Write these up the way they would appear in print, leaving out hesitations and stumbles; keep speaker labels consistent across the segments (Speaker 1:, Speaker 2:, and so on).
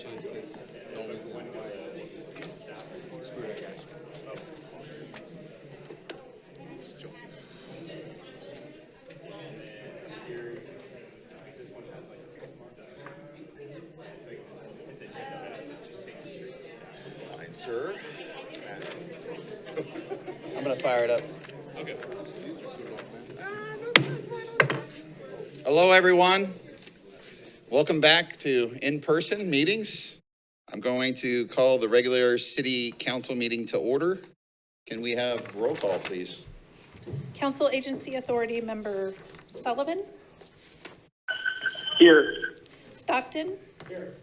Speaker 1: actually says noise and quiet. Screw that guy. Just joking. Fine, sir.
Speaker 2: I'm going to fire it up.
Speaker 1: Okay.
Speaker 2: Hello, everyone. Welcome back to in-person meetings. I'm going to call the regular city council meeting to order. Can we have roll call, please?
Speaker 3: Council Agency Authority Member Sullivan.
Speaker 4: Here.
Speaker 3: Stockton.
Speaker 4: Here.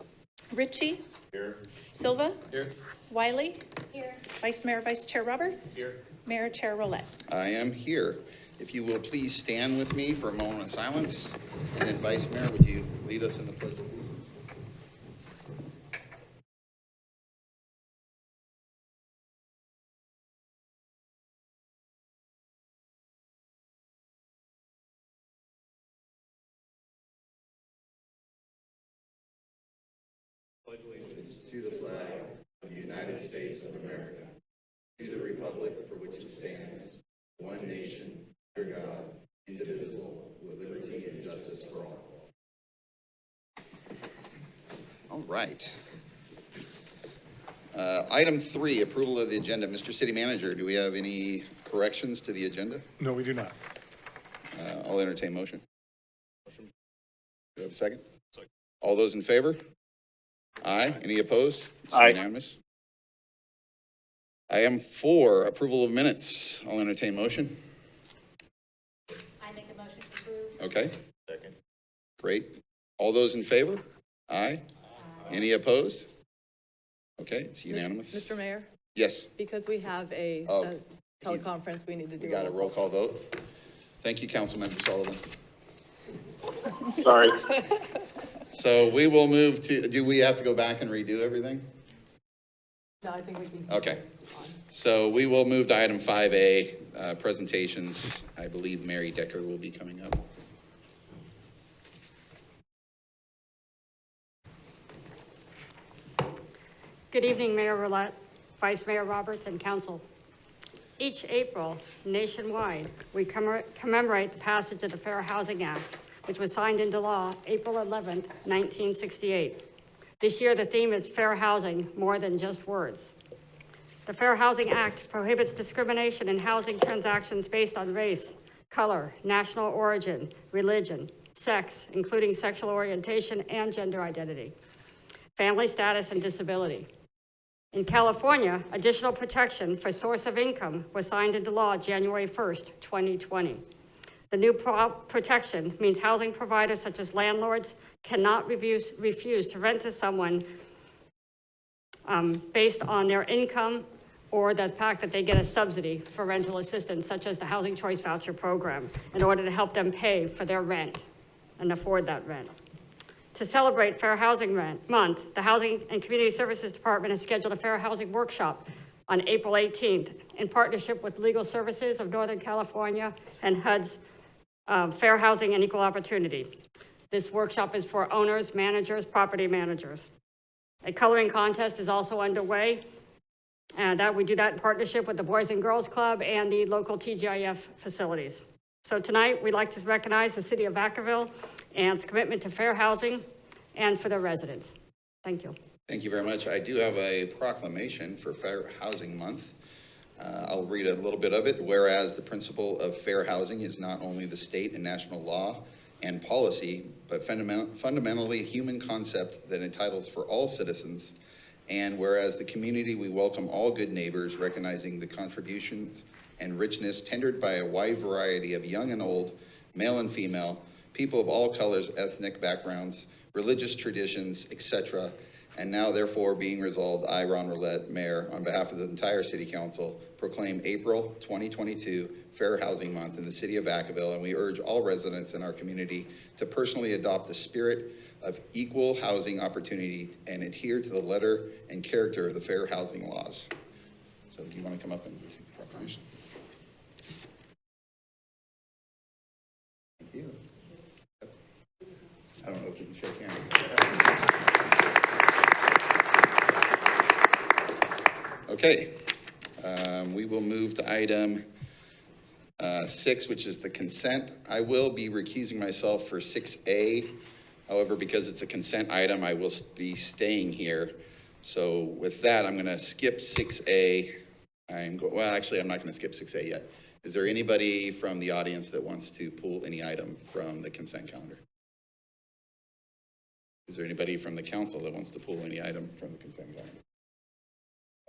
Speaker 3: Ritchie.
Speaker 4: Here.
Speaker 3: Silva.
Speaker 1: Here.
Speaker 3: Wiley. Here. Vice Mayor, Vice Chair Roberts.
Speaker 4: Here.
Speaker 3: Mayor, Chair Roulette.
Speaker 2: I am here. If you will please stand with me for a moment of silence. And then Vice Mayor, would you lead us in the pledge of allegiance?
Speaker 5: Pledge allegiance to the flag of the United States of America, to the republic for which it stands, one nation, under God, indivisible, with liberty and justice for all.
Speaker 2: All right. Item 3, approval of the agenda. Mr. City Manager, do we have any corrections to the agenda?
Speaker 6: No, we do not.
Speaker 2: I'll entertain motion. Do you have a second?
Speaker 1: Second.
Speaker 2: All those in favor? Aye. Any opposed? It's
Speaker 4: Aye.
Speaker 2: unanimous. Item 4, approval of minutes. I'll entertain motion.
Speaker 3: I make a motion to approve.
Speaker 2: Okay,
Speaker 4: Second.
Speaker 2: great. All those in favor? Aye. Any opposed? Okay, it's unanimous.
Speaker 7: Mr. Mayor,
Speaker 2: Yes,
Speaker 7: because we have a
Speaker 2: Oh,
Speaker 7: teleconference, we need to do.
Speaker 2: we got a roll call vote. Thank you, Councilmember Sullivan.
Speaker 4: Sorry.
Speaker 2: So we will move to, do we have to go back and redo everything?
Speaker 7: No, I think we can.
Speaker 2: Okay. So we will move to item 5A, presentations. I believe Mary Decker will be coming up.
Speaker 8: Good evening, Mayor Roulette, Vice Mayor Roberts, and Council. Each April, nationwide, we commemorate the passage of the Fair Housing Act, which was signed into law April 11th, 1968. This year, the theme is fair housing, more than just words. The Fair Housing Act prohibits discrimination in housing transactions based on race, color, national origin, religion, sex, including sexual orientation and gender identity, family status, and disability. In California, additional protection for source of income was signed into law January 1st, 2020. The new protection means housing providers such as landlords cannot refuse to rent to someone based on their income or the fact that they get a subsidy for rental assistance, such as the Housing Choice Voucher Program, in order to help them pay for their rent and afford that rent. To celebrate Fair Housing Month, the Housing and Community Services Department has scheduled a Fair Housing Workshop on April 18th in partnership with Legal Services of Northern California and HUD's Fair Housing and Equal Opportunity. This workshop is for owners, managers, property managers. A coloring contest is also underway, and we do that in partnership with the Boys and Girls Club and the local TGIF facilities. So tonight, we'd like to recognize the city of Vacaville and its commitment to fair housing and for their residents. Thank you.
Speaker 2: Thank you very much. I do have a proclamation for Fair Housing Month. I'll read a little bit of it. Whereas the principle of fair housing is not only the state and national law and policy, but fundamentally a human concept that entitles for all citizens. And whereas the community, we welcome all good neighbors, recognizing the contributions and richness tendered by a wide variety of young and old, male and female, people of all colors, ethnic backgrounds, religious traditions, etc. And now, therefore, being resolved, I, Ron Roulette, Mayor, on behalf of the entire City Council, proclaim April 2022 Fair Housing Month in the City of Vacaville, and we urge all residents in our community to personally adopt the spirit of equal housing opportunity and adhere to the letter and character of the fair housing laws. So do you want to come up and take the proclamation? Thank you. I don't know if you can shake hands. Okay, we will move to item 6, which is the consent. I will be recusing myself for 6A. However, because it's a consent item, I will be staying here. So with that, I'm going to skip 6A. Well, actually, I'm not going to skip 6A yet. Is there anybody from the audience that wants to pull any item from the consent calendar? Is there anybody from the council that wants to pull any item from the consent calendar?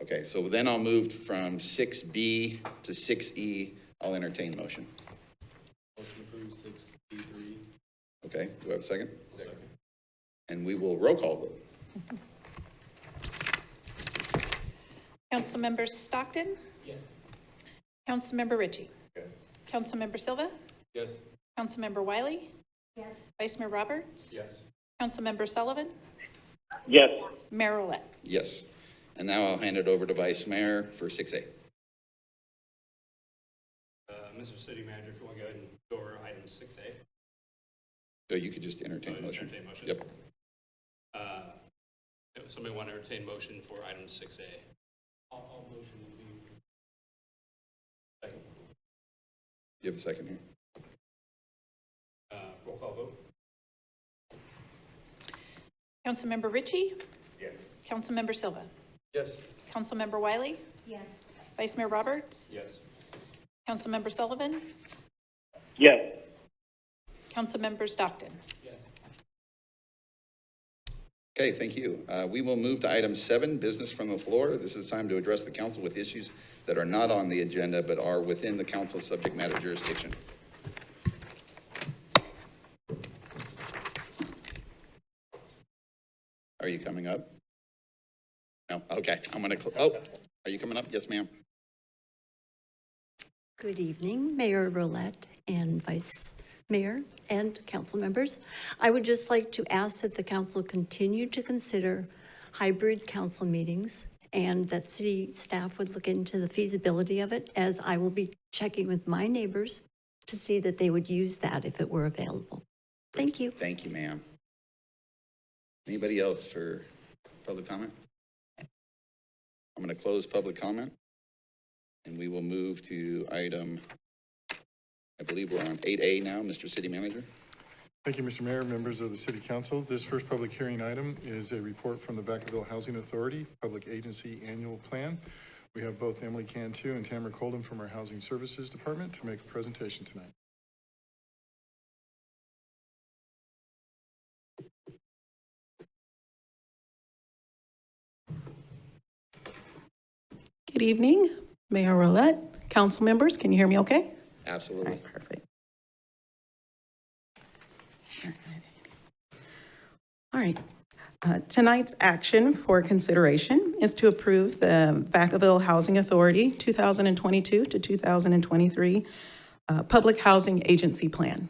Speaker 2: Okay, so then I'll move from 6B to 6E. I'll entertain motion.
Speaker 1: Motion approved 6B3.
Speaker 2: Okay, do I have a second?
Speaker 1: Second.
Speaker 2: And we will roll call vote.
Speaker 3: Councilmember Stockton?
Speaker 1: Yes.
Speaker 3: Councilmember Ritchie?
Speaker 5: Yes.
Speaker 3: Councilmember Silva?
Speaker 1: Yes.
Speaker 3: Councilmember Wiley?
Speaker 8: Yes.
Speaker 3: Vice Mayor Roberts?
Speaker 1: Yes.
Speaker 3: Councilmember Sullivan?
Speaker 4: yes,
Speaker 3: Mayor Roulette?
Speaker 2: Yes. And now I'll hand it over to Vice Mayor for 6A.
Speaker 6: Mr. City Manager, if you want to go ahead and go over item 6A.
Speaker 2: So you could just entertain
Speaker 6: Oh, just
Speaker 2: motion.
Speaker 6: entertain motion.
Speaker 2: Yep.
Speaker 6: Somebody want to entertain motion for item 6A?
Speaker 1: I'll motion to be. Second.
Speaker 2: You have a second here?
Speaker 6: Roll call vote.
Speaker 3: Councilmember Ritchie?
Speaker 5: Yes.
Speaker 3: Councilmember Silva?
Speaker 1: Yes.
Speaker 3: Councilmember Wiley?
Speaker 8: Yes.
Speaker 3: Vice Mayor Roberts?
Speaker 6: Yes.
Speaker 3: Councilmember Sullivan?
Speaker 4: yes,
Speaker 3: Councilmember Stockton?
Speaker 1: Yes.
Speaker 2: Okay, thank you. We will move to item 7, business from the floor. This is time to address the council with issues that are not on the agenda but are within the council's subject matter jurisdiction. Are you coming up? No? Okay, I'm going to, are you coming up? Yes, ma'am.
Speaker 9: Good evening, Mayor Roulette and Vice Mayor and council members. I would just like to ask that the council continue to consider hybrid council meetings and that city staff would look into the feasibility of it, as I will be checking with my neighbors to see that they would use that if it were available. Thank you.
Speaker 2: Thank you, ma'am. Anybody else for public comment? I'm going to close public comment. And we will move to item, I believe we're on 8A now, Mr. City Manager.
Speaker 10: Thank you, Mr. Mayor, members of the City Council. This first public hearing item is a report from the Vacaville Housing Authority Public Agency Annual Plan. We have both Emily Cantu and Tamara Colden from our Housing Services Department to make a presentation tonight.
Speaker 11: Good evening, Mayor Roulette, council members. Can you hear me okay?
Speaker 2: Absolutely.
Speaker 11: Perfect. All right. Tonight's action for consideration is to approve the Vacaville Housing Authority 2022 to 2023 Public Housing Agency Plan.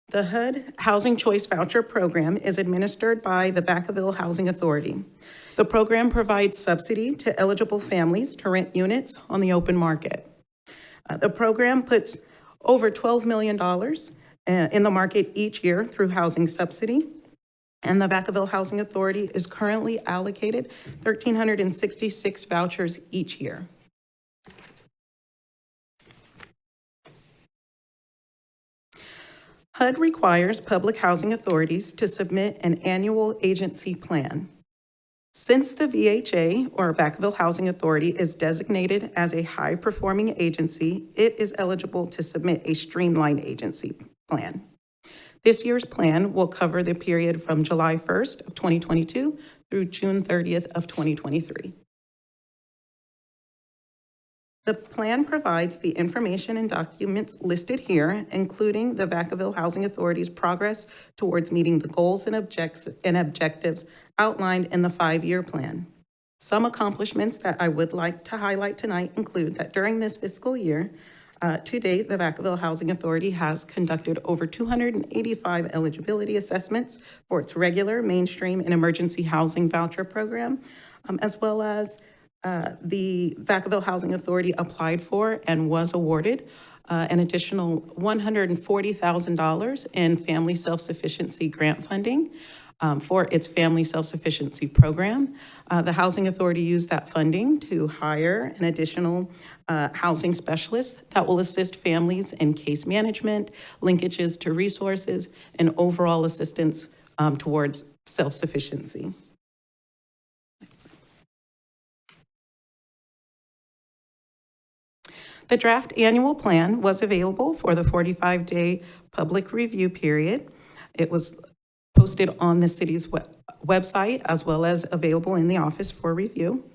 Speaker 11: The HUD Housing Choice Voucher Program is administered by the Vacaville Housing Authority. The program provides subsidy to eligible families to rent units on the open market. The program puts over $12 million in the market each year through housing subsidy, and the Vacaville Housing Authority is currently allocated 1,366 vouchers each year. HUD requires public housing authorities to submit an annual agency plan. Since the VHA, or Vacaville Housing Authority, is designated as a high-performing agency, it is eligible to submit a streamlined agency plan. This year's plan will cover the period from July 1st of 2022 through June 30th of 2023. The plan provides the information and documents listed here, including the Vacaville Housing Authority's progress towards meeting the goals and objectives outlined in the 5-year plan. Some accomplishments that I would like to highlight tonight include that during this fiscal year, to date, the Vacaville Housing Authority has conducted over 285 eligibility assessments for its regular, mainstream, and emergency housing voucher program, as well as the Vacaville Housing Authority applied for and was awarded an additional $140,000 in family self-sufficiency grant funding for its family self-sufficiency program. The Housing Authority used that funding to hire an additional housing specialist that will assist families in case management, linkages to resources, and overall assistance towards self-sufficiency. The draft annual plan was available for the 45-day public review period. It was posted on the city's website as well as available in the office for review.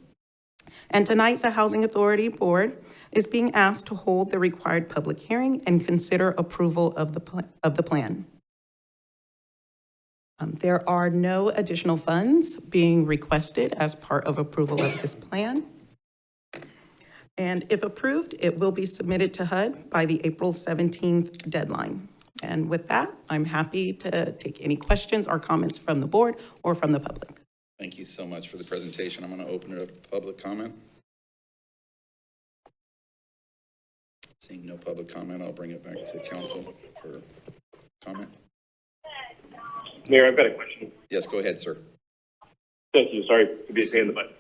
Speaker 11: And tonight, the Housing Authority Board is being asked to hold the required public hearing and consider approval of the plan. There are no additional funds being requested as part of approval of this plan. And if approved, it will be submitted to HUD by the April 17th deadline. And with that, I'm happy to take any questions or comments from the board or from the public.
Speaker 2: Thank you so much for the presentation. I'm going to open it up to public comment. Seeing no public comment, I'll bring it back to council for comment.
Speaker 4: Mayor, I've got a question.
Speaker 2: Yes, go ahead, sir.
Speaker 4: Thank you. Sorry to be a pain in the butt.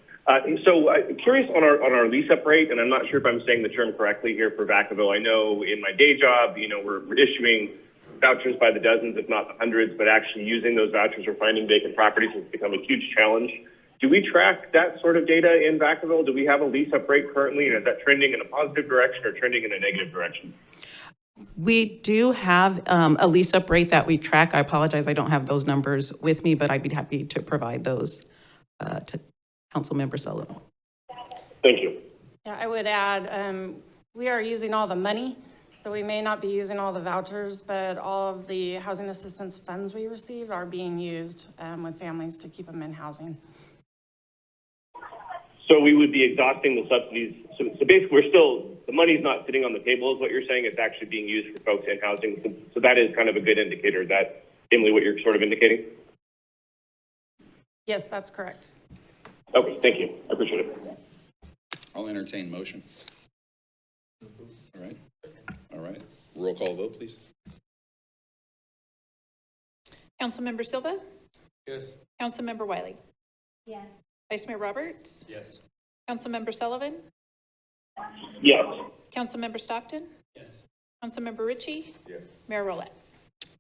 Speaker 4: Curious on our lease-up rate, and I'm not sure if I'm saying the term correctly here for Vacaville. I know in my day job, we're issuing vouchers by the dozens, if not the hundreds, but actually using those vouchers or finding vacant properties has become a huge challenge. Do we track that sort of data in Vacaville? Do we have a lease-up rate currently, and is that trending in a positive direction or trending in a negative direction?
Speaker 11: We do have a lease-up rate that we track. I apologize, I don't have those numbers with me, but I'd be happy to provide those to Councilmember Sullivan.
Speaker 4: Thank you.
Speaker 12: Yeah, I would add, we are using all the money, so we may not be using all the vouchers, but all of the housing assistance funds we receive are being used with families to keep them in housing.
Speaker 4: So we would be exhausting the subsidies. So basically, the money's not sitting on the table is what you're saying. It's actually being used for folks in housing. So that is kind of a good indicator. Is that, Emily, what you're sort of indicating?
Speaker 12: Yes, that's correct.
Speaker 4: Okay, thank you. I appreciate it.
Speaker 2: I'll entertain motion. All right. Roll call vote, please.
Speaker 13: Councilmember Silva?
Speaker 6: Yes.
Speaker 13: Councilmember Wiley?
Speaker 3: Yes.
Speaker 13: Vice Mayor Roberts?
Speaker 6: Yes.
Speaker 13: Councilmember Sullivan?
Speaker 4: Yes.
Speaker 13: Councilmember Stockton?
Speaker 6: Yes.
Speaker 13: Councilmember Ritchie?
Speaker 5: Yes.
Speaker 13: Mayor Rolette?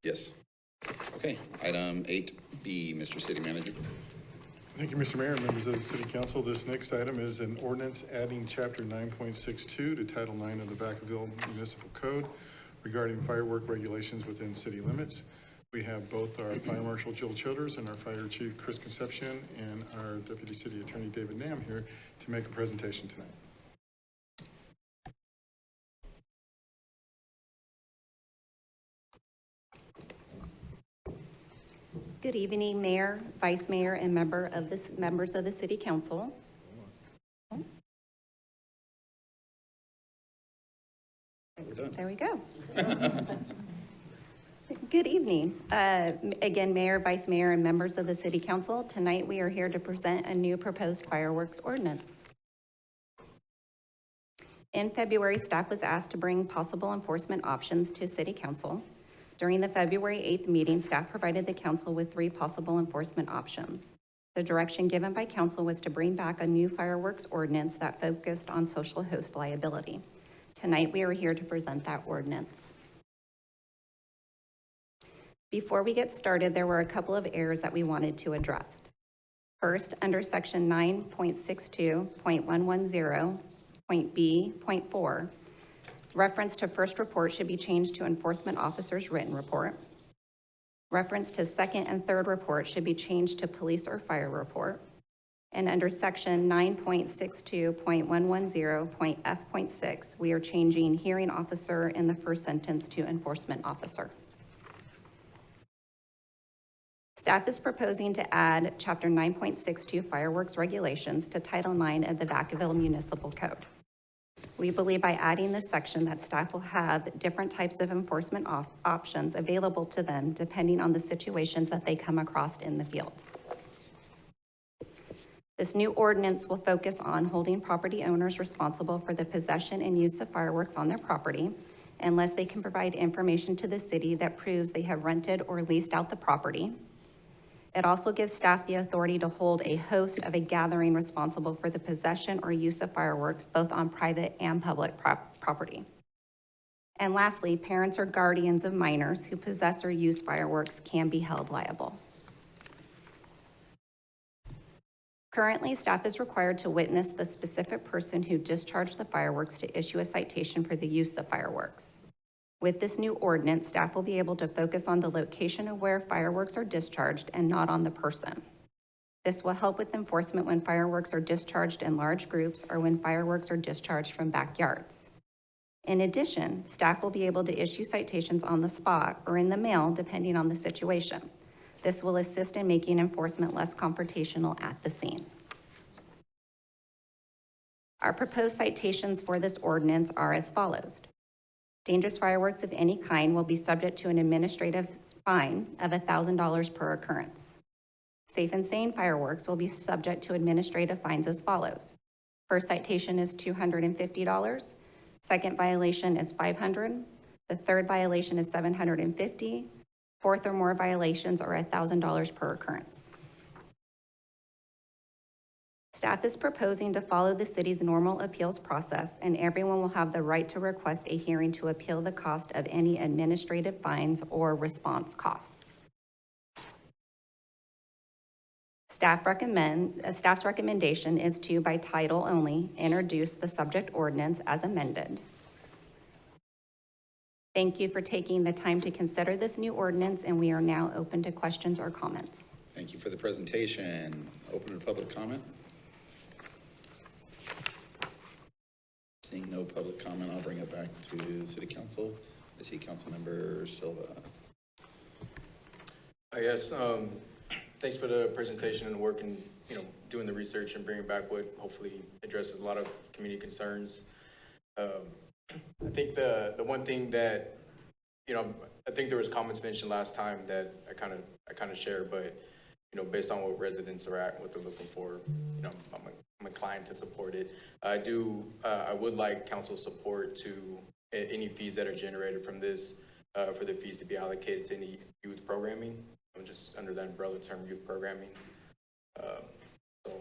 Speaker 2: Yes. Okay, item 8B, Mr. City Manager.
Speaker 10: Thank you, Mr. Mayor and members of the City Council. This next item is an ordinance adding Chapter 9.62 to Title 9 of the Vacaville Municipal Code regarding firework regulations within city limits. We have both our Fire Marshal Jill Childers and our Fire Chief Chris Concepcion and our Deputy City Attorney David Nam here to make a presentation tonight.
Speaker 14: Good evening, Mayor, Vice Mayor, and members of the City Council. There we go. Good evening. Again, Mayor, Vice Mayor, and members of the City Council. Tonight, we are here to present a new proposed fireworks ordinance. In February, staff was asked to bring possible enforcement options to City Council. During the February 8th meeting, staff provided the council with 3 possible enforcement options. The direction given by council was to bring back a new fireworks ordinance that focused on social host liability. Tonight, we are here to present that ordinance. Before we get started, there were a couple of errors that we wanted to address. First, under section 9.62.110.b.4, reference to first report should be changed to enforcement officer's written report. Reference to second and third report should be changed to police or fire report. And under section 9.62.110.f.6, we are changing hearing officer in the first sentence to enforcement officer. Staff is proposing to add chapter 9.62 fireworks regulations to Title 9 of the Vacaville Municipal Code. We believe by adding this section that staff will have different types of enforcement options available to them depending on the situations that they come across in the field. This new ordinance will focus on holding property owners responsible for the possession and use of fireworks on their property unless they can provide information to the city that proves they have rented or leased out the property. It also gives staff the authority to hold a host of a gathering responsible for the possession or use of fireworks, both on private and public property. And lastly, parents or guardians of minors who possess or use fireworks can be held liable. Currently, staff is required to witness the specific person who discharged the fireworks to issue a citation for the use of fireworks. With this new ordinance, staff will be able to focus on the location of where fireworks are discharged and not on the person. This will help with enforcement when fireworks are discharged in large groups or when fireworks are discharged from backyards. In addition, staff will be able to issue citations on the spot or in the mail, depending on the situation. This will assist in making enforcement less confrontational at the scene. Our proposed citations for this ordinance are as follows. Dangerous fireworks of any kind will be subject to an administrative fine of $1,000 per occurrence. Safe and sane fireworks will be subject to administrative fines as follows. First citation is $250. Second violation is $500. The third violation is $750. Fourth or more violations are $1,000 per occurrence. Staff is proposing to follow the city's normal appeals process, and everyone will have the right to request a hearing to appeal the cost of any administrative fines or response costs. Staff's recommendation is to, by title only, introduce the subject ordinance as amended. Thank you for taking the time to consider this new ordinance, and we are now open to questions or comments.
Speaker 2: Thank you for the presentation. Open to public comment. Seeing no public comment, I'll bring it back to the City Council. I see Councilmember Silva.
Speaker 1: Yes, thanks for the presentation and work and, doing the research and bringing back what hopefully addresses a lot of community concerns. I think the one thing that, I think there was comments mentioned last time that I kind of share, but, based on what residents are at, what they're looking for, I'm inclined to support it. I would like council support to any fees that are generated from this, for the fees to be allocated to any youth programming. I'm just under that umbrella term, youth programming. So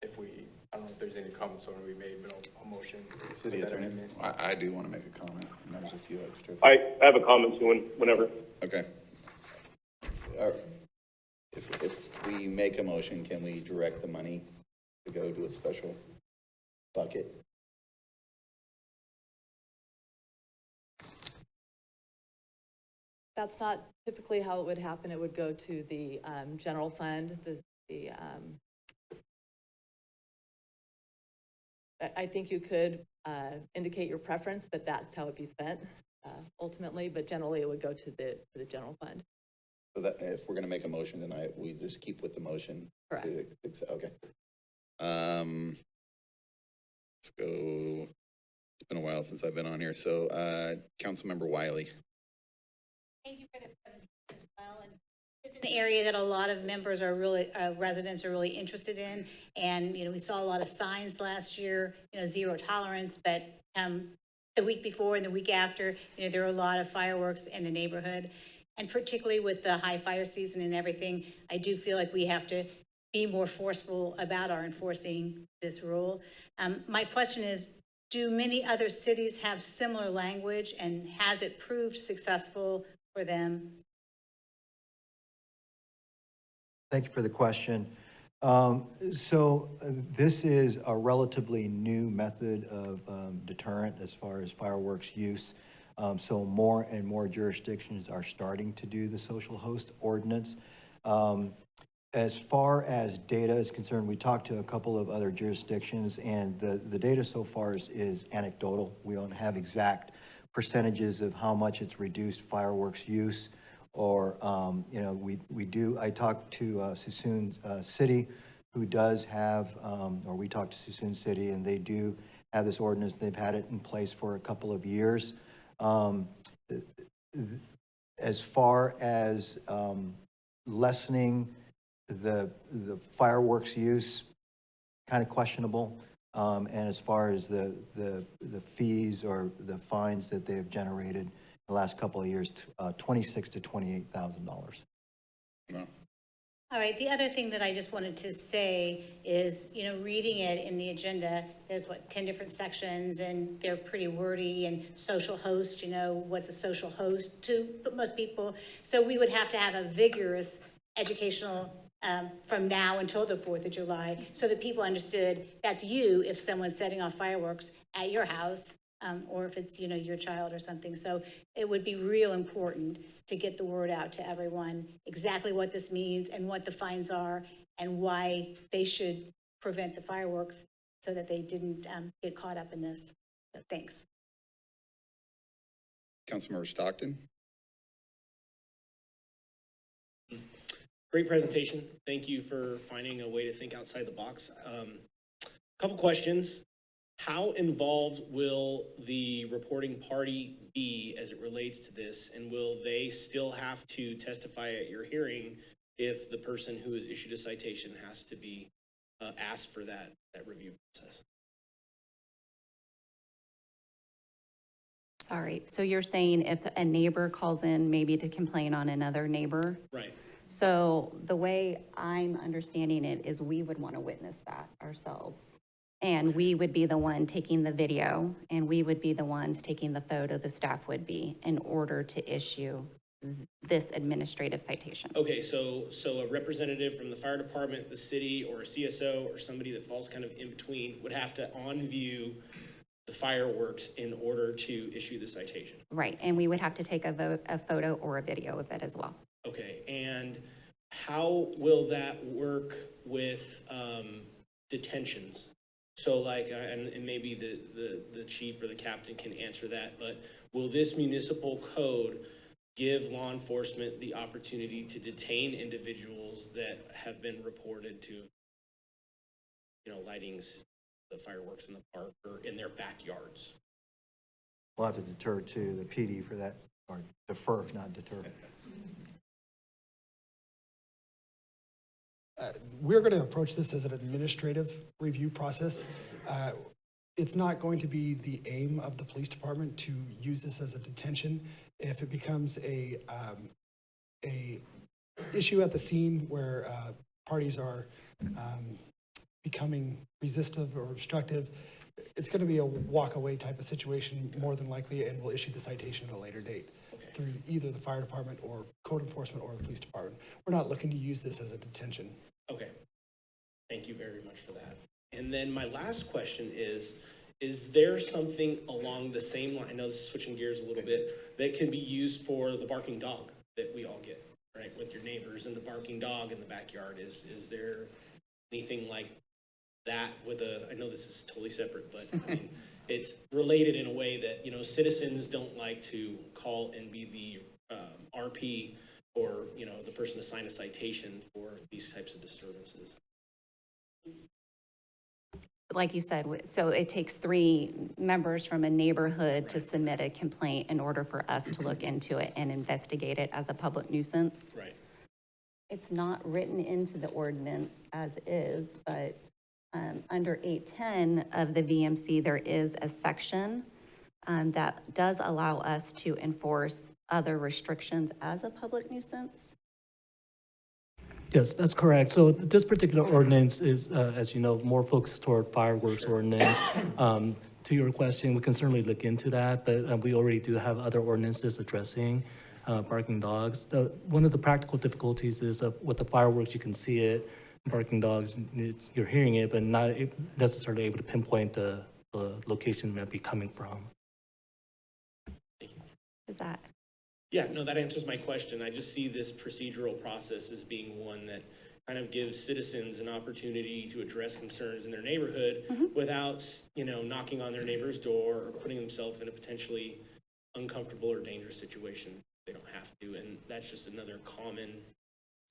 Speaker 1: I don't know if there's any comments on we made, but I'll motion.
Speaker 2: City Attorney, I do want to make a comment, and there's a few extra.
Speaker 4: I have a comment too, whenever.
Speaker 2: Okay. If we make a motion, can we direct the money to go to a special bucket?
Speaker 7: That's not typically how it would happen. It would go to the general fund, I think you could indicate your preference that that's how it be spent ultimately, but generally it would go to the general fund.
Speaker 2: So that if we're going to make a motion tonight, we just keep with the motion.
Speaker 7: Correct.
Speaker 2: Okay. Let's go. It's been a while since I've been on here. So, Councilmember Wiley.
Speaker 3: Thank you for the presentation as well. And it's an area that a lot of members are really, residents are really interested in. And, we saw a lot of signs last year, zero tolerance, but the week before and the week after, there were a lot of fireworks in the neighborhood. And particularly with the high fire season and everything, I do feel like we have to be more forceful about our enforcing this rule. My question is, do many other cities have similar language, and has it proved successful for them?
Speaker 15: Thank you for the question. This is a relatively new method of deterrent as far as fireworks use. So more and more jurisdictions are starting to do the social host ordinance. As far as data is concerned, we talked to a couple of other jurisdictions, and the data so far is anecdotal. We don't have exact percentages of how much it's reduced fireworks use, or I talked to Suisun City, who does have, or we talked to Suisun City, and they do have this ordinance. They've had it in place for a couple of years. As far as lessening the fireworks use, kind of questionable. And as far as the fees or the fines that they've generated in the last couple of years, $26,000 to $28,000.
Speaker 2: No.
Speaker 3: All right, the other thing that I just wanted to say is, reading it in the agenda, there's 10 different sections, and they're pretty wordy, and social host, what's a social host to most people? So we would have to have a vigorous educational from now until the 4th of July, so that people understood that's you if someone's setting off fireworks at your house, or if it's, your child or something. So it would be real important to get the word out to everyone, exactly what this means and what the fines are and why they should prevent the fireworks so that they didn't get caught up in this. So thanks.
Speaker 2: Councilmember Stockton?
Speaker 16: Great presentation. Thank you for finding a way to think outside the box. Couple questions. How involved will the reporting party be as it relates to this? And will they still have to testify at your hearing if the person who is issued a citation has to be asked for that review process?
Speaker 14: Sorry, so you're saying if a neighbor calls in maybe to complain on another neighbor?
Speaker 16: Right.
Speaker 14: So the way I'm understanding it is we would want to witness that ourselves. And we would be the one taking the video, and we would be the ones taking the photo, the staff would be, in order to issue this administrative citation.
Speaker 16: Okay, so a representative from the fire department, the city, or a CSO, or somebody that falls kind of in between would have to on view the fireworks in order to issue the citation.
Speaker 14: Right, and we would have to take a photo or a video of it as well.
Speaker 16: Okay, and how will that work with detentions? So like, and maybe the chief or the captain can answer that, but will this municipal code give law enforcement the opportunity to detain individuals that have been reported to, lighting the fireworks in the park or in their backyards?
Speaker 15: We'll have to defer to the PD for that, or defer, not deter.
Speaker 17: We're going to approach this as an administrative review process. It's not going to be the aim of the police department to use this as a detention. If it becomes a issue at the scene where parties are becoming resistive or obstructive, it's going to be a walk away type of situation more than likely, and we'll issue the citation at a later date through either the fire department or code enforcement or the police department. We're not looking to use this as a detention.
Speaker 16: Okay, thank you very much for that. And then my last question is there something along the same line, I know this is switching gears a little bit, that can be used for the barking dog that we all get, right? With your neighbors and the barking dog in the backyard. Is there anything like that with I know this is totally separate, but I mean, it's related in a way that, citizens don't like to call and be the RP or, the person to sign a citation for these types of disturbances.
Speaker 14: Like you said, so it takes 3 members from a neighborhood to submit a complaint in order for us to look into it and investigate it as a public nuisance.
Speaker 16: Right.
Speaker 14: It's not written into the ordinance as is, but under 810 of the VMC, there is a section that does allow us to enforce other restrictions as a public nuisance.
Speaker 18: Yes, that's correct. So this particular ordinance is, as you know, more focused toward fireworks ordinance. To your question, we can certainly look into that, but we already do have other ordinances addressing barking dogs. One of the practical difficulties is with the fireworks, you can see it. Barking dogs, you're hearing it, but not necessarily able to pinpoint the location it might be coming from.
Speaker 14: Is that?
Speaker 16: Yeah, no, that answers my question. I just see this procedural process as being one that kind of gives citizens an opportunity to address concerns in their neighborhood without, knocking on their neighbor's door or putting themselves in a potentially uncomfortable or dangerous situation. They don't have to, and that's just another common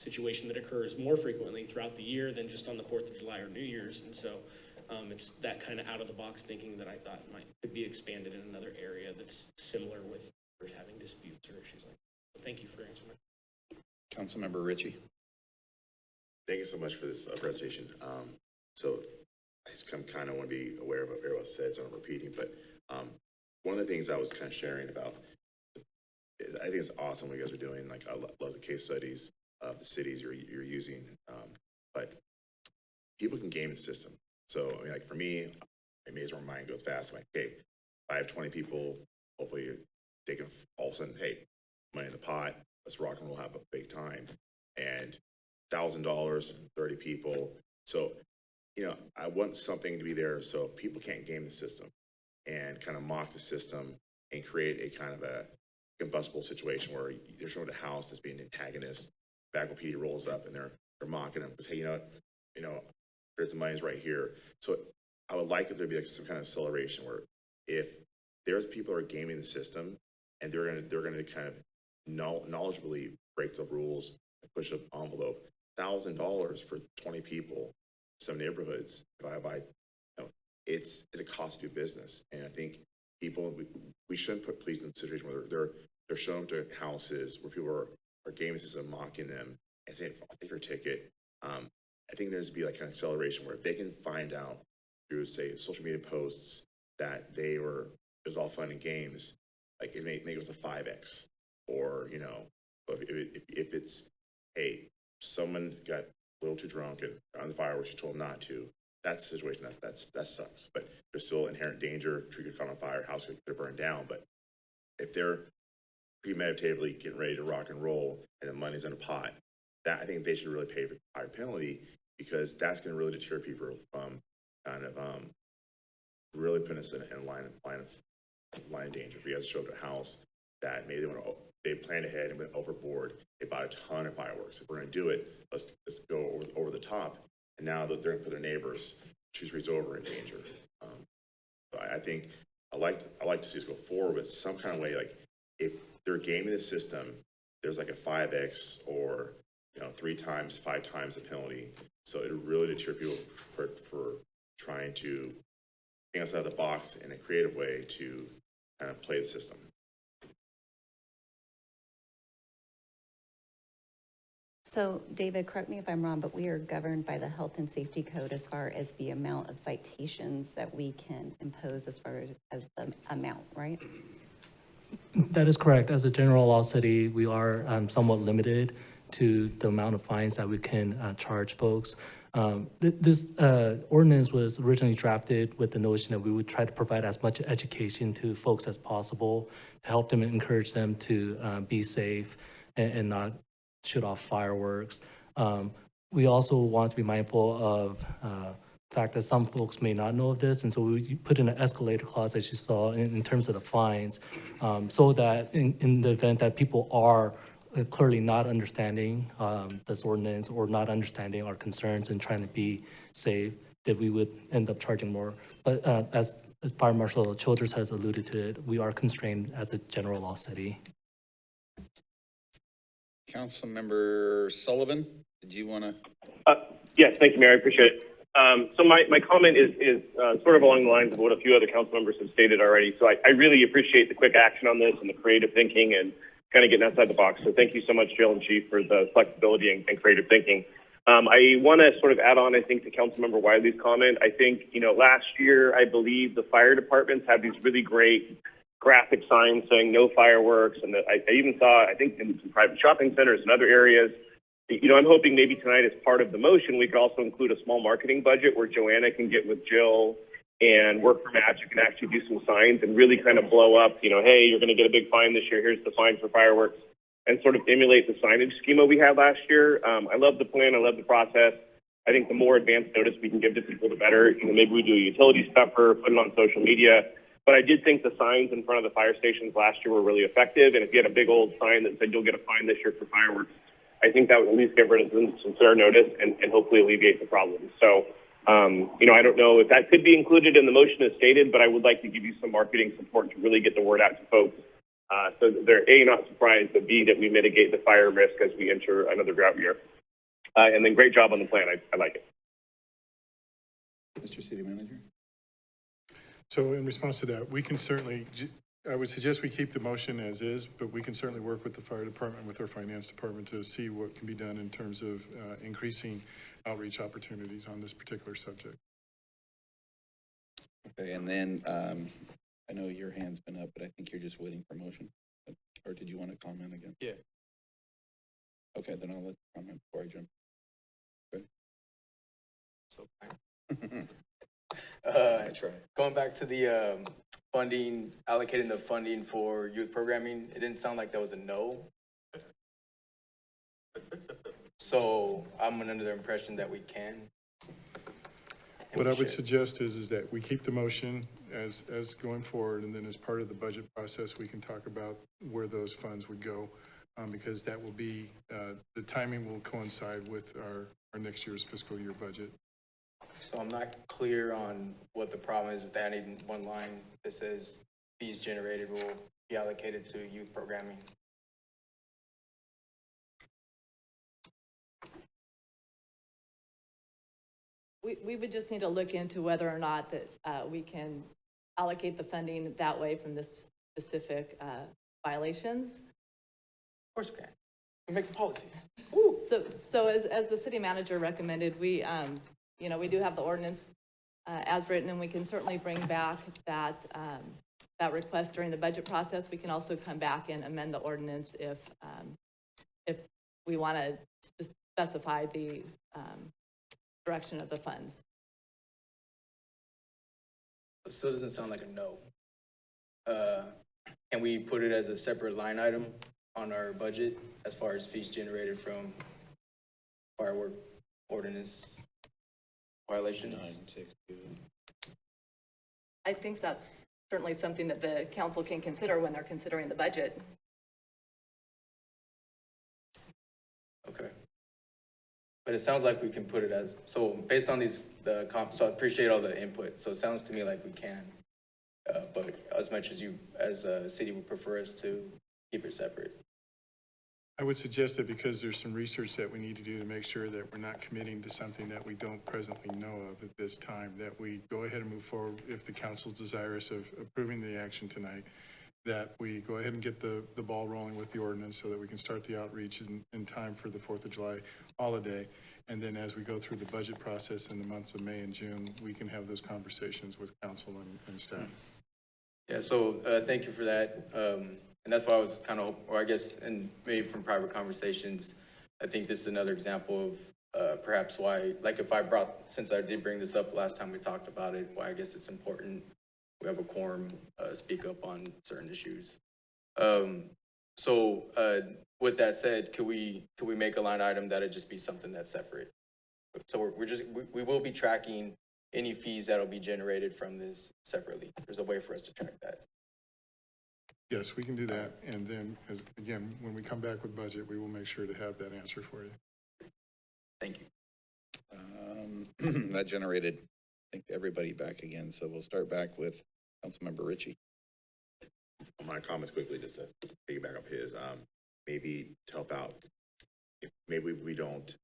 Speaker 16: situation that occurs more frequently throughout the year than just on the 4th of July or New Year's. And so it's that kind of out of the box thinking that I thought could be expanded in another area that's similar with having disputes or issues like that. So thank you for answering.
Speaker 2: Councilmember Ritchie.
Speaker 5: Thank you so much for this presentation. So I just kind of want to be aware of what everyone said, so I'm repeating, but one of the things I was kind of sharing about, I think it's awesome what you guys are doing. Like, I love the case studies. of the cities you're using. But people can game the system. So, I mean, like for me, it makes my mind goes fast. I'm like, okay, if I have 20 people, hopefully they can all of a sudden, hey, money in the pot, let's rock and roll, have a big time. And $1,000, 30 people. So, you know, I want something to be there so people can't game the system and kind of mock the system and create a kind of a combustible situation where they're showing a house that's being an antagonist. Vaca PD rolls up and they're mocking them because, hey, you know, here's the money's right here. So I would like it to be like some kind of acceleration where if there's people who are gaming the system and they're gonna kind of knowledgeably break the rules and push an envelope, $1,000 for 20 people, some neighborhoods, it's a cost to do business. And I think people, we shouldn't put police in a situation where they're showing up to houses where people are gaming the system, mocking them and saying, I'll take your ticket. I think there needs to be like an acceleration where if they can find out through, say, social media posts that it was all fun and games, like it may it was a 5X, or, you know, if it's, hey, someone got a little too drunk and on the fireworks, you told them not to, that's a situation that sucks. But there's still inherent danger, tree could caught on fire, house could burn down. But if they're premeditatively getting ready to rock and roll and the money's in a pot, that I think they should really pay a higher penalty, because that's going to really deter people from kind of really putting us in a line of danger. If you guys show up at a house that maybe they planned ahead and went overboard, they bought a ton of fireworks. If we're going to do it, let's go over the top. And now that they're going to put their neighbors 2 streets over in danger. So I think I like to see us go forward with some kind of way, like if they're gaming the system, there's like a 5X or 3 times, 5 times the penalty. So it really deter people for trying to think outside the box in a creative way to kind of play the system.
Speaker 14: So, David, correct me if I'm wrong, but we are governed by the Health and Safety Code as far as the amount of citations that we can impose as far as the amount, right?
Speaker 18: That is correct. As a general law city, we are somewhat limited to the amount of fines that we can charge folks. This ordinance was originally drafted with the notion that we would try to provide as much education to folks as possible to help them and encourage them to be safe and not shoot off fireworks. We also want to be mindful of the fact that some folks may not know of this, and so we put in an escalator clause, as you saw, in terms of the fines, so that in the event that people are clearly not understanding this ordinance or not understanding our concerns and trying to be safe, that we would end up charging more. But as Fire Marshal Childers has alluded to it, we are constrained as a general law city.
Speaker 2: Councilmember Sullivan, did you want to?
Speaker 4: Yes, thank you, Mayor. I appreciate it. So my comment is sort of along the lines of what a few other council members have stated already. So I really appreciate the quick action on this and the creative thinking and kind of getting outside the box. So thank you so much, Jill and Chief, for the flexibility and creative thinking. I want to sort of add on, I think, to Councilmember Wiley's comment. I think, last year, I believe the fire departments have these really great graphic signs saying no fireworks. And I even saw, I think, in some private shopping centers and other areas. I'm hoping maybe tonight, as part of the motion, we could also include a small marketing budget where Joanna can get with Jill and work for Magic and actually do some signs and really kind of blow up, hey, you're going to get a big fine this year. Here's the fine for fireworks, and sort of emulate the signage schema we had last year. I love the plan. I love the process. I think the more advanced notice we can give to people, the better. Maybe we do a utility stuffer, put it on social media. But I did think the signs in front of the fire stations last year were really effective. And if you had a big old sign that said you'll get a fine this year for fireworks, I think that would at least give residents some fair notice and hopefully alleviate the problem. So, I don't know if that could be included in the motion as stated, but I would like to give you some marketing support to really get the word out to folks. So that they're A, not surprised, but B, that we mitigate the fire risk as we enter another drought year. And then great job on the plan. I like it.
Speaker 2: Mr. City Manager?
Speaker 10: So in response to that, we can certainly, I would suggest we keep the motion as is, but we can certainly work with the fire department, with our finance department to see what can be done in terms of increasing outreach opportunities on this particular subject.
Speaker 2: Okay, and then I know your hand's been up, but I think you're just waiting for motion. Or did you want to comment again?
Speaker 1: Yeah.
Speaker 2: Okay, then I'll let you comment before I jump.
Speaker 1: So,
Speaker 2: I try.
Speaker 1: going back to the funding, allocating the funding for youth programming, it didn't sound like that was a no. So I'm under the impression that we can. and
Speaker 10: What
Speaker 1: we
Speaker 10: I would
Speaker 1: should.
Speaker 10: suggest is that we keep the motion as going forward, and then as part of the budget process, we can talk about where those funds would go, because that will be, the timing will coincide with our next year's fiscal year budget.
Speaker 1: So I'm not clear on what the problem is with adding one line that says fees generated will be allocated to youth programming.
Speaker 7: We would just need to look into whether or not that we can allocate the funding that way from this specific violations.
Speaker 1: Of course we can. We make the policies.
Speaker 7: So as the city manager recommended, we, we do have the ordinance as written, and we can certainly bring back that, that request during the budget process. We can also come back and amend the ordinance if we want to specify the direction of the funds.
Speaker 1: It still doesn't sound like a no. Can we put it as a separate line item on our budget as far as fees generated from firework ordinance violations?
Speaker 7: I think that's certainly something that the council can consider when they're considering the budget.
Speaker 1: Okay. But it sounds like we can put it as, so based on these, so I appreciate all the input. So it sounds to me like we can. But as much as as a city would prefer us to keep it separate.
Speaker 10: I would suggest that because there's some research that we need to do to make sure that we're not committing to something that we don't presently know of at this time, that we go ahead and move forward if the council's desirous of approving the action tonight, that we go ahead and get the ball rolling with the ordinance so that we can start the outreach in time for the 4th of July holiday. And then as we go through the budget process in the months of May and June, we can have those conversations with council and staff.
Speaker 1: Yeah, so thank you for that. And that's why I was kind of, or I guess, and maybe from private conversations, I think this is another example of perhaps why, like if I brought, since I did bring this up last time we talked about it, why I guess it's important we have a quorum speak up on certain issues. So with that said, could we make a line item that'd just be something that's separate? So we will be tracking any fees that'll be generated from this separately. There's a way for us to track that.
Speaker 10: Yes, we can do that. And then, again, when we come back with budget, we will make sure to have that answer for you.
Speaker 1: Thank you.
Speaker 2: That generated, I think, everybody back again. So we'll start back with Councilmember Ritchie.
Speaker 19: My comments quickly, just to piggyback up his, maybe to help out. If maybe we don't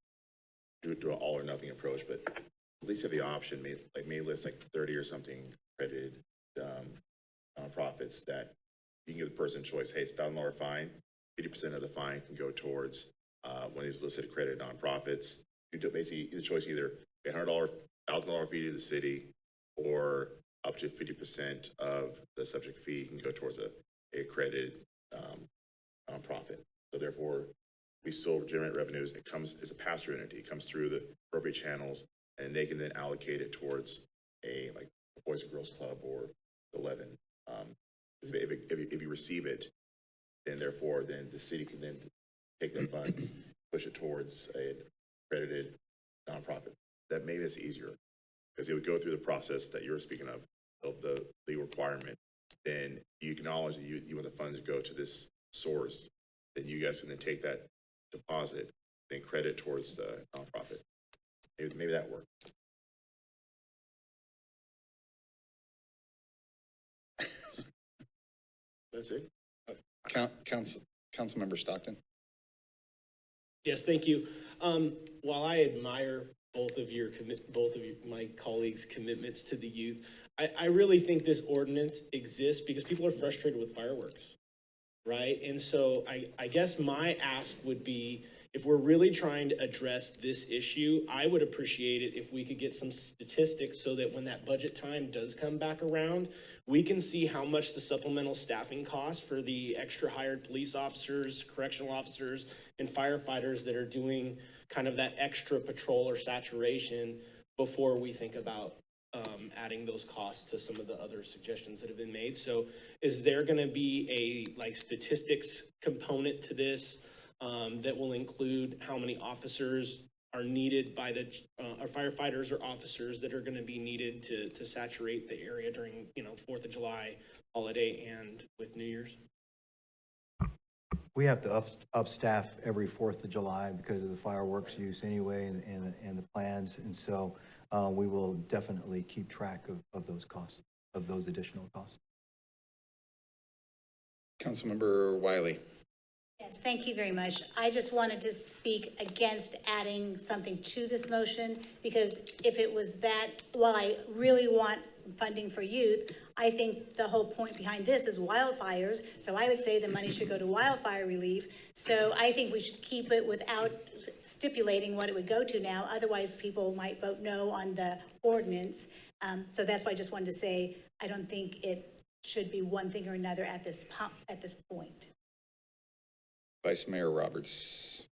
Speaker 19: do an all or nothing approach, but at least have the option, may list like 30 or something accredited nonprofits that you can give the person choice. Hey, it's $1,000 fine. 50% of the fine can go towards one of these listed accredited nonprofits. You do basically the choice either a $100, $1,000 fee to the city, or up to 50% of the subject fee can go towards a accredited nonprofit. So therefore, we still generate revenues. It comes as a pass-through entity. It comes through the appropriate channels, and they can then allocate it towards a Boys and Girls Club or 11. If you receive it, then therefore, then the city can then take the funds, push it towards a accredited nonprofit. That maybe it's easier because it would go through the process that you were speaking of the legal requirement. Then you acknowledge that you want the funds to go to this source. Then you guys can then take that deposit, then credit towards the nonprofit. Maybe that works. That's it.
Speaker 2: Councilmember Stockton.
Speaker 16: Yes, thank you. While I admire both of my colleagues' commitments to the youth, I really think this ordinance exists because people are frustrated with fireworks, right? And so I guess my ask would be, if we're really trying to address this issue, I would appreciate it if we could get some statistics so that when that budget time does come back around, we can see how much the supplemental staffing costs for the extra hired police officers, correctional officers, and firefighters that are doing kind of that extra patrol or saturation before we think about adding those costs to some of the other suggestions that have been made. So is there going to be a like statistics component to this that will include how many officers are needed by the or firefighters or officers that are going to be needed to saturate the area during 4th of July holiday and with New Year's?
Speaker 15: We have to up staff every 4th of July because of the fireworks use anyway and the plans. And so we will definitely keep track of those costs, of those additional costs.
Speaker 2: Councilmember Wiley.
Speaker 3: Yes, thank you very much. I just wanted to speak against adding something to this motion, because if it was that, while I really want funding for youth, I think the whole point behind this is wildfires. So I would say the money should go to wildfire relief. So I think we should keep it without stipulating what it would go to now. Otherwise, people might vote no on the ordinance. So that's why I just wanted to say, I don't think it should be one thing or another at this point.
Speaker 2: Vice Mayor Roberts.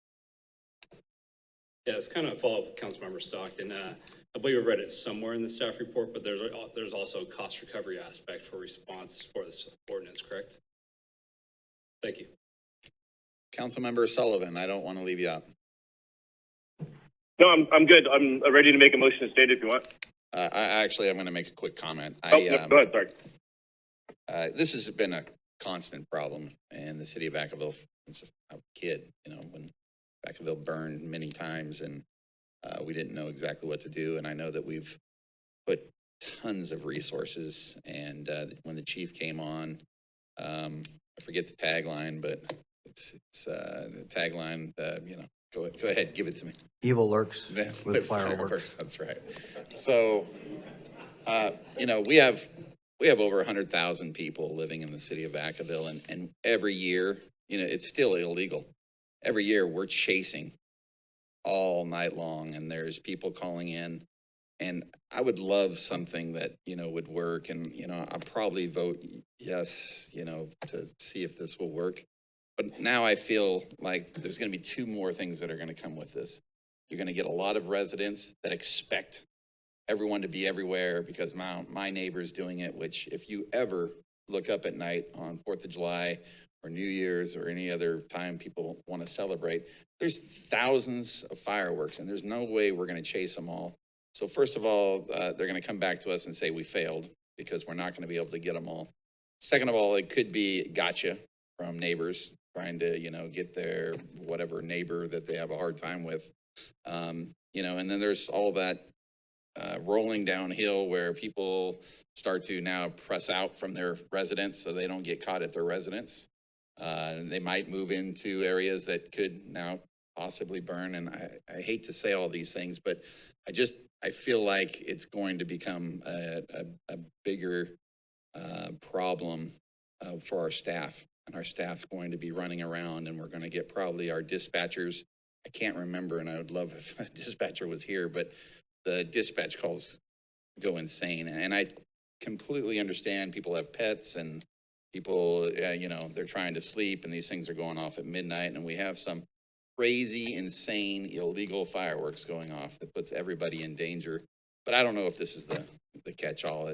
Speaker 6: Yeah, it's kind of a follow-up with Councilmember Stockton. I believe I read it somewhere in the staff report, but there's also a cost recovery aspect for response for this ordinance, correct? Thank you.
Speaker 2: Councilmember Sullivan, I don't want to leave you out.
Speaker 4: No, I'm good. I'm ready to make a motion to state if you want.
Speaker 2: I'm going to make a quick comment.
Speaker 4: Go ahead, sorry.
Speaker 2: This has been a constant problem in the city of Vacaville since I was a kid, when Vacaville burned many times and we didn't know exactly what to do. And I know that we've put tons of resources, and when the chief came on, I forget the tagline, but it's the tagline, go ahead, give it to me.
Speaker 15: Evil lurks with fireworks.
Speaker 2: That's right. So, we have over 100,000 people living in the city of Vacaville, and every year, it's still illegal. Every year we're chasing all night long, and there's people calling in, and I would love something that, would work. And, I'll probably vote yes, to see if this will work. But now I feel like there's going to be two more things that are going to come with this. You're going to get a lot of residents that expect everyone to be everywhere because my neighbor's doing it, which if you ever look up at night on 4th of July or New Year's or any other time people want to celebrate, there's thousands of fireworks, and there's no way we're going to chase them all. So first of all, they're going to come back to us and say we failed because we're not going to be able to get them all. Second of all, it could be gotcha from neighbors trying to, get their whatever neighbor that they have a hard time with. And then there's all that rolling downhill where people start to now press out from their residence so they don't get caught at their residence. They might move into areas that could now possibly burn. And I hate to say all these things, but I feel like it's going to become a bigger problem for our staff. And our staff's going to be running around, and we're going to get probably our dispatchers. I can't remember, and I would love if a dispatcher was here, but the dispatch calls go insane. And I completely understand people have pets and people, they're trying to sleep, and these things are going off at midnight, and we have some crazy, insane, illegal fireworks going off that puts everybody in danger. But I don't know if this is the catch-all.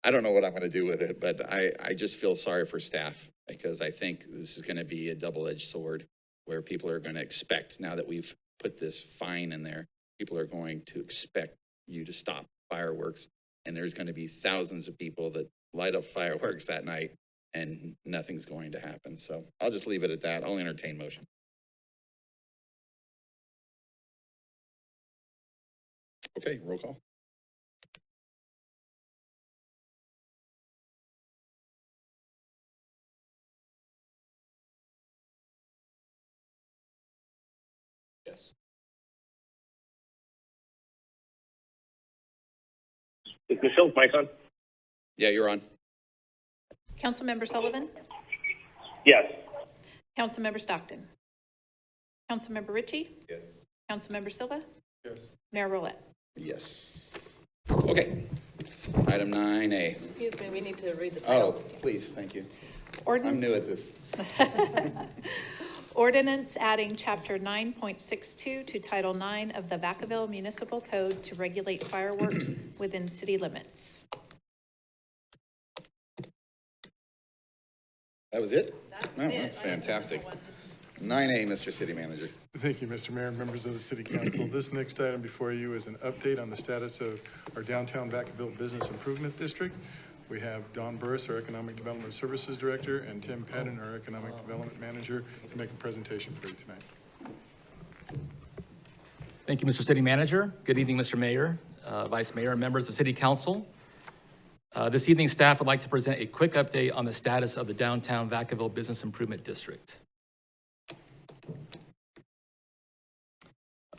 Speaker 2: I don't know what I'm going to do with it, but I just feel sorry for staff because I think this is going to be a double-edged sword where people are going to expect, now that we've put this fine in there, people are going to expect you to stop fireworks, and there's going to be thousands of people that light up fireworks that night, and nothing's going to happen. So I'll just leave it at that. I'll entertain motion. Okay, roll call.
Speaker 6: Yes.
Speaker 4: Is Michelle's mic on?
Speaker 2: Yeah, you're on.
Speaker 13: Councilmember Sullivan?
Speaker 4: Yes.
Speaker 13: Councilmember Stockton? Councilmember Ritchie?
Speaker 19: Yes.
Speaker 13: Councilmember Silva?
Speaker 1: Yes.
Speaker 13: Mayor Roulette?
Speaker 2: Yes. Okay. Item 9A.
Speaker 7: Excuse me, we need to read the
Speaker 2: Oh,
Speaker 7: title.
Speaker 2: please, thank you. I'm
Speaker 13: Ordinance.
Speaker 2: new at this.
Speaker 13: Ordinance adding Chapter 9.62 to Title 9 of the Vacaville Municipal Code to regulate fireworks within city limits.
Speaker 2: That was it? No, that's fantastic. 9A, Mr. City Manager.
Speaker 10: Thank you, Mr. Mayor and members of the City Council. This next item before you is an update on the status of our downtown Vacaville Business Improvement District. We have Don Burris, our Economic Development Services Director, and Tim Patton, our Economic Development Manager, to make a presentation for you tonight.
Speaker 20: Thank you, Mr. City Manager. Good evening, Mr. Mayor, Vice Mayor, and members of City Council. This evening, staff would like to present a quick update on the status of the downtown Vacaville Business Improvement District.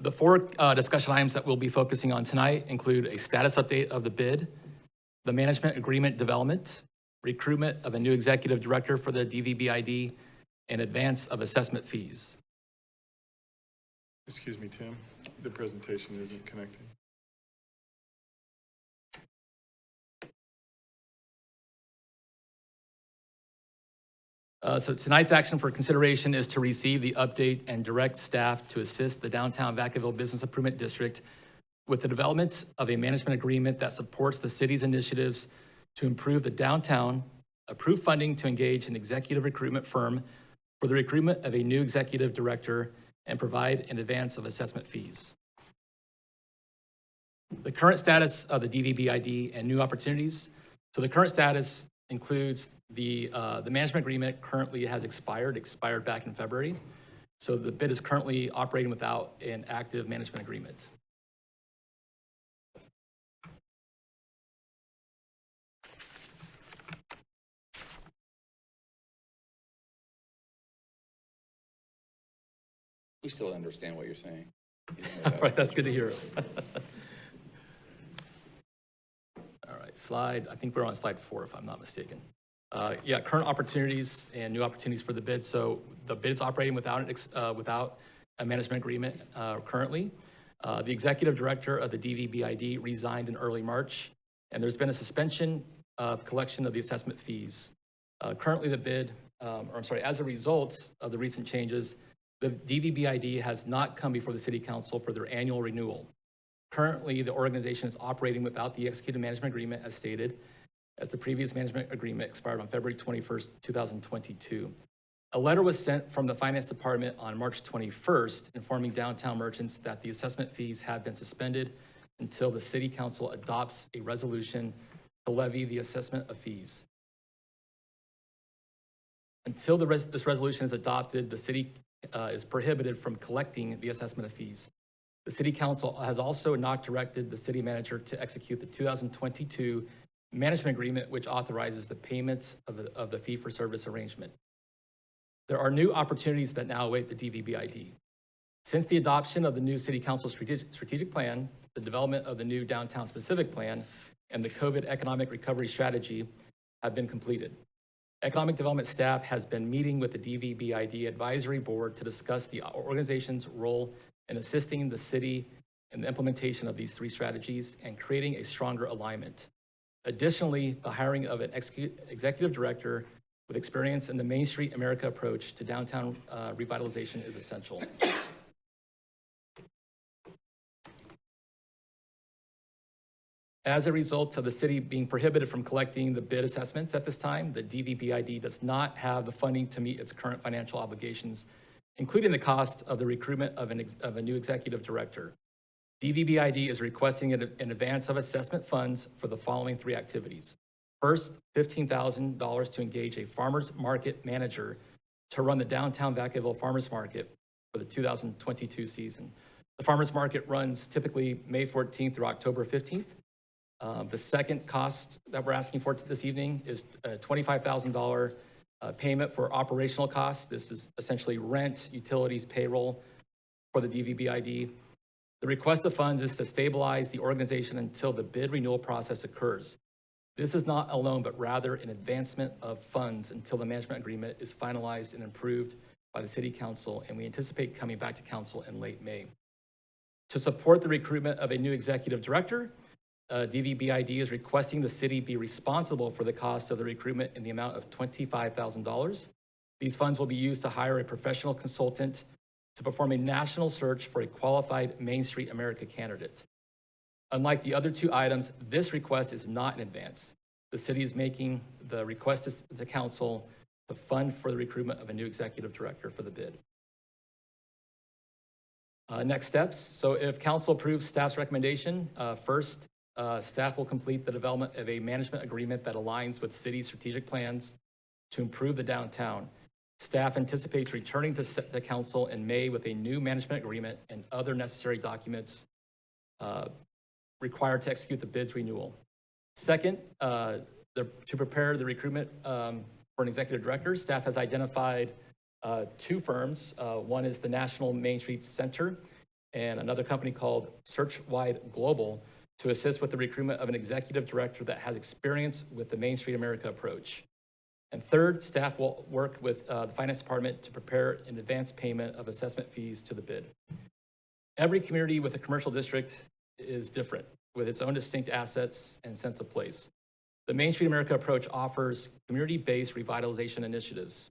Speaker 20: The four discussion items that we'll be focusing on tonight include a status update of the bid, the management agreement development, recruitment of a new executive director for the DVBID, and advance of assessment fees.
Speaker 10: Excuse me, Tim, the presentation isn't connecting.
Speaker 20: So tonight's action for consideration is to receive the update and direct staff to assist the downtown Vacaville Business Improvement District with the development of a management agreement that supports the city's initiatives to improve the downtown, approve funding to engage an executive recruitment firm for the recruitment of a new executive director, and provide an advance of assessment fees. The current status of the DVBID and new opportunities. So the current status includes the management agreement currently has expired back in February. So the bid is currently operating without an active management agreement.
Speaker 2: We still understand what you're saying.
Speaker 20: All right, that's good to hear. All right, I think we're on slide 4 if I'm not mistaken. Yeah, current opportunities and new opportunities for the bid. So the bid's operating without a management agreement currently. The executive director of the DVBID resigned in early March, and there's been a suspension of collection of the assessment fees. Currently the bid, as a result of the recent changes, the DVBID has not come before the City Council for their annual renewal. Currently, the organization is operating without the executed management agreement as stated, as the previous management agreement expired on February 21st, 2022. A letter was sent from the Finance Department on March 21st informing downtown merchants that the assessment fees have been suspended until the City Council adopts a resolution to levy the assessment of fees. Until this resolution is adopted, the city is prohibited from collecting the assessment of fees. The City Council has also not directed the city manager to execute the 2022 management agreement, which authorizes the payments of the fee-for-service arrangement. There are new opportunities that now await the DVBID. Since the adoption of the new City Council strategic plan, the development of the new downtown specific plan, and the COVID economic recovery strategy have been completed. Economic development staff has been meeting with the DVBID advisory board to discuss the organization's role in assisting the city in the implementation of these 3 strategies and creating a stronger alignment. Additionally, the hiring of an executive director with experience in the Main Street America approach to downtown revitalization is essential. As a result of the city being prohibited from collecting the bid assessments at this time, the DVBID does not have the funding to meet its current financial obligations, including the cost of the recruitment of a new executive director. DVBID is requesting an advance of assessment funds for the following 3 activities. First, $15,000 to engage a farmers market manager to run the downtown Vacaville Farmers Market for the 2022 season. The farmers market runs typically May 14th through October 15th. The second cost that we're asking for this evening is a $25,000 payment for operational costs. This is essentially rent, utilities, payroll for the DVBID. The request of funds is to stabilize the organization until the bid renewal process occurs. This is not a loan, but rather an advancement of funds until the management agreement is finalized and approved by the city council, and we anticipate coming back to council in late May. To support the recruitment of a new executive director, DVBID is requesting the city be responsible for the cost of the recruitment in the amount of $25,000. These funds will be used to hire a professional consultant to perform a national search for a qualified Main Street America candidate. Unlike the other two items, this request is not in advance. The city is making the request to the council to fund for the recruitment of a new executive director for the bid. Next steps. So if council approves staff's recommendation, first, staff will complete the development of a management agreement that aligns with city's strategic plans to improve the downtown. Staff anticipates returning to the council in May with a new management agreement and other necessary documents required to execute the bid's renewal. Second, to prepare the recruitment for an executive director, staff has identified two firms. One is the National Main Street Center and another company called Searchwide Global to assist with the recruitment of an executive director that has experience with the Main Street America approach. And third, staff will work with the finance department to prepare an advance payment of assessment fees to the bid. Every community with a commercial district is different, with its own distinct assets and sense of place. The Main Street America approach offers community-based revitalization initiatives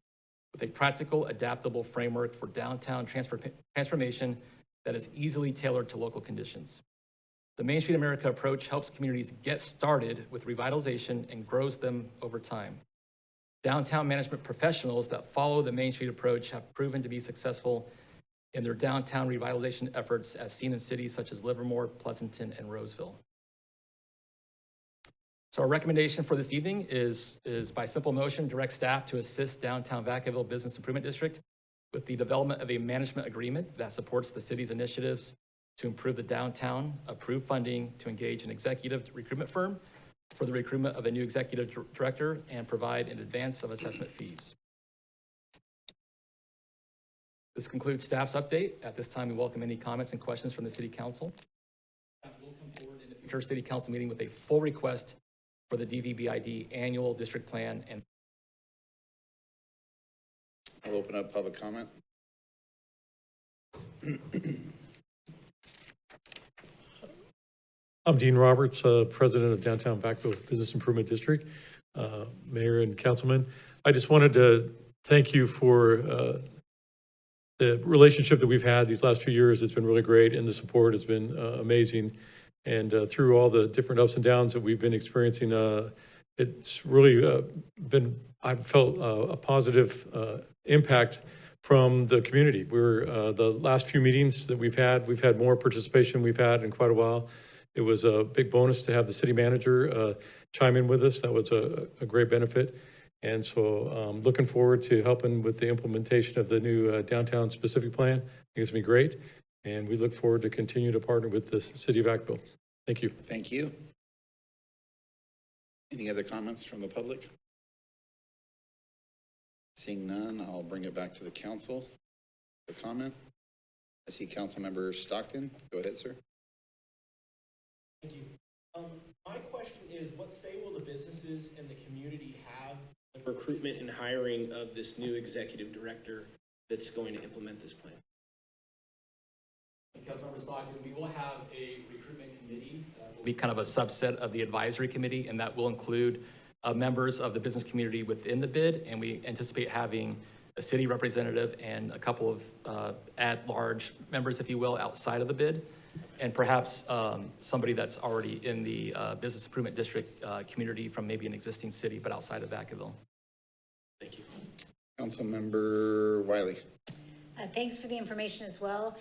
Speaker 20: with a practical, adaptable framework for downtown transformation that is easily tailored to local conditions. The Main Street America approach helps communities get started with revitalization and grows them over time. Downtown management professionals that follow the Main Street approach have proven to be successful in their downtown revitalization efforts as seen in cities such as Livermore, Pleasanton, and Roseville. So our recommendation for this evening is by simple motion, direct staff to assist downtown Vacaville Business Improvement District with the development of a management agreement that supports the city's initiatives to improve the downtown, approve funding to engage an executive recruitment firm for the recruitment of a new executive director, and provide an advance of assessment fees. This concludes staff's update. At this time, we welcome any comments and questions from the city council. Staff will come forward in the future city council meeting with a full request for the DVBID annual district plan. And
Speaker 2: I'll open up public comment.
Speaker 21: I'm Dean Roberts, president of Downtown Vacaville Business Improvement District, mayor and councilman. I just wanted to thank you for the relationship that we've had these last few years. It's been really great, and the support has been amazing. And through all the different ups and downs that we've been experiencing, it's really been, I've felt a positive impact from the community. The last few meetings that we've had more participation we've had in quite a while. It was a big bonus to have the city manager chime in with us. That was a great benefit. And so looking forward to helping with the implementation of the new downtown specific plan. I think it's going to be great. And we look forward to continue to partner with the city of Vacaville. Thank you.
Speaker 2: Thank you. Any other comments from the public? Seeing none, I'll bring it back to the council for comment. I see Councilmember Stockton. Go ahead, sir.
Speaker 16: Thank you. My question is, what say will the businesses and the community have in the recruitment and hiring of this new executive director that's going to implement this plan?
Speaker 20: Councilmember Stockton, we will have a recruitment committee. Will be kind of a subset of the advisory committee, and that will include members of the business community within the bid, and we anticipate having a city representative and a couple of at-large members, if you will, outside of the bid, and perhaps somebody that's already in the business improvement district community from maybe an existing city, but outside of Vacaville.
Speaker 16: Thank you.
Speaker 2: Councilmember Wiley.
Speaker 3: Thanks for the information as well.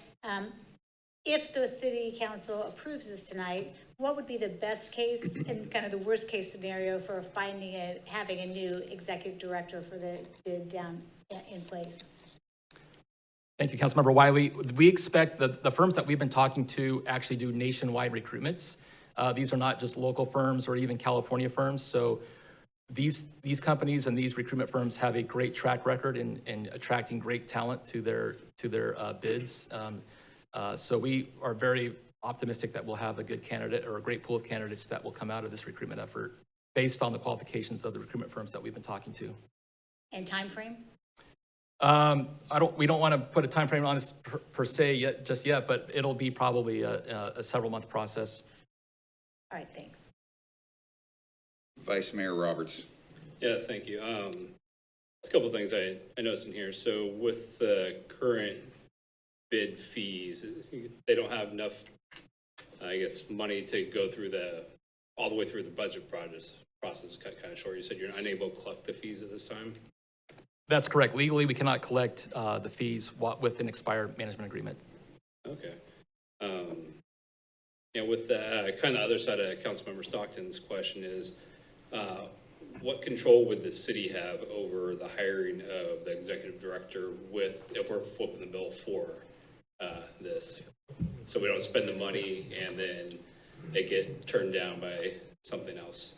Speaker 3: If the city council approves this tonight, what would be the best case and kind of the worst case scenario for having a new executive director for the bid down in place?
Speaker 20: Thank you, Councilmember Wiley. We expect that the firms that we've been talking to actually do nationwide recruitments. These are not just local firms or even California firms. So these companies and these recruitment firms have a great track record in attracting great talent to their bids. So we are very optimistic that we'll have a good candidate or a great pool of candidates that will come out of this recruitment effort based on the qualifications of the recruitment firms that we've been talking to.
Speaker 3: And time frame?
Speaker 20: We don't want to put a time frame on this per se just yet, but it'll be probably a several month process.
Speaker 3: All right, thanks.
Speaker 2: Vice Mayor Roberts.
Speaker 6: Yeah, thank you. A couple of things I noticed in here. So with the current bid fees, they don't have enough, I guess, money to go through all the way through the budget process cut kind of short. You said you're unable to collect the fees at this time?
Speaker 20: That's correct. Legally, we cannot collect the fees with an expired management agreement.
Speaker 6: Okay. With the kind of other side of Councilmember Stockton's question is, what control would the city have over the hiring of the executive director if we're flipping the bill for this? So we don't spend the money and then they get turned down by something else.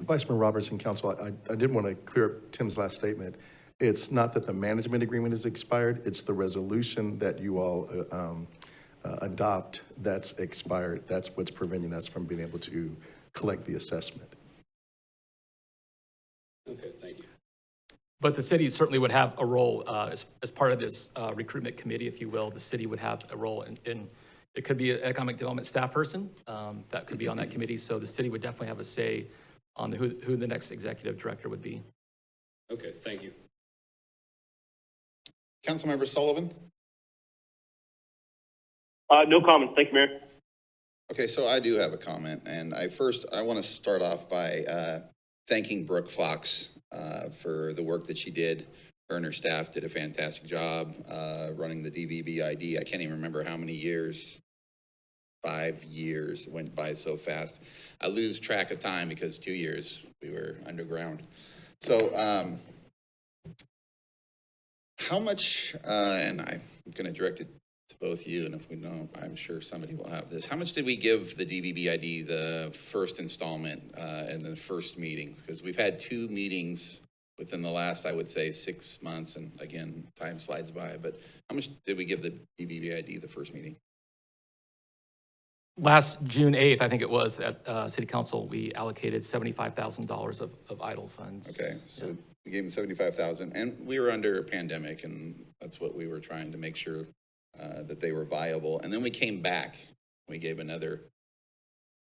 Speaker 8: Vice Mayor Roberts and Council, I did want to clear up Tim's last statement. It's not that the management agreement is expired, it's the resolution that you all adopt that's expired. That's what's preventing us from being able to collect the assessment.
Speaker 6: Okay, thank you.
Speaker 20: But the city certainly would have a role as part of this recruitment committee, if you will. The city would have a role in it could be an economic development staff person that could be on that committee. So the city would definitely have a say on who the next executive director would be.
Speaker 6: Okay, thank you.
Speaker 2: Councilmember Sullivan?
Speaker 4: No comment. Thank you, Mayor.
Speaker 2: Okay, so I do have a comment, and I want to start off by thanking Brooke Fox for the work that she did. Her and her staff did a fantastic job running the DVBID. I can't even remember how many years. 5 years went by so fast. I lose track of time because 2 years we were underground. So how much, and I'm going to direct it to both you, and if we don't, I'm sure somebody will have this. How much did we give the DVBID the first installment in the first meeting? Because we've had 2 meetings within the last, I would say, 6 months, and again, time slides by, but how much did we give the DVBID the first meeting?
Speaker 20: Last June 8th, I think it was, at City Council, we allocated $75,000 of idle funds.
Speaker 2: Okay, so we gave them 75,000, and we were under a pandemic, and that's what we were trying to make sure that they were viable. And then we came back, we gave another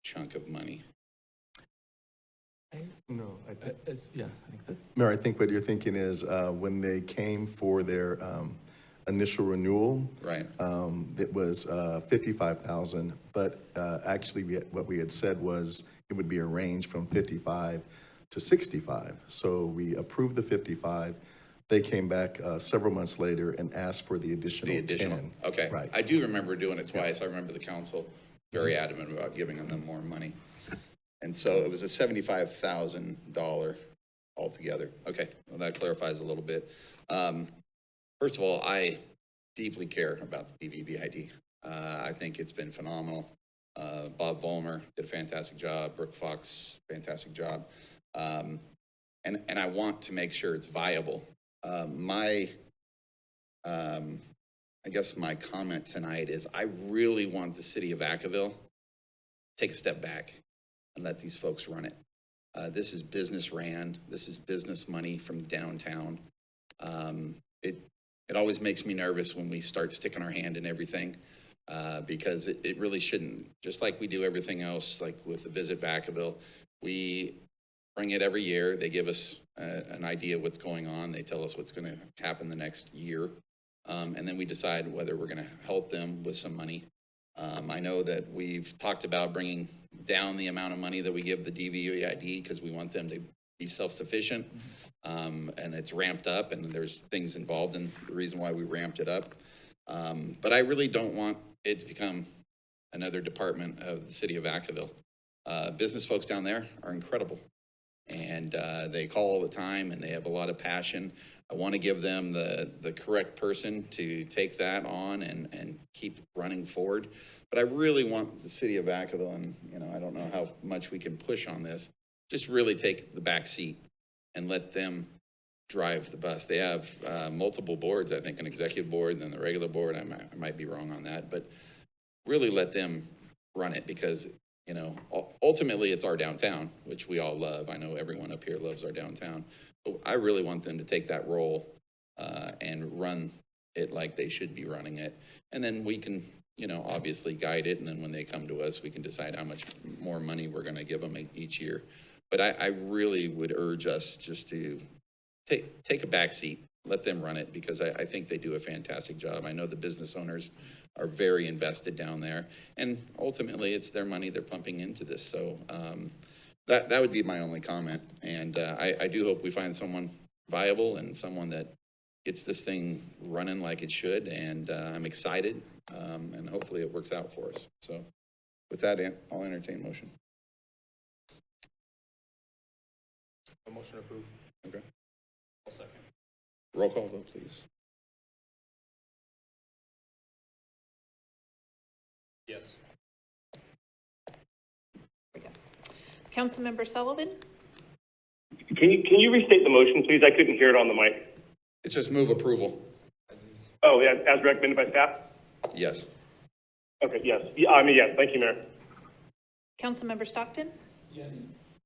Speaker 2: chunk of money.
Speaker 8: No, I think,
Speaker 20: I think that.
Speaker 8: Mayor, I think what you're thinking is when they came for their initial renewal,
Speaker 2: right?
Speaker 8: It was 55,000, but actually what we had said was it would be a range from 55 to 65. So we approved the 55. They came back several months later and asked for the additional 10.
Speaker 2: Okay,
Speaker 8: right.
Speaker 2: I do remember doing it twice. I remember the council very adamant about giving them more money. And so it was a $75,000 altogether. Okay, well, that clarifies a little bit. First of all, I deeply care about the DVBID. I think it's been phenomenal. Bob Vollmer did a fantastic job. Brooke Fox, fantastic job. And I want to make sure it's viable. I guess my comment tonight is I really want the city of Vacaville to take a step back and let these folks run it. This is business ran. This is business money from downtown. It always makes me nervous when we start sticking our hand in everything because it really shouldn't. Just like we do everything else, like with the Visit Vacaville, we bring it every year. They give us an idea of what's going on. They tell us what's going to happen the next year. And then we decide whether we're going to help them with some money. I know that we've talked about bringing down the amount of money that we give the DVBID because we want them to be self-sufficient. And it's ramped up, and there's things involved in the reason why we ramped it up. But I really don't want it to become another department of the city of Vacaville. Business folks down there are incredible, and they call all the time, and they have a lot of passion. I want to give them the correct person to take that on and keep running forward. But I really want the city of Vacaville, and I don't know how much we can push on this, just really take the back seat and let them drive the bus. They have multiple boards, I think an executive board and then the regular board. I might be wrong on that, but really let them run it because, ultimately it's our downtown, which we all love. I know everyone up here loves our downtown. But I really want them to take that role and run it like they should be running it. And then we can, obviously guide it. And then when they come to us, we can decide how much more money we're going to give them each year. But I really would urge us just to take a back seat, let them run it, because I think they do a fantastic job. I know the business owners are very invested down there, and ultimately it's their money they're pumping into this. So that would be my only comment. And I do hope we find someone viable and someone that gets this thing running like it should. And I'm excited, and hopefully it works out for us. So with that, I'll entertain motion.
Speaker 1: A motion approved.
Speaker 2: Okay.
Speaker 6: I'll second.
Speaker 2: Roll call vote, please.
Speaker 6: Yes.
Speaker 13: Councilmember Sullivan?
Speaker 4: Can you restate the motion, please? I couldn't hear it on the mic.
Speaker 2: It's just move approval.
Speaker 4: Oh, yeah, as recommended by staff?
Speaker 2: Yes.
Speaker 4: Okay, yes. Yes, thank you, Mayor.
Speaker 13: Councilmember Stockton?
Speaker 1: Yes.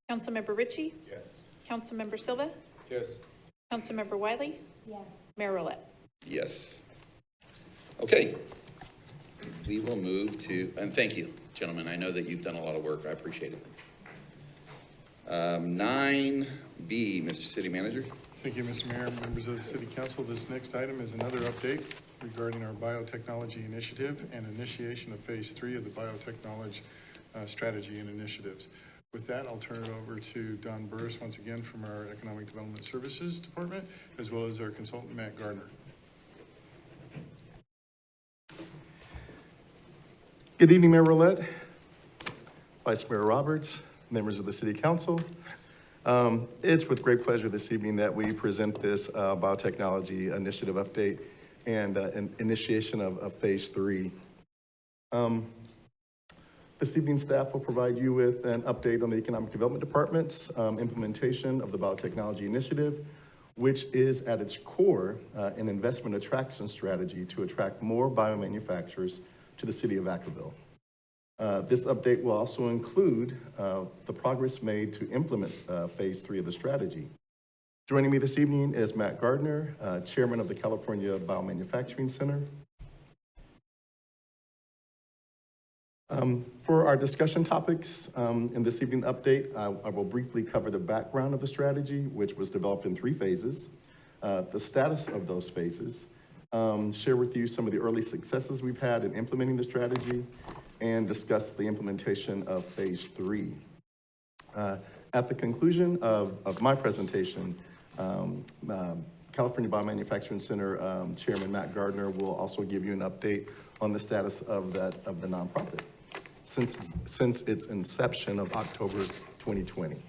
Speaker 13: Councilmember Ritchie?
Speaker 1: Yes.
Speaker 13: Councilmember Silva?
Speaker 1: Yes.
Speaker 13: Councilmember Wiley?
Speaker 3: Yes.
Speaker 13: Mayor Rolette?
Speaker 2: Yes. Okay. We will move to, and thank you, gentlemen. I know that you've done a lot of work. I appreciate it. 9B, Mr. City Manager.
Speaker 10: Thank you, Mr. Mayor, members of the City Council. This next item is another update regarding our biotechnology initiative and initiation of phase 3 of the biotechnology strategy and initiatives. With that, I'll turn it over to Don Burris once again from our Economic Development Services Department, as well as our consultant, Matt Gardner.
Speaker 8: Good evening, Mayor Rolette, Vice Mayor Roberts, members of the City Council. It's with great pleasure this evening that we present this biotechnology initiative update and an initiation of phase 3. This evening, staff will provide you with an update on the Economic Development Department's implementation of the Biotechnology Initiative, which is at its core an investment attraction strategy to attract more biomanufacturers to the city of Vacaville. This update will also include the progress made to implement phase 3 of the strategy. Joining me this evening is Matt Gardner, Chairman of the California Biomanufacturing Center. For our discussion topics in this evening update, I will briefly cover the background of the strategy, which was developed in 3 phases, the status of those phases, share with you some of the early successes we've had in implementing the strategy, and discuss the implementation of phase 3. At the conclusion of my presentation, California Biomanufacturing Center Chairman Matt Gardner will also give you an update on the status of the nonprofit since its inception of October 2020.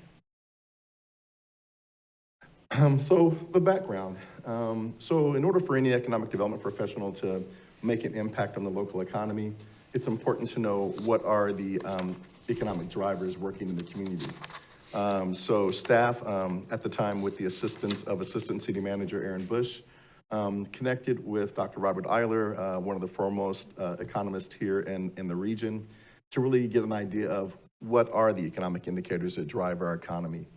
Speaker 8: So the background. So in order for any economic development professional to make an impact on the local economy, it's important to know what are the economic drivers working in the community. So staff, at the time with the assistance of Assistant City Manager Aaron Bush, connected with Dr. Robert Eiler, one of the foremost economists here in the region, to really get an idea of what are the economic indicators that drive our economy.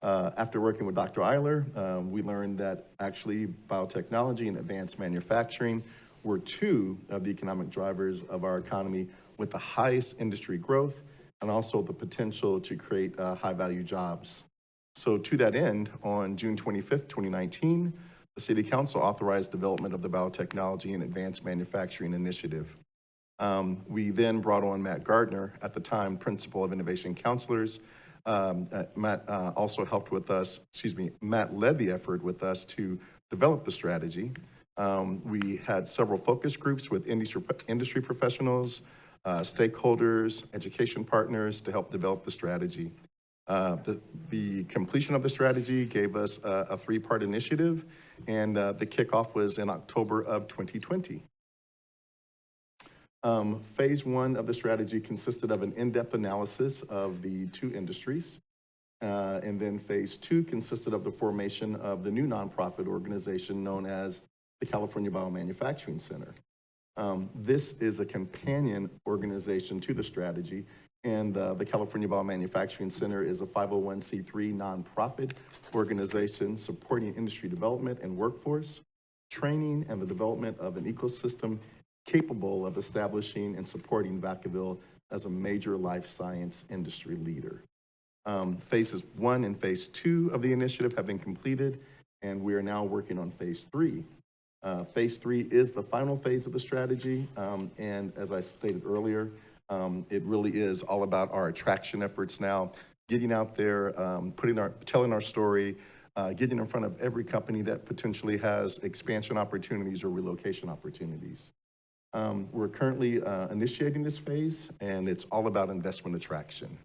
Speaker 8: After working with Dr. Eiler, we learned that actually biotechnology and advanced manufacturing were 2 of the economic drivers of our economy with the highest industry growth and also the potential to create high-value jobs. So to that end, on June 25th, 2019, the City Council authorized development of the Biotechnology and Advanced Manufacturing Initiative. We then brought on Matt Gardner, at the time Principal of Innovation Counselors. Matt also helped with us, Matt led the effort with us to develop the strategy. We had several focus groups with industry professionals, stakeholders, education partners to help develop the strategy. The completion of the strategy gave us a 3-part initiative, and the kickoff was in October of 2020. Phase 1 of the strategy consisted of an in-depth analysis of the 2 industries. And then phase 2 consisted of the formation of the new nonprofit organization known as the California Biomanufacturing Center. This is a companion organization to the strategy, and the California Biomanufacturing Center is a 501c3 nonprofit organization supporting industry development and workforce. training, and the development of an ecosystem capable of establishing and supporting Vacaville as a major life science industry leader. Phases 1 and phase 2 of the initiative have been completed, and we are now working on phase 3. Phase 3 is the final phase of the strategy, and as I stated earlier, it really is all about our attraction efforts now, getting out there, telling our story, getting in front of every company that potentially has expansion opportunities or relocation opportunities. We're currently initiating this phase, and it's all about investment attraction.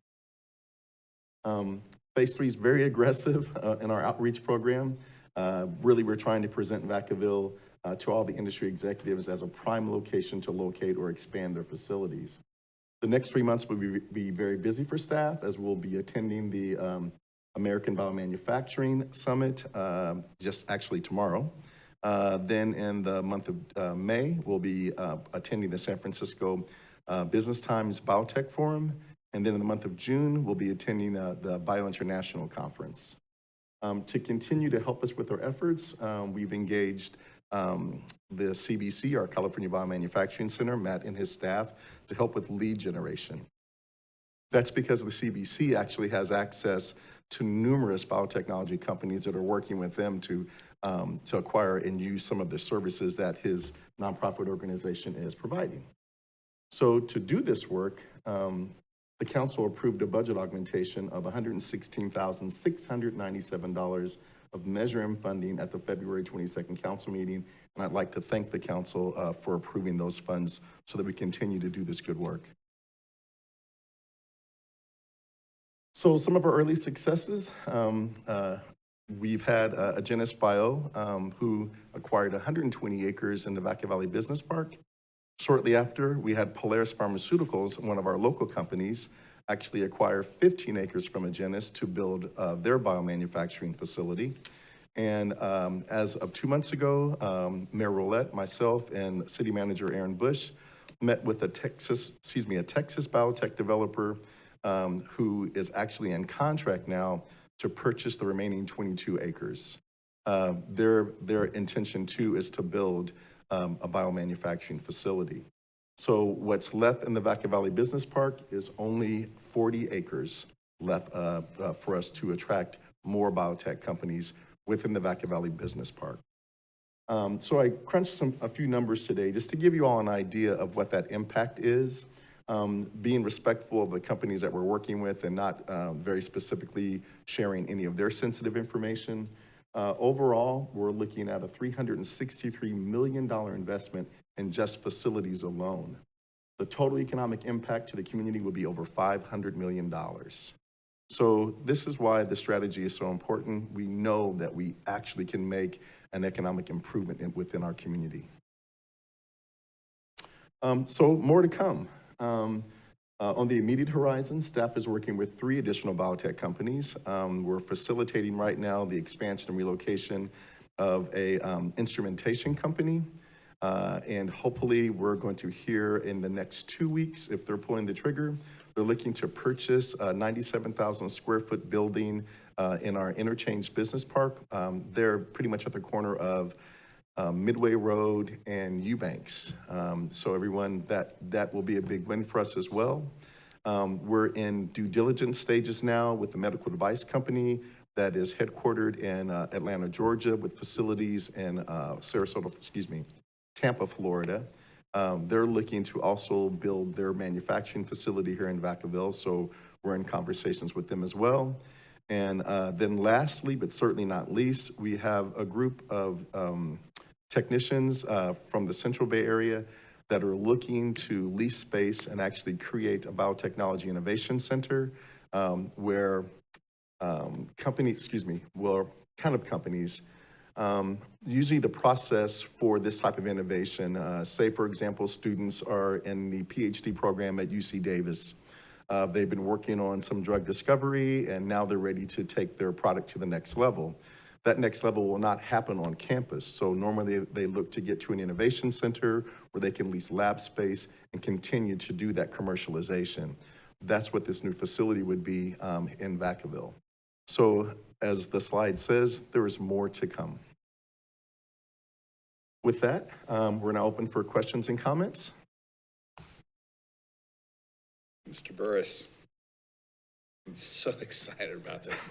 Speaker 8: Phase 3 is very aggressive in our outreach program. Really, we're trying to present Vacaville to all the industry executives as a prime location to locate or expand their facilities. The next 3 months will be very busy for staff, as we'll be attending the American Biomanufacturing Summit just actually tomorrow. Then in the month of May, we'll be attending the San Francisco Business Times Biotech Forum. And then in the month of June, we'll be attending the Bio International Conference. To continue to help us with our efforts, we've engaged the CBC, our California Biomanufacturing Center, Matt and his staff, to help with lead generation. That's because the CBC actually has access to numerous biotechnology companies that are working with them to acquire and use some of the services that his nonprofit organization is providing. So to do this work, the council approved a budget augmentation of $116,697 of Measure M funding at the February 22nd council meeting, and I'd like to thank the council for approving those funds so that we continue to do this good work. So some of our early successes, we've had Agenus Bio, who acquired 120 acres in the Vaca Valley Business Park. Shortly after, we had Polaris Pharmaceuticals, one of our local companies, actually acquire 15 acres from Agenus to build their biomanufacturing facility. And as of 2 months ago, Mayor Roulette, myself, and City Manager Aaron Bush met with a Texas biotech developer who is actually in contract now to purchase the remaining 22 acres. Their intention too is to build a biomanufacturing facility. So what's left in the Vaca Valley Business Park is only 40 acres left for us to attract more biotech companies within the Vaca Valley Business Park. So I crunched a few numbers today just to give you all an idea of what that impact is, being respectful of the companies that we're working with and not very specifically sharing any of their sensitive information. Overall, we're looking at a $363 million investment in just facilities alone. The total economic impact to the community will be over $500 million. So this is why the strategy is so important. We know that we actually can make an economic improvement within our community. So more to come. On the immediate horizon, staff is working with 3 additional biotech companies. We're facilitating right now the expansion and relocation of a instrumentation company. And hopefully we're going to hear in the next 2 weeks if they're pulling the trigger. They're looking to purchase a 97,000 square foot building in our Interchange Business Park. They're pretty much at the corner of Midway Road and Eubanks. So everyone, that will be a big win for us as well. We're in due diligence stages now with the medical device company that is headquartered in Atlanta, Georgia, with facilities in Tampa, Florida. They're looking to also build their manufacturing facility here in Vacaville, so we're in conversations with them as well. And then lastly, but certainly not least, we have a group of technicians from the Central Bay area that are looking to lease space and actually create a biotechnology innovation center where companies, usually the process for this type of innovation, say for example, students are in the PhD program at UC Davis. They've been working on some drug discovery and now they're ready to take their product to the next level. That next level will not happen on campus. So normally they look to get to an innovation center where they can lease lab space and continue to do that commercialization. That's what this new facility would be in Vacaville. So as the slide says, there is more to come. With that, we're now open for questions and comments.
Speaker 2: Mr. Burris. I'm so excited about this.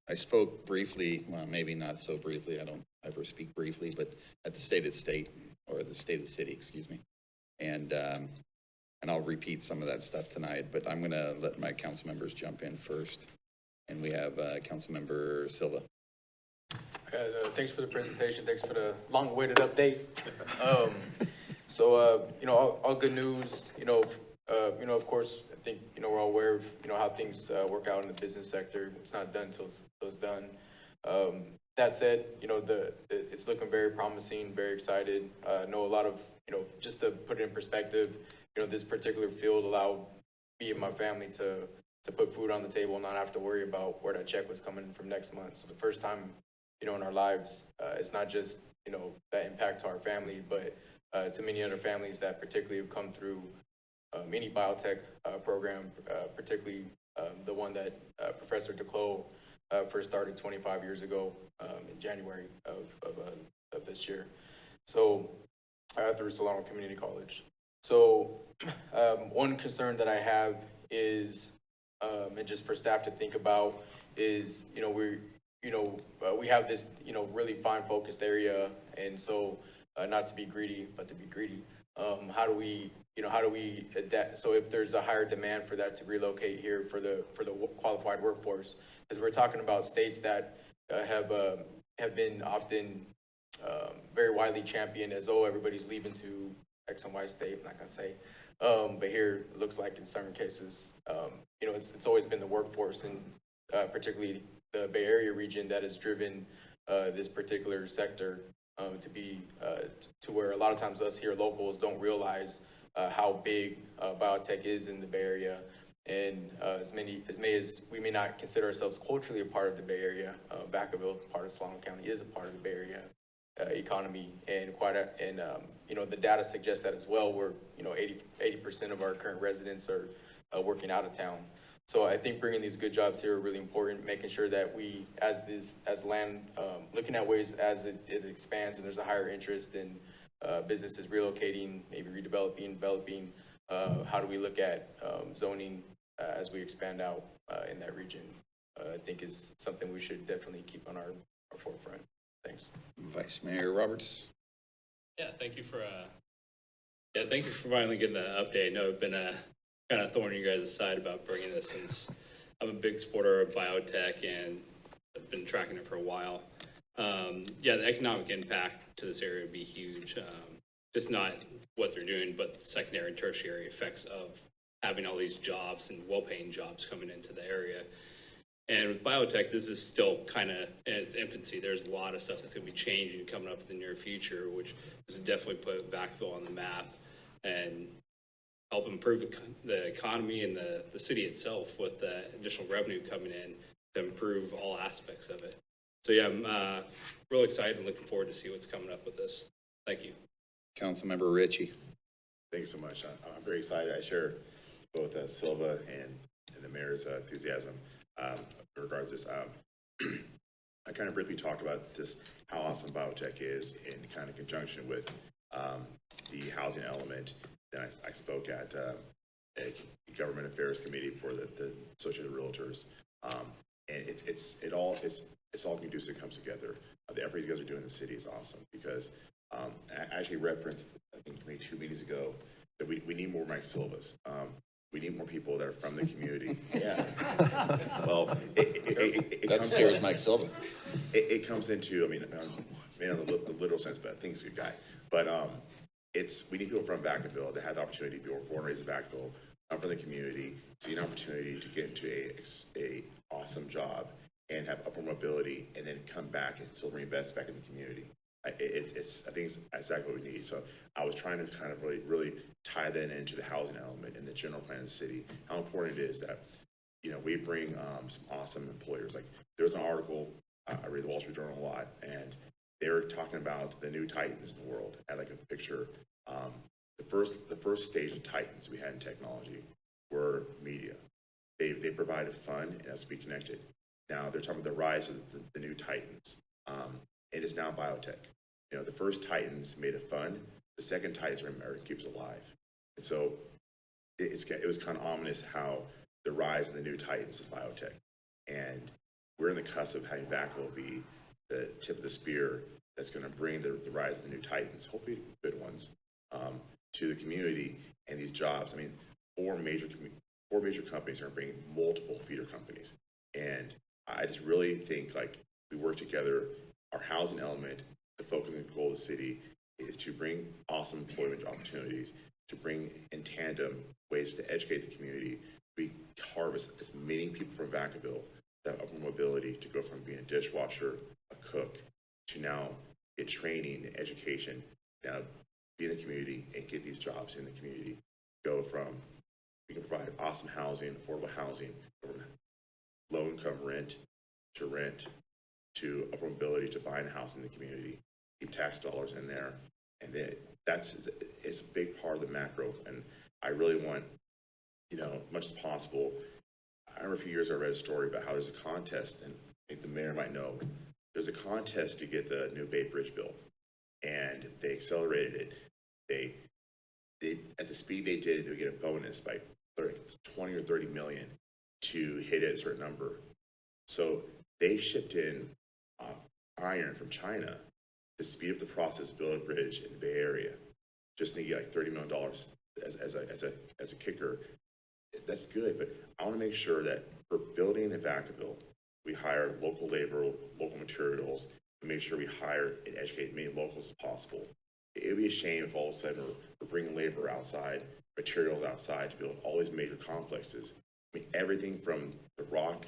Speaker 2: I spoke briefly, well, maybe not so briefly, I don't ever speak briefly, but at the State of the State, or the State of the City, excuse me. And I'll repeat some of that stuff tonight, but I'm gonna let my council members jump in first. And we have Councilmember Silva.
Speaker 1: Thanks for the presentation. Thanks for the long-awaited update. All good news. Of course, I think we're all aware of how things work out in the business sector. It's not done until it's done. That said, it's looking very promising. Very excited. Know a lot of just to put it in perspective. This particular field allowed me and my family to put food on the table and not have to worry about where that check was coming from next month. So the first time in our lives, it's not just, that impact to our family, but to many other families that particularly have come through any biotech program, particularly the one that Professor DeClos first started 25 years ago in January of this year. So through Solano Community College. So one concern that I have is, and just for staff to think about is, we have this, really fine focused area. And so not to be greedy, but to be greedy. How do we adapt? So if there's a higher demand for that to relocate here for the qualified workforce, because we're talking about states that have been often very widely championed as, oh, everybody's leaving to X and Y state, I'm not gonna say. But here it looks like in certain cases, it's always been the workforce, and particularly the Bay Area region, that has driven this particular sector to be to where a lot of times us here locals don't realize how big biotech is in the Bay Area. And as we may not consider ourselves culturally a part of the Bay Area, Vacaville, part of Solano County, is a part of the Bay Area economy, and the data suggests that as well. We're 80% of our current residents are working out of town. So I think bringing these good jobs here are really important, making sure that we, as land, looking at ways as it expands and there's a higher interest in businesses relocating, maybe redeveloping, developing, how do we look at zoning as we expand out in that region, I think is something we should definitely keep on our forefront. Thanks.
Speaker 2: Vice Mayor Roberts.
Speaker 6: Yeah, thank you for finally getting the update. I know I've been kind of thorn in you guys' side about bringing this, since I'm a big supporter of biotech and I've been tracking it for a while. The economic impact to this area would be huge. Just not what they're doing, but the secondary and tertiary effects of having all these jobs and well-paying jobs coming into the area. And with biotech, this is still kind of in its infancy. There's a lot of stuff that's going to be changing coming up in the near future, which is definitely put Vacaville on the map and help improve the economy and the city itself with the additional revenue coming in to improve all aspects of it. So yeah, I'm real excited and looking forward to see what's coming up with this. Thank you.
Speaker 2: Councilmember Ritchie.
Speaker 19: Thank you so much. I'm very excited. I share both Silva and the mayor's enthusiasm in regards to this. I kind of briefly talked about just how awesome biotech is in kind of conjunction with the housing element. Then I spoke at a government affairs committee for the Associated Realtors, and it's all conducive, comes together. The effort you guys are doing in the city is awesome, because I actually referenced, I think maybe 2 meetings ago, that we need more Mike Silvas. We need more people that are from the community. Yeah. Well,
Speaker 2: that scares Mike Silva.
Speaker 19: It comes into, maybe not the literal sense, but I think he's a good guy. But we need people from Vacaville that have the opportunity to be born and raised in Vacaville, come from the community, see an opportunity to get into a awesome job and have upward mobility, and then come back and still reinvest back in the community. I think it's exactly what we need. So I was trying to kind of really tie that into the housing element and the general plan of the city, how important it is that, we bring some awesome employers. Like, there's an article, I read the Wall Street Journal a lot, and they were talking about the new titans in the world. I had like a picture. The first stage of titans we had in technology were media. They provided fun and us to be connected. Now they're talking about the rise of the new titans. It is now biotech. You know, the first Titans made a fund. The second Titans are American keeps alive. And so it was kind of ominous how the rise of the new Titans is biotech. And we're in the cusp of having Vacaville be the tip of the spear that's going to bring the rise of the new Titans, hopefully good ones, to the community and these jobs. I mean, four major companies are bringing multiple feeder companies. And I just really think like we work together. Our housing element, the focus and goal of the city is to bring awesome employment opportunities, to bring in tandem ways to educate the community. We harvest as many people from Vacaville that have upward mobility to go from being a dishwasher, a cook, to now get training and education, now be in the community and get these jobs in the community. Go from, we can provide awesome housing, affordable housing, from low income rent to upward mobility to buying a house in the community, keep tax dollars in there. And then it's a big part of the macro. And I really want, you know, as much as possible. I remember a few years ago I read a story about how there's a contest, and I think the mayor might know, there's a contest to get the new Bay Bridge built, and they accelerated it. They at the speed they did it, they would get a bonus by 20 or 30 million to hit it at a certain number. So they shipped in iron from China to speed up the process of building a bridge in the Bay Area. Just to get like $30 million as a kicker. That's good, but I want to make sure that for building in Vacaville, we hire local labor, local materials, and make sure we hire and educate as many locals as possible. It would be a shame if all of a sudden we're bringing labor outside, materials outside to build all these major complexes. I mean, everything from the rock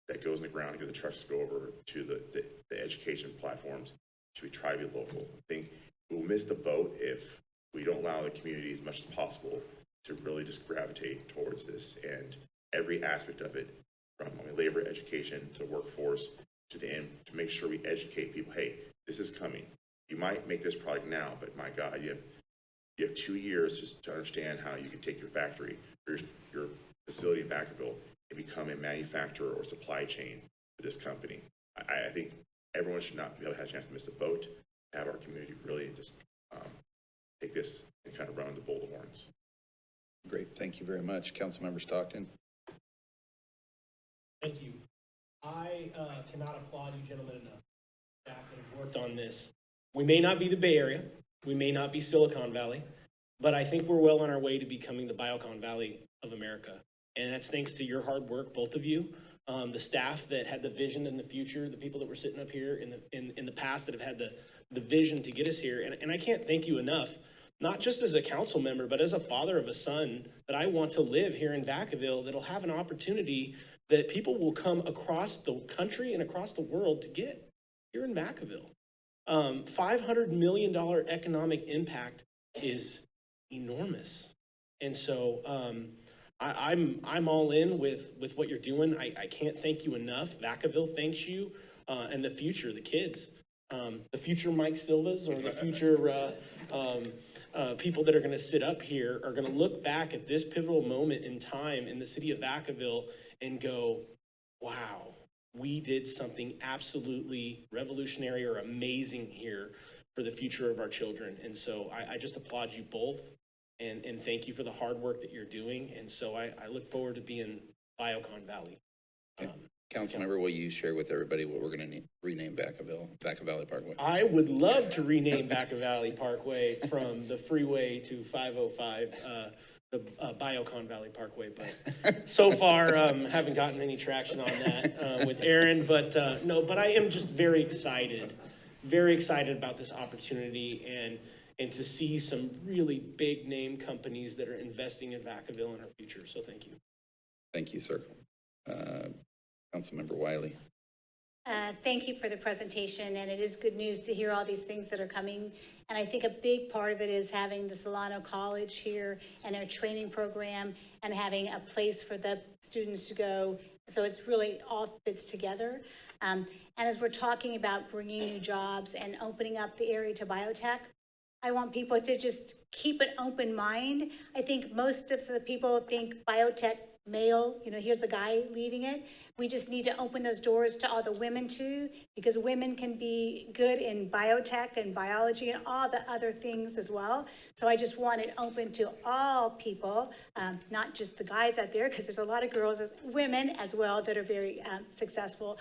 Speaker 19: that goes in the ground to get the trucks to go over to the education platforms, should we try to be local? I think we'll miss the boat if we don't allow the community as much as possible to really just gravitate towards this, and every aspect of it, from labor, education, to workforce, to the end, to make sure we educate people, hey, this is coming. You might make this product now, but my God, you have 2 years just to understand how you can take your factory, your facility in Vacaville, and become a manufacturer or supply chain for this company. I think everyone should not be able to have a chance to miss the boat, have our community really just take this and kind of run the bull horns.
Speaker 2: Great, thank you very much. Councilmember Stockton.
Speaker 16: Thank you. I cannot applaud you gentlemen enough. Staff that have worked on this. We may not be the Bay Area, we may not be Silicon Valley, but I think we're well on our way to becoming the Biocon Valley of America. And that's thanks to your hard work, both of you, the staff that had the vision in the future, the people that were sitting up here in the past that have had the vision to get us here. And I can't thank you enough, not just as a council member, but as a father of a son that I want to live here in Vacaville, that'll have an opportunity that people will come across the country and across the world to get here in Vacaville. $500 million economic impact is enormous. And so I'm all in with what you're doing. I can't thank you enough. Vacaville thanks you, and the future, the kids. The future Mike Silvas or the future people that are going to sit up here are going to look back at this pivotal moment in time in the city of Vacaville and go, wow, we did something absolutely revolutionary or amazing here for the future of our children. And so I just applaud you both and thank you for the hard work that you're doing. And so I look forward to being Biocon Valley.
Speaker 2: Councilmember, will you share with everybody what we're going to rename Vaca Valley Parkway?
Speaker 16: I would love to rename Vaca Valley Parkway from the freeway to 505, the Biocon Valley Parkway, but so far haven't gotten any traction on that with Aaron. But no, but I am just very excited about this opportunity and to see some really big name companies that are investing in Vacaville in our future. So thank you.
Speaker 2: Thank you, sir. Councilmember Wiley.
Speaker 3: Thank you for the presentation, and it is good news to hear all these things that are coming. And I think a big part of it is having the Solano College here and their training program and having a place for the students to go. So it's really all fits together. And as we're talking about bringing new jobs and opening up the area to biotech, I want people to just keep an open mind. I think most of the people think biotech male, here's the guy leading it. We just need to open those doors to all the women too, because women can be good in biotech and biology and all the other things as well. So I just want it open to all people, not just the guys out there, because there's a lot of girls, women as well, that are very successful.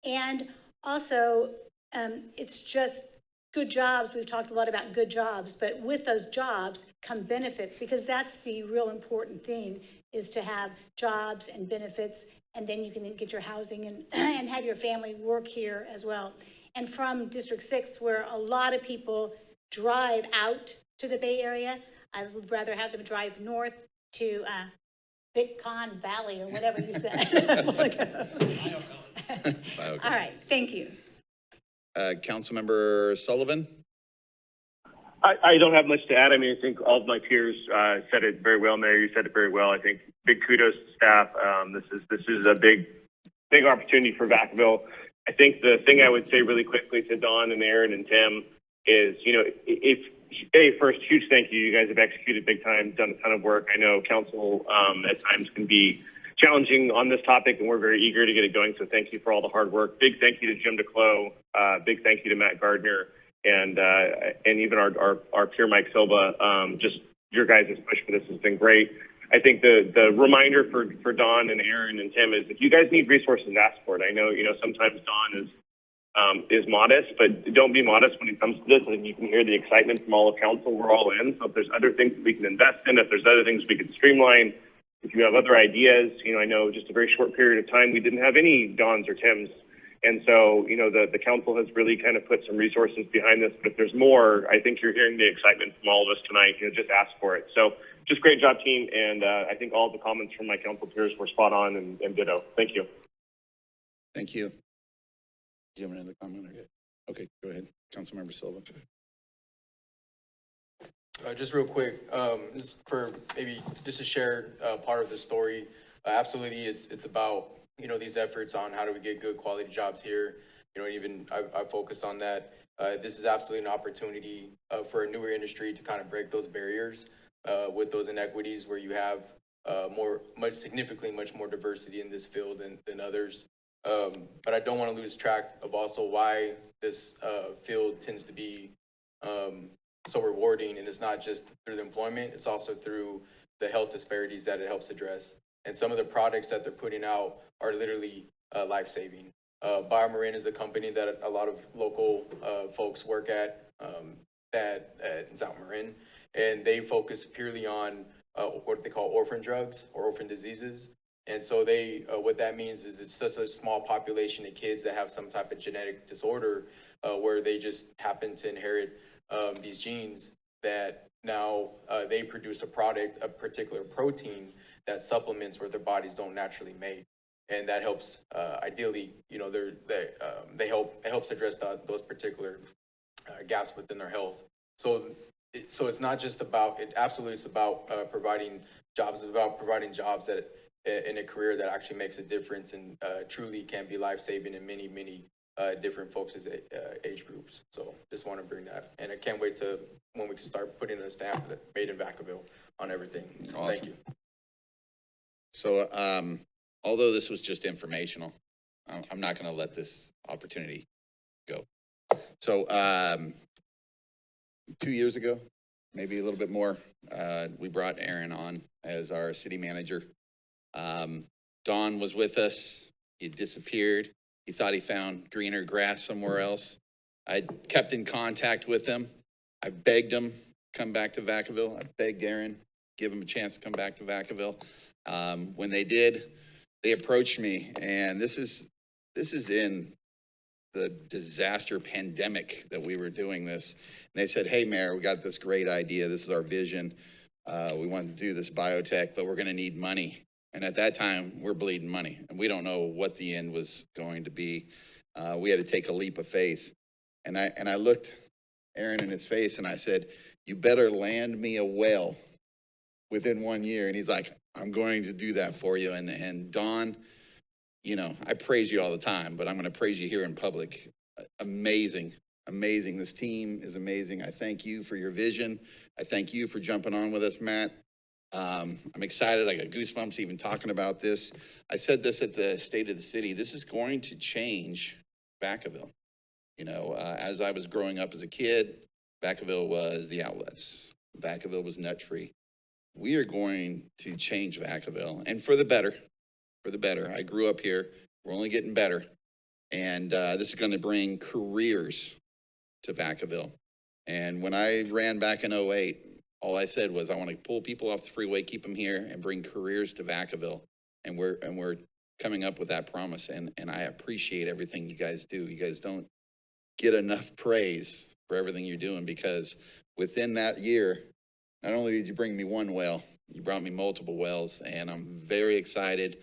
Speaker 3: And also, it's just good jobs. We've talked a lot about good jobs, but with those jobs come benefits, because that's the real important thing, is to have jobs and benefits, and then you can get your housing and, and have your family work here as well. And from District 6, where a lot of people drive out to the Bay Area, I would rather have them drive north to Bitcon Valley or whatever you said. All right, thank you.
Speaker 2: Councilmember Sullivan?
Speaker 4: I don't have much to add. I mean, I think all of my peers said it very well. Mayor, you said it very well. I think big kudos to staff. This is a big opportunity for Vacaville. I think the thing I would say really quickly to Dawn and Aaron and Tim is, first, huge thank you. You guys have executed big time, done a ton of work. I know council at times can be challenging on this topic, and we're very eager to get it going. So thank you for all the hard work. Big thank you to Jim DeClo. Big thank you to Matt Gardner. And even our peer Mike Silva, just your guys' push for this has been great. I think the reminder for Dawn and Aaron and Tim is, if you guys need resources, ask for it. I know sometimes Dawn is modest, but don't be modest when it comes to this. I think you can hear the excitement from all of council. We're all in. So if there's other things that we can invest in, if there's other things we can streamline, if you have other ideas, I know just a very short period of time we didn't have any Dawns or Tims. And so, the council has really kind of put some resources behind this. But if there's more, I think you're hearing the excitement from all of us tonight. Just ask for it. So just great job, team. And I think all the comments from my council peers were spot on and ditto. Thank you.
Speaker 2: Thank you. Do you have another comment? Okay, go ahead. Councilmember Silva.
Speaker 1: Just real quick, this is for maybe just to share part of the story. Absolutely, it's about these efforts on how do we get good quality jobs here. Even I focus on that. This is absolutely an opportunity for a newer industry to kind of break those barriers with those inequities, where you have significantly much more diversity in this field than others. But I don't want to lose track of also why this field tends to be so rewarding, and it's not just through the employment, it's also through the health disparities that it helps address. And some of the products that they're putting out are literally life-saving. Biomarin is a company that a lot of local folks work at in South Marin, and they focus purely on what they call orphan drugs or orphan diseases. And so what that means is it's such a small population of kids that have some type of genetic disorder where they just happen to inherit these genes that now they produce a product, a particular protein that supplements what their bodies don't naturally make. And that helps, ideally, it helps address those particular gaps within their health. So it's not just about, it absolutely is about providing jobs. It's about providing jobs that in a career that actually makes a difference and truly can be life-saving in many, many different folks' age groups. So just want to bring that. And I can't wait to when we can start putting a stamp that made in Vacaville on everything. So
Speaker 2: Awesome.
Speaker 1: Thank you.
Speaker 2: So, although this was just informational, I'm not going to let this opportunity go. So, 2 years ago, maybe a little bit more, we brought Aaron on as our city manager. Don was with us. He disappeared. He thought he found greener grass somewhere else. I kept in contact with him. I begged him, come back to Vacaville. I begged Aaron, give him a chance to come back to Vacaville. When they did, they approached me, and this is in the disaster pandemic that we were doing this. And they said, hey, Mayor, we got this great idea. This is our vision. We want to do this biotech, but we're going to need money. And at that time, we're bleeding money, and we don't know what the end was going to be. We had to take a leap of faith. And I looked Aaron in his face, and I said, you better land me a well within 1 year. And he's like, I'm going to do that for you. And Don, I praise you all the time, but I'm going to praise you here in public. Amazing, amazing. This team is amazing. I thank you for your vision. I thank you for jumping on with us, Matt. I'm excited. I got goosebumps even talking about this. I said this at the State of the City. This is going to change Vacaville. You know, as I was growing up as a kid, Vacaville was the outlets. Vacaville was nut free. We are going to change Vacaville, and for the better, for the better. I grew up here. We're only getting better. And this is going to bring careers to Vacaville. And when I ran back in 08, all I said was, I want to pull people off the freeway, keep them here, and bring careers to Vacaville. And we're coming up with that promise. And I appreciate everything you guys do. You guys don't get enough praise for everything you're doing, because within that year, not only did you bring me one well, you brought me multiple wells, and I'm very excited.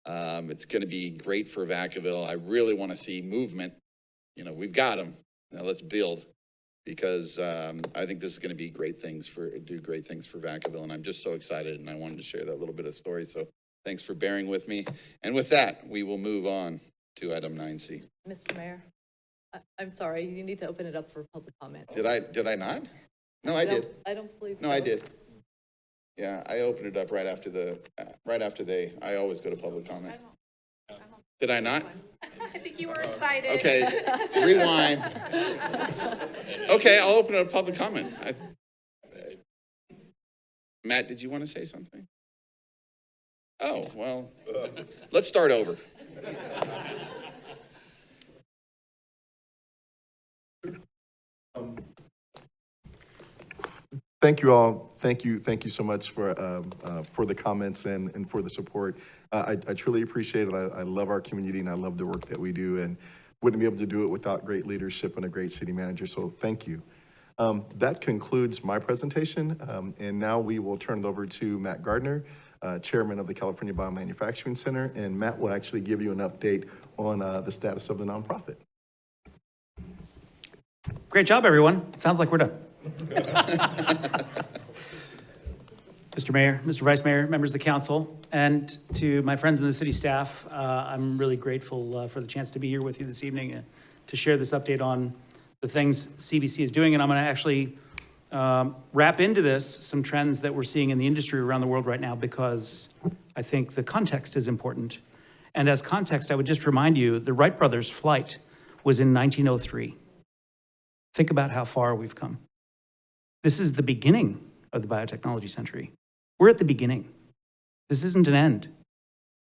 Speaker 2: It's going to be great for Vacaville. I really want to see movement. You know, we've got them. Now let's build, because I think this is going to do great things for Vacaville, and I'm just so excited, and I wanted to share that little bit of story. So thanks for bearing with me. And with that, we will move on to item 9C.
Speaker 7: Mr. Mayor, I'm sorry, you need to open it up for public comment.
Speaker 2: Did I not? No, I did.
Speaker 7: I don't believe so.
Speaker 2: No, I did. Yeah, I opened it up right after I always go to public comment. Did I not?
Speaker 13: I think you were excited.
Speaker 2: Okay, rewind. Okay, I'll open it up public comment. Matt, did you want to say something? Oh, well, let's start over.
Speaker 8: Thank you all. Thank you so much for the comments and for the support. I truly appreciate it. I love our community, and I love the work that we do, and wouldn't be able to do it without great leadership and a great city manager. So thank you. That concludes my presentation, and now we will turn it over to Matt Gardner, Chairman of the California Biomanufacturing Center, and Matt will actually give you an update on the status of the nonprofit.
Speaker 9: Great job, everyone. It sounds like we're done. Mr. Mayor, Mr. Vice Mayor, members of the council, and to my friends in the city staff, I'm really grateful for the chance to be here with you this evening to share this update on the things CBC is doing. And I'm going to actually wrap into this some trends that we're seeing in the industry around the world right now, because I think the context is important. And as context, I would just remind you, the Wright brothers' flight was in 1903. Think about how far we've come. This is the beginning of the biotechnology century. We're at the beginning. This isn't an end.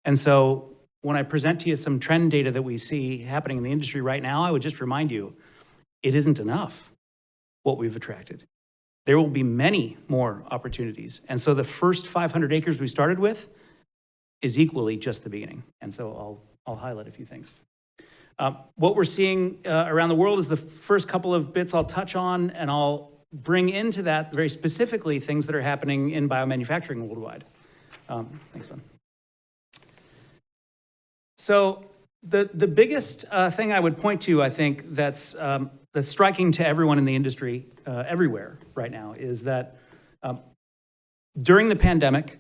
Speaker 9: And so when I present to you some trend data that we see happening in the industry right now, I would just remind you, it isn't enough what we've attracted. There will be many more opportunities. And so the first 500 acres we started with is equally just the beginning. And so I'll highlight a few things. What we're seeing around the world is the first couple of bits I'll touch on, and I'll bring into that very specifically things that are happening in biomanufacturing worldwide. Thanks, Don. So the biggest thing I would point to, I think, that's striking to everyone in the industry everywhere right now is that during the pandemic,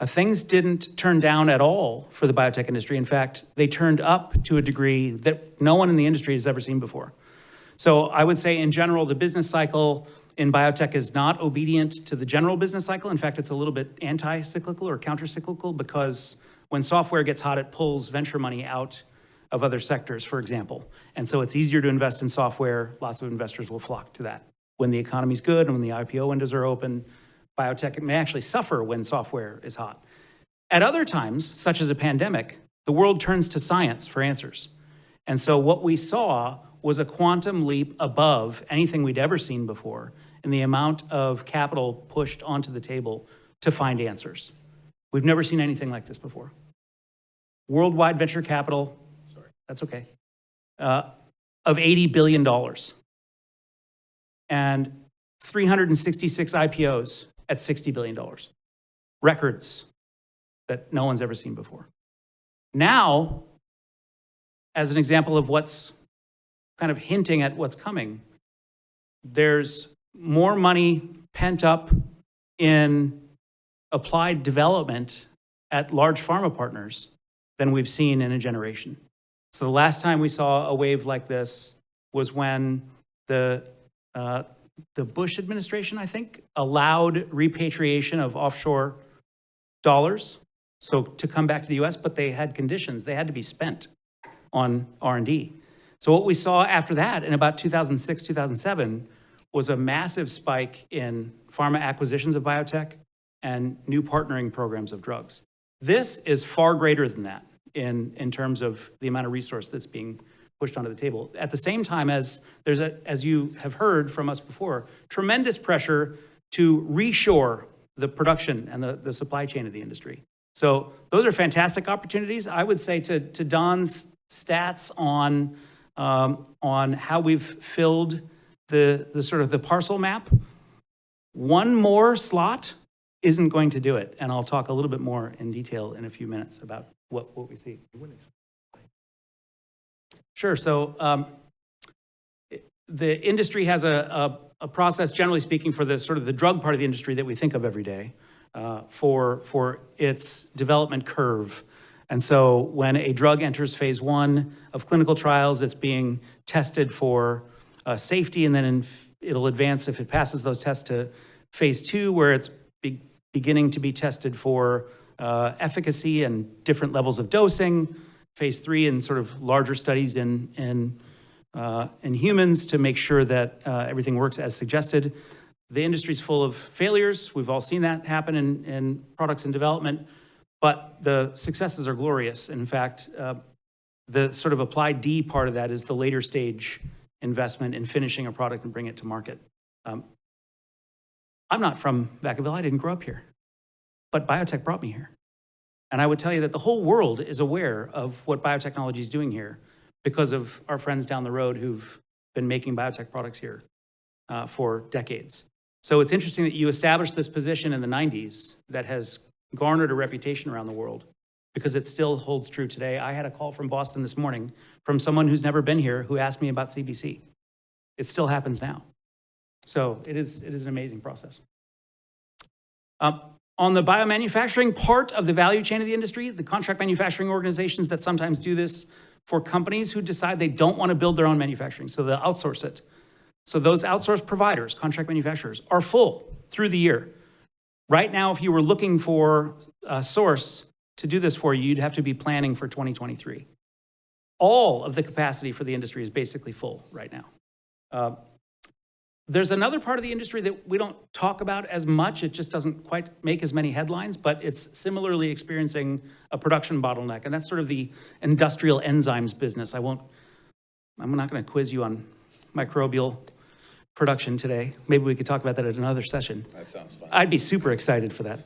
Speaker 9: things didn't turn down at all for the biotech industry. In fact, they turned up to a degree that no one in the industry has ever seen before. So I would say in general, the business cycle in biotech is not obedient to the general business cycle. In fact, it's a little bit anti-cyclical or counter-cyclical, because when software gets hot, it pulls venture money out of other sectors, for example. And so it's easier to invest in software. Lots of investors will flock to that. When the economy's good and when the IPO windows are open, biotech may actually suffer when software is hot. At other times, such as a pandemic, the world turns to science for answers. And so what we saw was a quantum leap above anything we'd ever seen before in the amount of capital pushed onto the table to find answers. We've never seen anything like this before. Worldwide venture capital, that's okay, of $80 billion. And 366 IPOs at $60 billion. Records that no one's ever seen before. Now, as an example of what's kind of hinting at what's coming, there's more money pent up in applied development at large pharma partners than we've seen in a generation. So the last time we saw a wave like this was when the Bush administration, I think, allowed repatriation of offshore so to come back to the US, but they had conditions. They had to be spent on R&D. So what we saw after that in about 2006, 2007 was a massive spike in pharma acquisitions of biotech and new partnering programs of drugs. This is far greater than that in terms of the amount of resource that's being pushed onto the table. At the same time as there's, as you have heard from us before, tremendous pressure to reshore the production and the supply chain of the industry. So those are fantastic opportunities. I would say to Don's stats on how we've filled the sort of the parcel map, one more slot isn't going to do it. And I'll talk a little bit more in detail in a few minutes about what we see. Sure. So the industry has a process, generally speaking, for the sort of the drug part of the industry that we think of every day for its development curve. And so when a drug enters phase 1 of clinical trials, it's being tested for safety, and then it'll advance, if it passes those tests, to phase 2, where it's beginning to be tested for efficacy and different levels of dosing. Phase 3 and sort of larger studies in humans to make sure that everything works as suggested. The industry's full of failures. We've all seen that happen in products in development, but the successes are glorious. In fact, the sort of applied D part of that is the later stage investment in finishing a product and bring it to market. I'm not from Vacaville. I didn't grow up here, but biotech brought me here. And I would tell you that the whole world is aware of what biotechnology is doing here because of our friends down the road who've been making biotech products here for decades. So it's interesting that you established this position in the 90s that has garnered a reputation around the world because it still holds true today. I had a call from Boston this morning from someone who's never been here who asked me about CBC. It still happens now. So it is an amazing process. On the biomanufacturing part of the value chain of the industry, the contract manufacturing organizations that sometimes do this for companies who decide they don't want to build their own manufacturing, so they'll outsource it. So those outsourced providers, contract manufacturers, are full through the year. Right now, if you were looking for a source to do this for you, you'd have to be planning for 2023. All of the capacity for the industry is basically full right now. There's another part of the industry that we don't talk about as much. It just doesn't quite make as many headlines, but it's similarly experiencing a production bottleneck, and that's sort of the industrial enzymes business. I'm not going to quiz you on microbial production today. Maybe we could talk about that at another session.
Speaker 2: That sounds fun.
Speaker 9: I'd be super excited for that.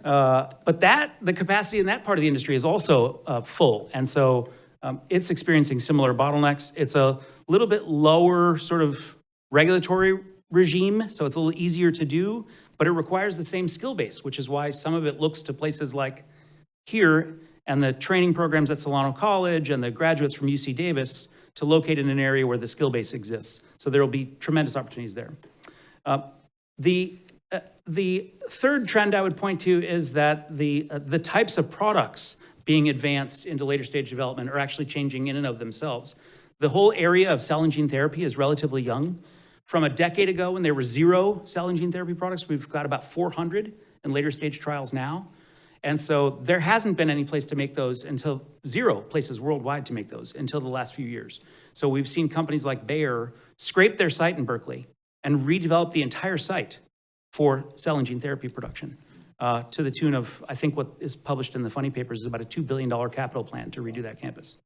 Speaker 9: But the capacity in that part of the industry is also full, and so it's experiencing similar bottlenecks. It's a little bit lower sort of regulatory regime, so it's a little easier to do, but it requires the same skill base, which is why some of it looks to places like here and the training programs at Solano College and the graduates from UC Davis to locate in an area where the skill base exists. So there will be tremendous opportunities there. The third trend I would point to is that the types of products being advanced into later stage development are actually changing in and of themselves. The whole area of cell and gene therapy is relatively young. From a decade ago, when there were 0 cell and gene therapy products, we've got about 400 in later stage trials now. And so there hasn't been any place to make those until 0 places worldwide to make those until the last few years. So we've seen companies like Bayer scrape their site in Berkeley and redevelop the entire site for cell and gene therapy production to the tune of, I think what is published in the funny papers is about a $2 billion capital plan to redo that campus.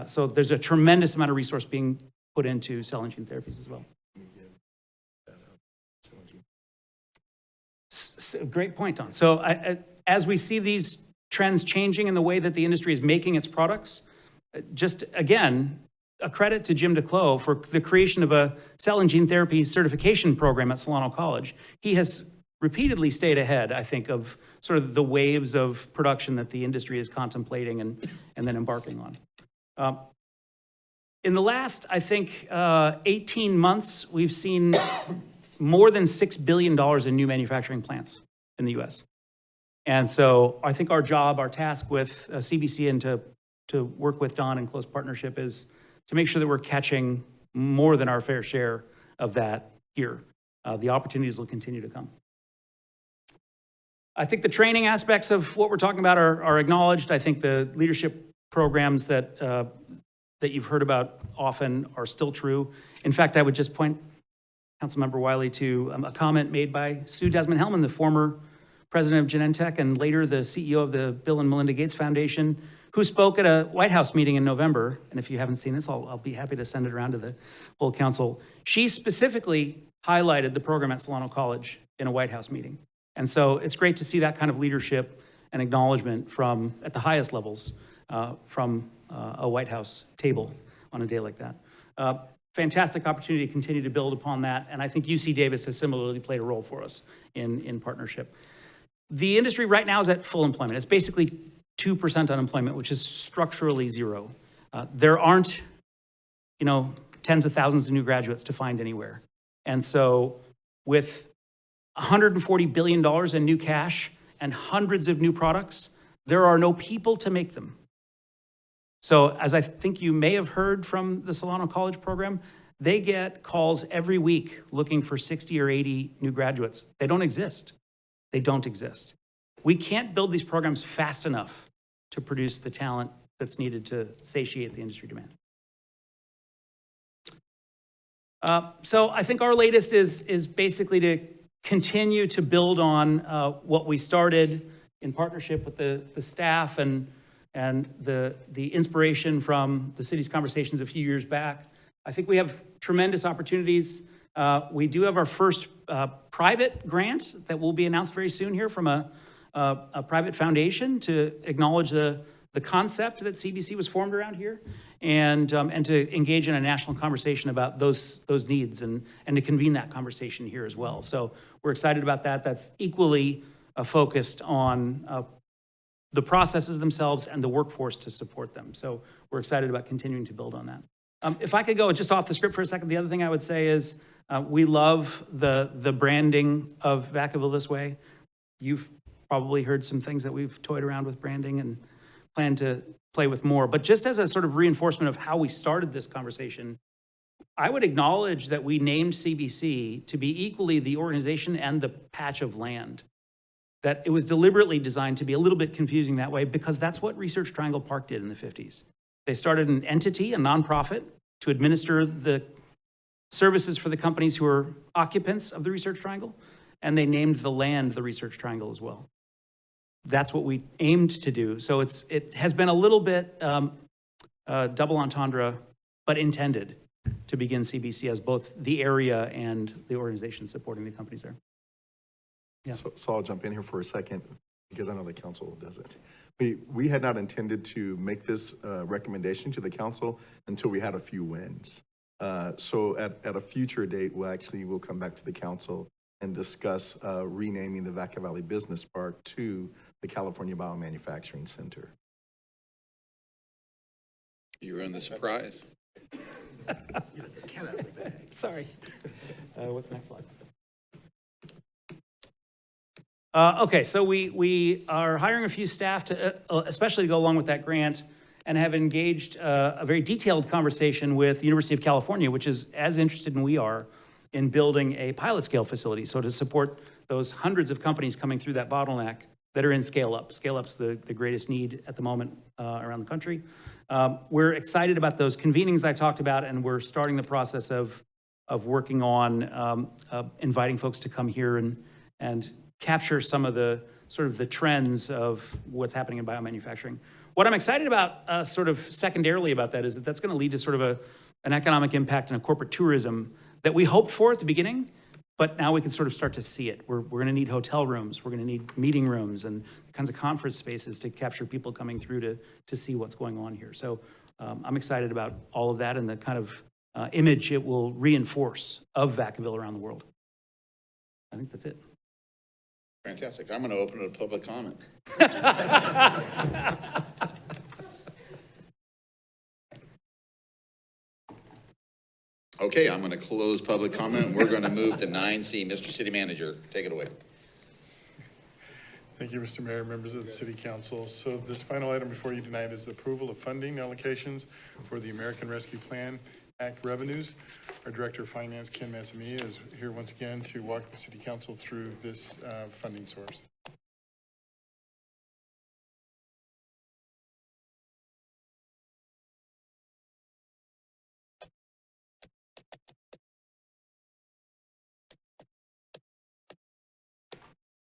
Speaker 9: So there's a tremendous amount of resource being put into cell and gene therapies as well. Great point, Don. So as we see these trends changing in the way that the industry is making its products, just again, a credit to Jim DeClos for the creation of a cell and gene therapy certification program at Solano College. He has repeatedly stayed ahead, I think, of sort of the waves of production that the industry is contemplating and then embarking on. In the last, I think, 18 months, we've seen more than $6 billion in new manufacturing plants in the US. And so I think our job, our task with CBC and to work with Don in close partnership is to make sure that we're catching more than our fair share of that here. The opportunities will continue to come. I think the training aspects of what we're talking about are acknowledged. I think the leadership programs that you've heard about often are still true. In fact, I would just point Councilmember Wiley to a comment made by Sue Desmond-Hellman, the former president of Genentech and later the CEO of the Bill and Melinda Gates Foundation, who spoke at a White House meeting in November. And if you haven't seen this, I'll be happy to send it around to the whole council. She specifically highlighted the program at Solano College in a White House meeting. And so it's great to see that kind of leadership and acknowledgement from, at the highest levels, from a White House table on a day like that. Fantastic opportunity to continue to build upon that. And I think UC Davis has similarly played a role for us in partnership. The industry right now is at full employment. It's basically 2% unemployment, which is structurally zero. There aren't, tens of thousands of new graduates to find anywhere. And so with $140 billion in new cash and hundreds of new products, there are no people to make them. So as I think you may have heard from the Solano College program, they get calls every week looking for 60 or 80 new graduates. They don't exist. They don't exist. We can't build these programs fast enough to produce the talent that's needed to satiate the industry demand. So I think our latest is basically to continue to build on what we started in partnership with the staff and the inspiration from the city's conversations a few years back. I think we have tremendous opportunities. We do have our first private grant that will be announced very soon here from a private foundation to acknowledge the concept that CBC was formed around here and to engage in a national conversation about those needs and to convene that conversation here as well. So we're excited about that. That's equally focused on the processes themselves and the workforce to support them. So we're excited about continuing to build on that. If I could go just off the script for a second, the other thing I would say is we love the branding of Vacaville this way. You've probably heard some things that we've toyed around with branding and plan to play with more. But just as a sort of reinforcement of how we started this conversation, I would acknowledge that we named CBC to be equally the organization and the patch of land. That it was deliberately designed to be a little bit confusing that way because that's what Research Triangle Park did in the 50s. They started an entity, a nonprofit, to administer the services for the companies who are occupants of the Research Triangle, and they named the land the Research Triangle as well. That's what we aimed to do. So it has been a little bit double entendre, but intended to begin CBC as both the area and the organization supporting the companies there. Yeah.
Speaker 8: So I'll jump in here for a second because I know the council doesn't. We had not intended to make this recommendation to the council until we had a few wins. So at a future date, we'll come back to the council and discuss renaming the Vaca Valley Business Park to the California Biomanufacturing Center.
Speaker 2: You ruined the surprise.
Speaker 9: Get out of the bag. Sorry. What's the next slide? Okay, so we are hiring a few staff to, especially to go along with that grant, and have engaged a very detailed conversation with the University of California, which is as interested as we are in building a pilot scale facility. So to support those hundreds of companies coming through that bottleneck that are in scale up. Scale up's the greatest need at the moment around the country. We're excited about those convenings I talked about, and we're starting the process of working on inviting folks to come here and capture some of the sort of the trends of what's happening in biomanufacturing. What I'm excited about sort of secondarily about that is that that's going to lead to sort of an economic impact and a corporate tourism that we hoped for at the beginning, but now we can sort of start to see it. We're going to need hotel rooms, we're going to need meeting rooms and kinds of conference spaces to capture people coming through to see what's going on here. So I'm excited about all of that and the kind of image it will reinforce of Vacaville around the world. I think that's it.
Speaker 2: Fantastic. I'm going to open it to public comment. Okay, I'm going to close public comment. We're going to move to 9C. Mr. City Manager, take it away.
Speaker 10: Thank you, Mr. Mayor, members of the City Council. So this final item before you tonight is the approval of funding allocations for the American Rescue Plan Act revenues. Our Director of Finance, Ken Massamia, is here once again to walk the City Council through this funding source.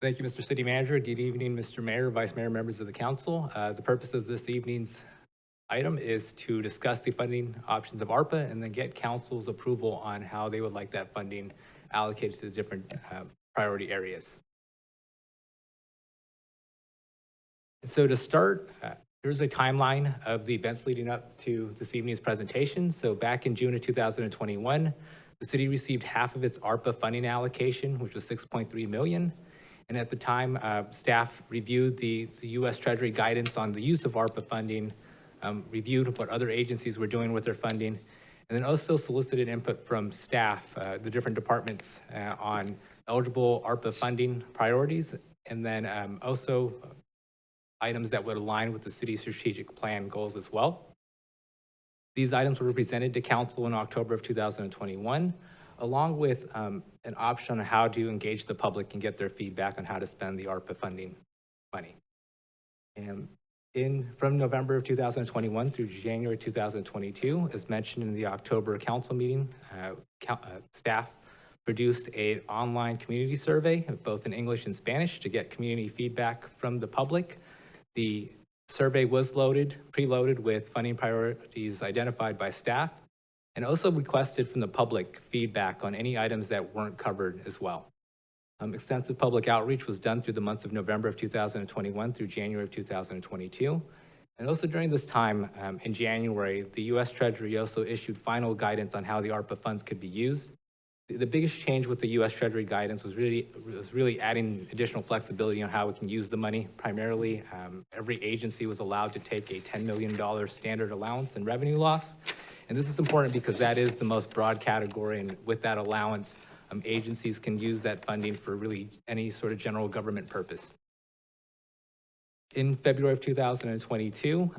Speaker 11: Thank you, Mr. City Manager. Good evening, Mr. Mayor, Vice Mayor, members of the council. The purpose of this evening's item is to discuss the funding options of ARPA and then get council's approval on how they would like that funding allocated to the different priority areas. So to start, here's a timeline of the events leading up to this evening's presentation. So back in June of 2021, the city received half of its ARPA funding allocation, which was $6.3 million. And at the time, staff reviewed the U.S. Treasury guidance on the use of ARPA funding, reviewed what other agencies were doing with their funding, and then also solicited input from staff, the different departments on eligible ARPA funding priorities, and then also items that would align with the city's strategic plan goals as well. These items were presented to council in October of 2021, along with an option on how to engage the public and get their feedback on how to spend the ARPA funding money. And from November of 2021 through January 2022, as mentioned in the October council meeting, staff produced an online community survey, both in English and Spanish, to get community feedback from the public. The survey was preloaded with funding priorities identified by staff, and also requested from the public feedback on any items that weren't covered as well. Extensive public outreach was done through the months of November of 2021 through January of 2022. And also during this time, in January, the U.S. Treasury also issued final guidance on how the ARPA funds could be used. The biggest change with the U.S. Treasury guidance was really adding additional flexibility on how we can use the money. Primarily, every agency was allowed to take a $10 million standard allowance and revenue loss. And this is important because that is the most broad category, and with that allowance, agencies can use that funding for really any sort of general government purpose. In February of 2022,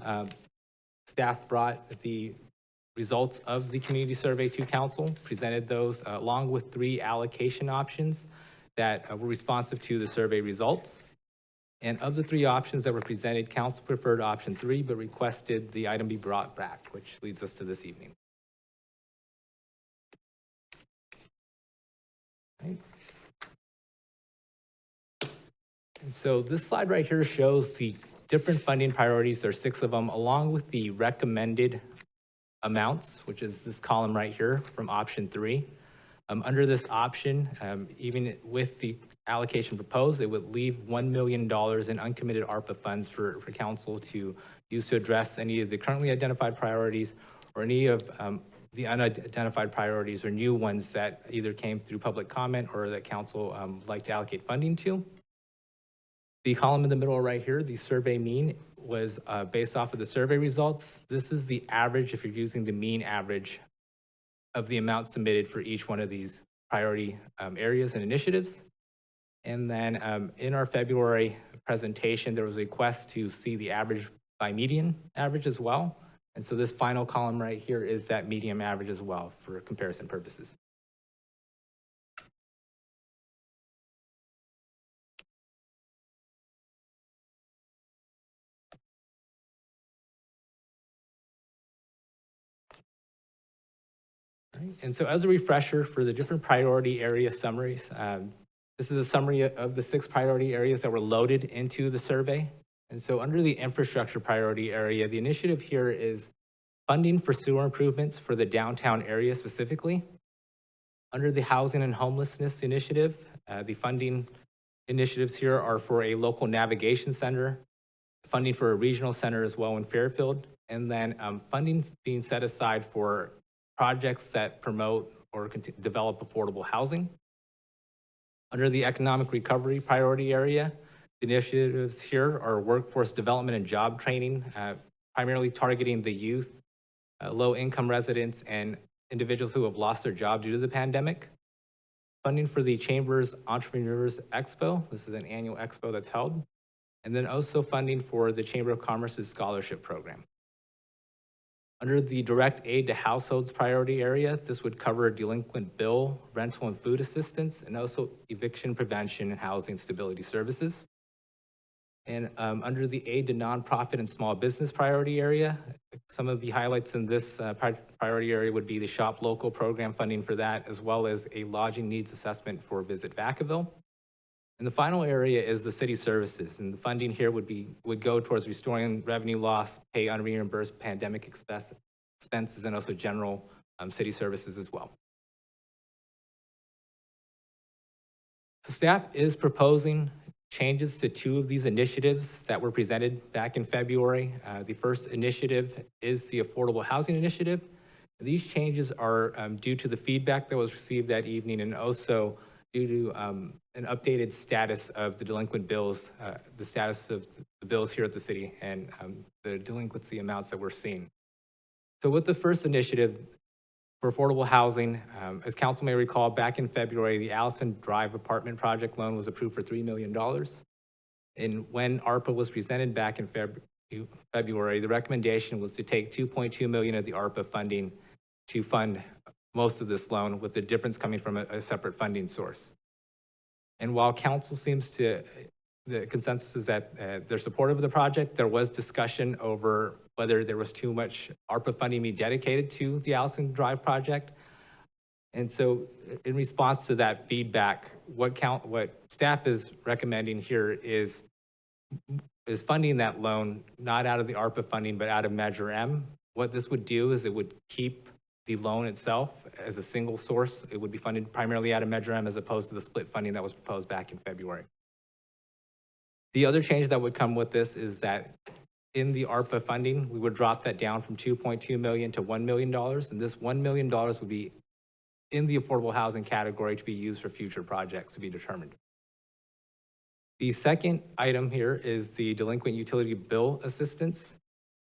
Speaker 11: staff brought the results of the community survey to council, presented those along with 3 allocation options that were responsive to the survey results. And of the 3 options that were presented, council preferred option 3, but requested the item be brought back, which leads us to this evening. Right. And so this slide right here shows the different funding priorities. There are 6 of them, along with the recommended amounts, which is this column right here from option 3. Under this option, even with the allocation proposed, it would leave $1 million in uncommitted ARPA funds for council to use to address any of the currently identified priorities or any of the unidentified priorities or new ones that either came through public comment or that council like to allocate funding to. The column in the middle right here, the survey mean, was based off of the survey results. This is the average, if you're using the mean average of the amount submitted for each one of these priority areas and initiatives. And then in our February presentation, there was a request to see the average by median average as well. And so this final column right here is that median average as well for comparison purposes. Right. And so as a refresher for the different priority area summaries, this is a summary of the 6 priority areas that were loaded into the survey. And so under the infrastructure priority area, the initiative here is funding for sewer improvements for the downtown area specifically. Under the housing and homelessness initiative, the funding initiatives here are for a local navigation center, funding for a regional center as well in Fairfield, and then funding being set aside for projects that promote or develop affordable housing. Under the economic recovery priority area, the initiatives here are workforce development and job training, primarily targeting the youth, low-income residents, and individuals who have lost their job due to the pandemic. Funding for the Chamber's Entrepreneurs Expo. This is an annual expo that's held. And then also funding for the Chamber of Commerce's scholarship program. Under the direct aid to households priority area, this would cover delinquent bill, rental and food assistance, and also eviction prevention and housing stability services. And under the aid to nonprofit and small business priority area, some of the highlights in this priority area would be the Shop Local program funding for that, as well as a lodging needs assessment for Visit Vacaville. And the final area is the city services, and the funding here would go towards restoring revenue loss, pay unreimbursed pandemic expenses, and also general city services as well. So staff is proposing changes to two of these initiatives that were presented back in February. The first initiative is the Affordable Housing Initiative. These changes are due to the feedback that was received that evening and also due to an updated status of the delinquent bills, the status of the bills here at the city and the delinquency amounts that we're seeing. So with the first initiative for affordable housing, as council may recall, back in February, the Allison Drive apartment project loan was approved for $3 million. And when ARPA was presented back in February, the recommendation was to take $2.2 million of the ARPA funding to fund most of this loan, with the difference coming from a separate funding source. And while council seems to, the consensus is that they're supportive of the project, there was discussion over whether there was too much ARPA funding be dedicated to the Allison Drive project. And so in response to that feedback, what staff is recommending here is funding that loan, not out of the ARPA funding, but out of Measure M. What this would do is it would keep the loan itself as a single source. It would be funded primarily out of Measure M as opposed to the split funding that was proposed back in February. The other change that would come with this is that in the ARPA funding, we would drop that down from $2.2 million to $1 million, and this $1 million would be in the affordable housing category to be used for future projects to be determined. The second item here is the delinquent utility bill assistance,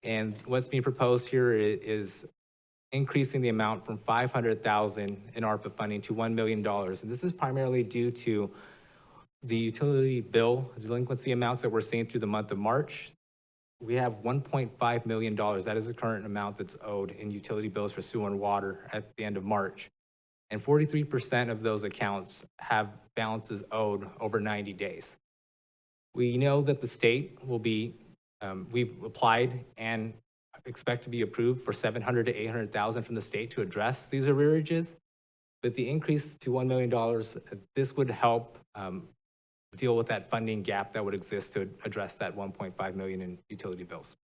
Speaker 11: and what's being proposed here is increasing the amount from $500,000 in ARPA funding to $1 million, and this is primarily due to the utility bill delinquency amounts that we're seeing through the month of March. We have $1.5 million. That is the current amount that's owed in utility bills for sewer and water at the end of March. And 43% of those accounts have balances owed over 90 days. We know that the state will be, we've applied and expect to be approved for $700,000 to $800,000 from the state to address these arrearages. But the increase to $1 million, this would help deal with that funding gap that would exist to address that $1.5 million in utility bills.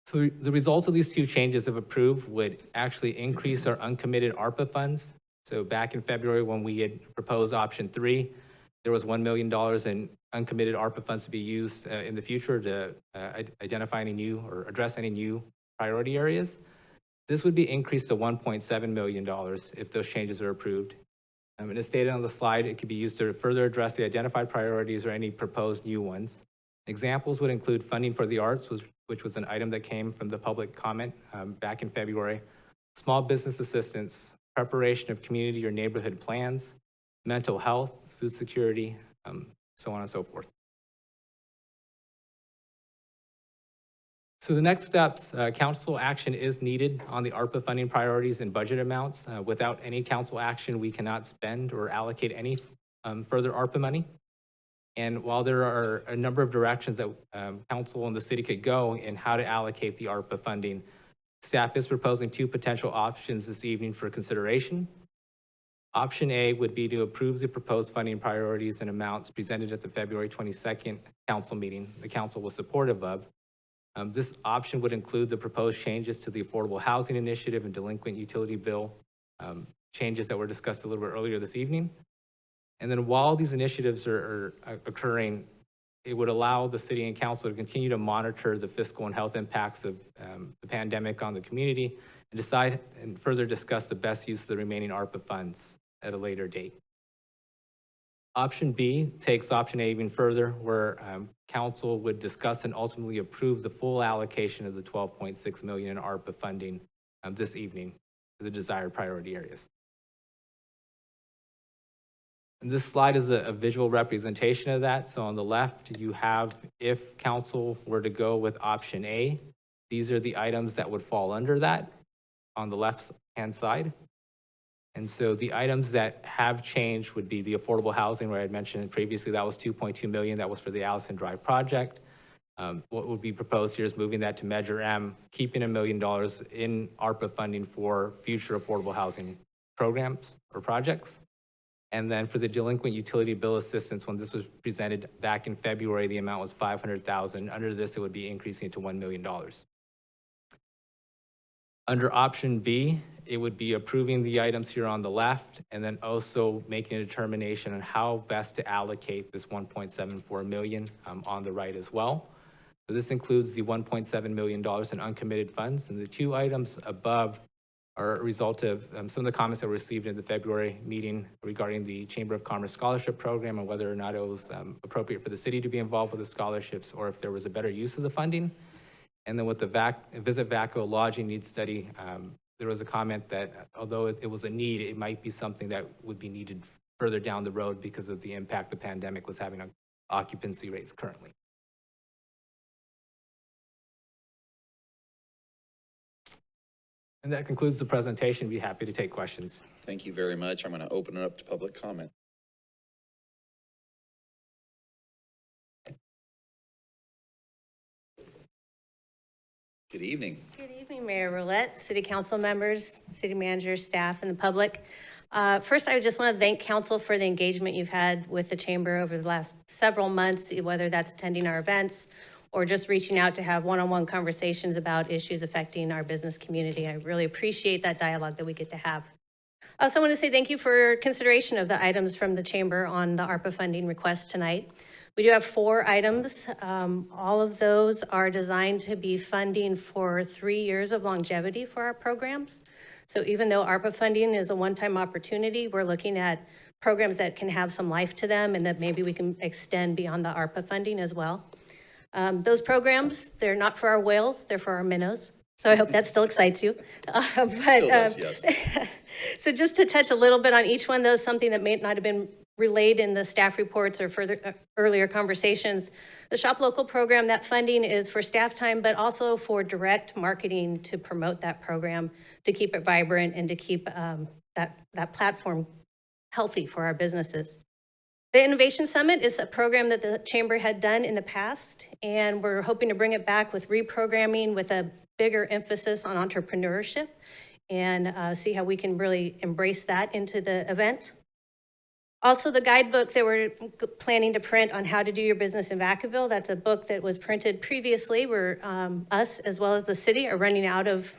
Speaker 11: So the results of these two changes, if approved, would actually increase our uncommitted ARPA funds. So back in February, when we had proposed option 3, there was $1 million in uncommitted ARPA funds to be used in the future to identify any new or address any new priority areas. This would be increased to $1.7 million if those changes are approved. And as stated on the slide, it could be used to further address the identified priorities or any proposed new ones. Examples would include funding for the arts, which was an item that came from the public comment back in February, small business assistance, preparation of community or neighborhood plans, mental health, food security, so on and so forth. So the next steps, council action is needed on the ARPA funding priorities and budget amounts. Without any council action, we cannot spend or allocate any further ARPA money. And while there are a number of directions that council and the city could go in how to allocate the ARPA funding, staff is proposing 2 potential options this evening for consideration. Option A would be to approve the proposed funding priorities and amounts presented at the February 22nd council meeting the council was supportive of. This option would include the proposed changes to the Affordable Housing Initiative and Delinquent Utility Bill changes that were discussed a little bit earlier this evening. And then while these initiatives are occurring, it would allow the city and council to continue to monitor the fiscal and health impacts of the pandemic on the community and decide and further discuss the best use of the remaining ARPA funds at a later date. Option B takes option A even further, where council would discuss and ultimately approve the full allocation of the $12.6 million in ARPA funding this evening to the desired priority areas. And this slide is a visual representation of that. So on the left, you have, if council were to go with option A, these are the items that would fall under that on the left-hand side. And so the items that have changed would be the affordable housing, where I had mentioned previously that was $2.2 million. That was for the Allison Drive project. What would be proposed here is moving that to Measure M, keeping $1 million in ARPA funding for future affordable housing programs or projects. And then for the delinquent utility bill assistance, when this was presented back in February, the amount was $500,000. Under this, it would be increasing it to $1 million. Under option B, it would be approving the items here on the left, and then also making a determination on how best to allocate this $1.74 million on the right as well. So this includes the $1.7 million in uncommitted funds, and the two items above are a result of some of the comments that were received in the February meeting regarding the Chamber of Commerce Scholarship Program and whether or not it was appropriate for the city to be involved with the scholarships or if there was a better use of the funding. And then with the Visit Vaca lodging needs study, there was a comment that although it was a need, it might be something that would be needed further down the road because of the impact the pandemic was having on occupancy rates currently. And that concludes the presentation. Be happy to take questions.
Speaker 2: Thank you very much. I'm going to open it up to public comment. Good evening.
Speaker 12: Good evening, Mayor Roulette, City Council members, City Manager, staff, and the public. First, I just want to thank Council for the engagement you've had with the Chamber over the last several months, whether that's attending our events or just reaching out to have one-on-one conversations about issues affecting our business community. I really appreciate that dialogue that we get to have. I also want to say thank you for consideration of the items from the Chamber on the ARPA funding request tonight. We do have 4 items. All of those are designed to be funding for 3 years of longevity for our programs. So even though ARPA funding is a one-time opportunity, we're looking at programs that can have some life to them and that maybe we can extend beyond the ARPA funding as well. Those programs, they're not for our whales, they're for our minnows. So I hope that still excites you.
Speaker 2: Yes.
Speaker 12: So just to touch a little bit on each one, those something that may not have been relayed in the staff reports or further earlier conversations. The Shop Local program, that funding is for staff time, but also for direct marketing to promote that program, to keep it vibrant and to keep that platform healthy for our businesses. The Innovation Summit is a program that the Chamber had done in the past, and we're hoping to bring it back with reprogramming with a bigger emphasis on entrepreneurship and see how we can really embrace that into the event. Also, the guidebook that we're planning to print on how to do your business in Vacaville, that's a book that was printed previously where us as well as the city are running out of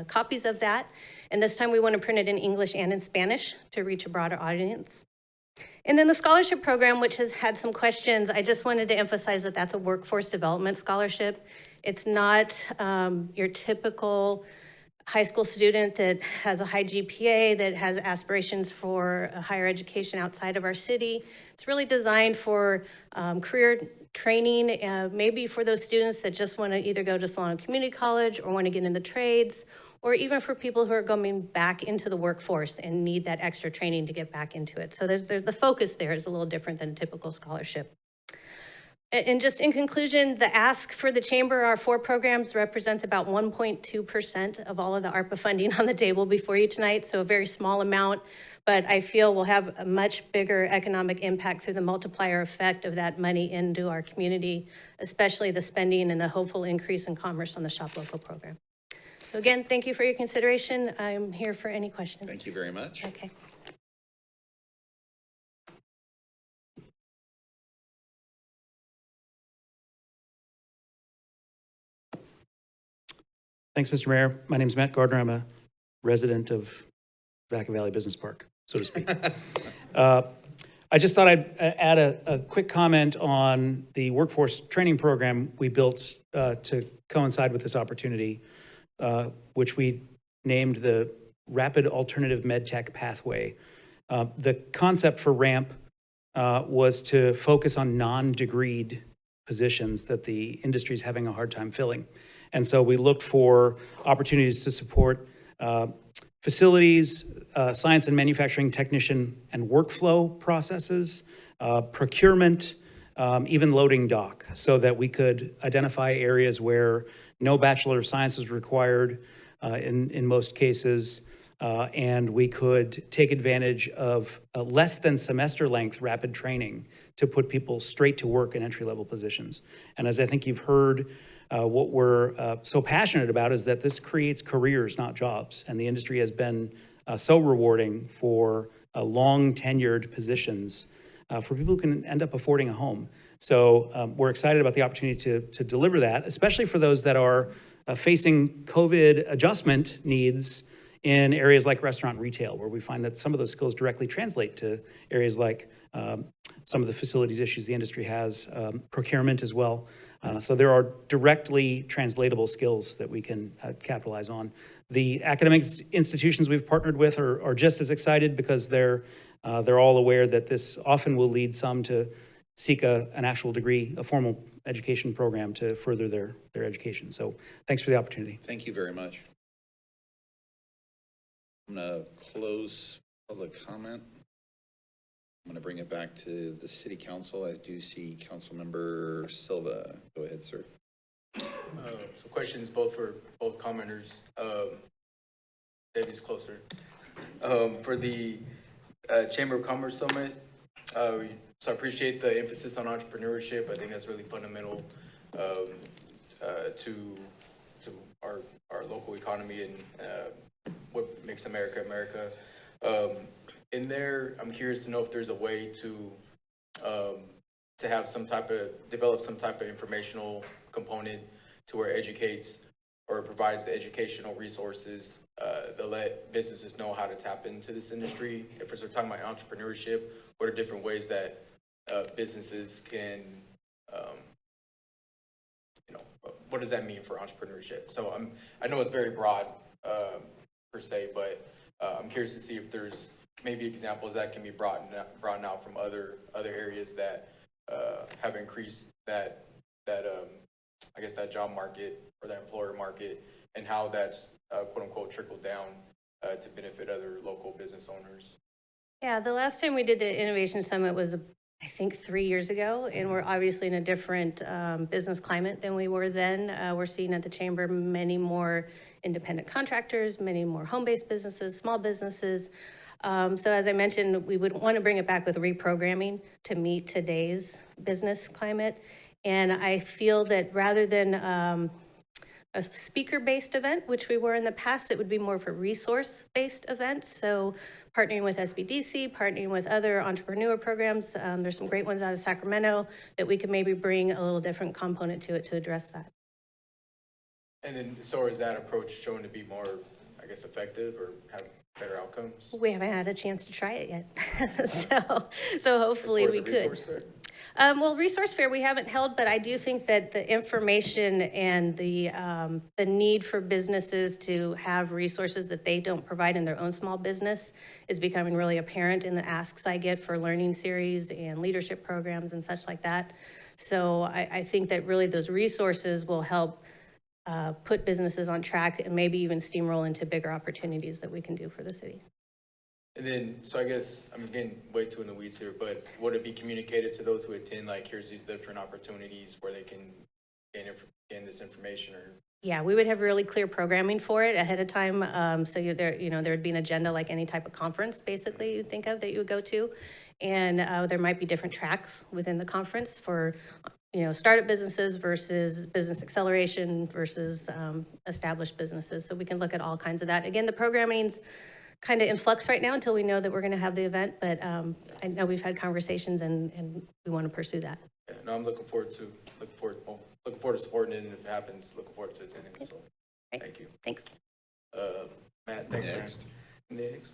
Speaker 12: copies of that. And this time we want to print it in English and in Spanish to reach a broader audience. And then the scholarship program, which has had some questions, I just wanted to emphasize that that's a workforce development scholarship. It's not your typical high school student that has a high GPA, that has aspirations for a higher education outside of our city. It's really designed for career training, maybe for those students that just want to either go to Solano Community College or want to get in the trades, or even for people who are going back into the workforce and need that extra training to get back into it. So the focus there is a little different than a typical scholarship. And just in conclusion, the ask for the Chamber, our 4 programs represents about 1.2% of all of the ARPA funding on the table before you tonight, so a very small amount, but I feel will have a much bigger economic impact through the multiplier effect of that money into our community, especially the spending and the hopeful increase in commerce on the Shop Local program. So again, thank you for your consideration. I'm here for any questions.
Speaker 2: Thank you very much.
Speaker 12: Okay.
Speaker 9: Thanks, Mr. Mayor. My name is Matt Gardner. I'm a resident of Vaca Valley Business Park, so to speak. I just thought I'd add a quick comment on the workforce training program we built to coincide with this opportunity, which we named the Rapid Alternative Medtech Pathway. The concept for RAMP was to focus on non-degreed positions that the industry is having a hard time filling. And so we looked for opportunities to support facilities, science and manufacturing technician and workflow processes, procurement, even loading dock, so that we could identify areas where no Bachelor of Science is required in most cases, and we could take advantage of less than semester length rapid training to put people straight to work in entry-level positions. And as I think you've heard, what we're so passionate about is that this creates careers, not jobs. And the industry has been so rewarding for long tenured positions for people who can end up affording a home. So we're excited about the opportunity to deliver that, especially for those that are facing COVID adjustment needs in areas like restaurant and retail, where we find that some of those skills directly translate to areas like some of the facilities issues the industry has, procurement as well. So there are directly translatable skills that we can capitalize on. The academic institutions we've partnered with are just as excited because they're all aware that this often will lead some to seek an actual degree, a formal education program to further their education. So thanks for the opportunity.
Speaker 2: Thank you very much. I'm going to close public comment. I'm going to bring it back to the city council. I do see Councilmember Silva. Go ahead, sir.
Speaker 1: So questions both for both commenters. Debbie's closer. For the Chamber of Commerce Summit, so I appreciate the emphasis on entrepreneurship. I think that's really fundamental to our local economy and what makes America America. In there, I'm curious to know if there's a way to have develop some type of informational component to where it educates or provides the educational resources that let businesses know how to tap into this industry. If we're talking about entrepreneurship, what are different ways that businesses can, what does that mean for entrepreneurship? So I know it's very broad per se, but I'm curious to see if there's maybe examples that can be brought out from other areas that have increased that I guess that job market or that employer market, and how that's quote unquote trickled down to benefit other local business owners.
Speaker 12: Yeah, the last time we did the Innovation Summit was, I think, 3 years ago, and we're obviously in a different business climate than we were then. We're seeing at the Chamber many more independent contractors, many more home-based businesses, small businesses. So as I mentioned, we would want to bring it back with reprogramming to meet today's business climate. And I feel that rather than a speaker-based event, which we were in the past, it would be more of a resource-based event. So partnering with SBDC, partnering with other entrepreneur programs. There's some great ones out of Sacramento that we could maybe bring a little different component to it to address that.
Speaker 1: And then, so is that approach shown to be more, I guess, effective or have better outcomes?
Speaker 12: We haven't had a chance to try it yet. so hopefully we could. Well, Resource Fair we haven't held, but I do think that the information and the need for businesses to have resources that they don't provide in their own small business is becoming really apparent in the asks I get for learning series and leadership programs and such like that. So I think that really those resources will help put businesses on track and maybe even steamroll into bigger opportunities that we can do for the city.
Speaker 1: And then, so I guess I'm getting way too in the weeds here, but would it be communicated to those who attend, like, here's these different opportunities where they can gain this information? Or
Speaker 12: Yeah, we would have really clear programming for it ahead of time. So there would be an agenda like any type of conference, basically, you think of that you would go to. And there might be different tracks within the conference for, startup businesses versus business acceleration versus established businesses. So we can look at all kinds of that. Again, the programming's kind of in flux right now until we know that we're going to have the event, but I know we've had conversations and we want to pursue that.
Speaker 1: Yeah, no, I'm looking forward to supporting it, and if it happens, looking forward to attending. So,
Speaker 12: Right.
Speaker 1: Thank you.
Speaker 12: Thanks.
Speaker 1: Matt, thanks.
Speaker 2: Next.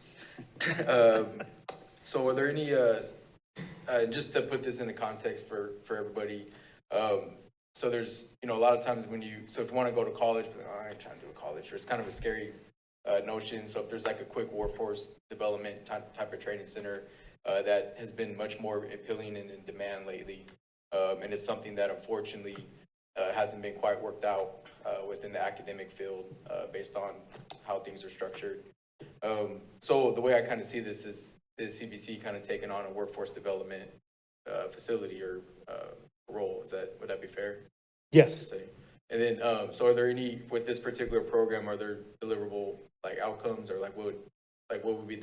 Speaker 1: So, are there any? Just to put this into context for everybody, so there's a lot of times if you want to go to college, but I'm trying to do a college, or it's kind of a scary notion. So if there's like a quick workforce development type of training center that has been much more appealing and in demand lately, and it's something that unfortunately hasn't been quite worked out within the academic field based on how things are structured. So the way I kind of see this is CBC kind of taking on a workforce development facility or role. Would that be fair?
Speaker 9: Yes.
Speaker 1: And then, so are there any, with this particular program, are there deliverable outcomes, or what would be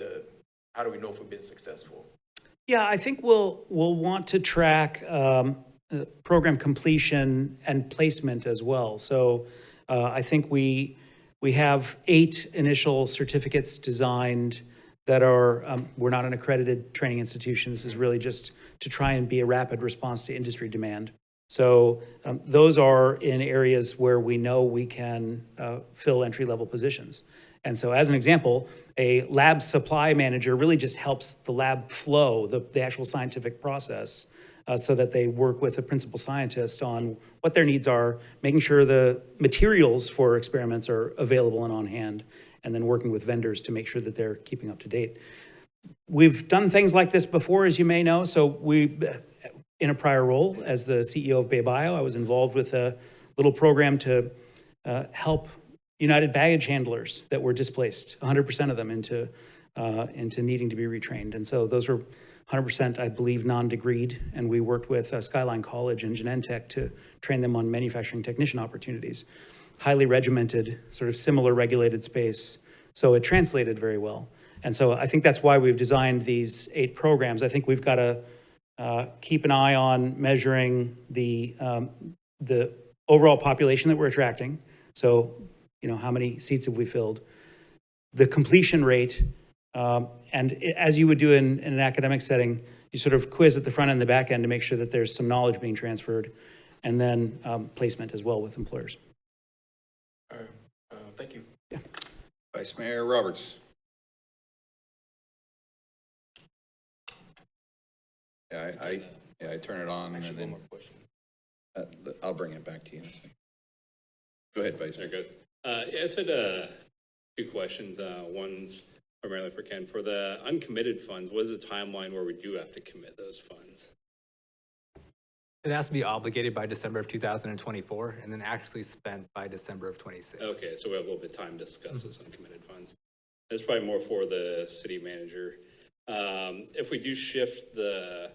Speaker 1: how do we know if we've been successful?
Speaker 9: Yeah, I think we'll want to track program completion and placement as well. So I think we We have 8 initial certificates designed that are, we're not an accredited training institution. This is really just to try and be a rapid response to industry demand. So those are in areas where we know we can fill entry-level positions. And so as an example, a lab supply manager really just helps the lab flow, the actual scientific process, so that they work with a principal scientist on what their needs are, making sure the materials for experiments are available and on hand, and then working with vendors to make sure that they're keeping up to date. We've done things like this before, as you may know. So in a prior role as the CEO of Bio, I was involved with a little program to help United baggage handlers that were displaced, 100% of them into needing to be retrained. And so those were 100%, I believe, non-degreed, and we worked with Skyline College and Genentech to train them on manufacturing technician opportunities. Highly regimented, sort of similar regulated space, so it translated very well. And so I think that's why we've designed these 8 programs. I think we've got to keep an eye on measuring the overall population that we're attracting. So, how many seats have we filled? The completion rate, and as you would do in an academic setting, you sort of quiz at the front end and the back end to make sure that there's some knowledge being transferred, and then placement as well with employers.
Speaker 1: All right, thank you.
Speaker 9: Yeah.
Speaker 2: Vice Mayor Roberts. Yeah, I turn it on and then I'll bring it back to you in a second. Go ahead, Vice Mayor.
Speaker 6: There it goes. Yeah, I just had 2 questions. One's primarily for Ken. For the uncommitted funds, what is the timeline where we do have to commit those funds?
Speaker 11: It has to be obligated by December of 2024 and then actually spent by December of 26.
Speaker 6: Okay, so we have a little bit of time to discuss those uncommitted funds. That's probably more for the city manager. If we do shift the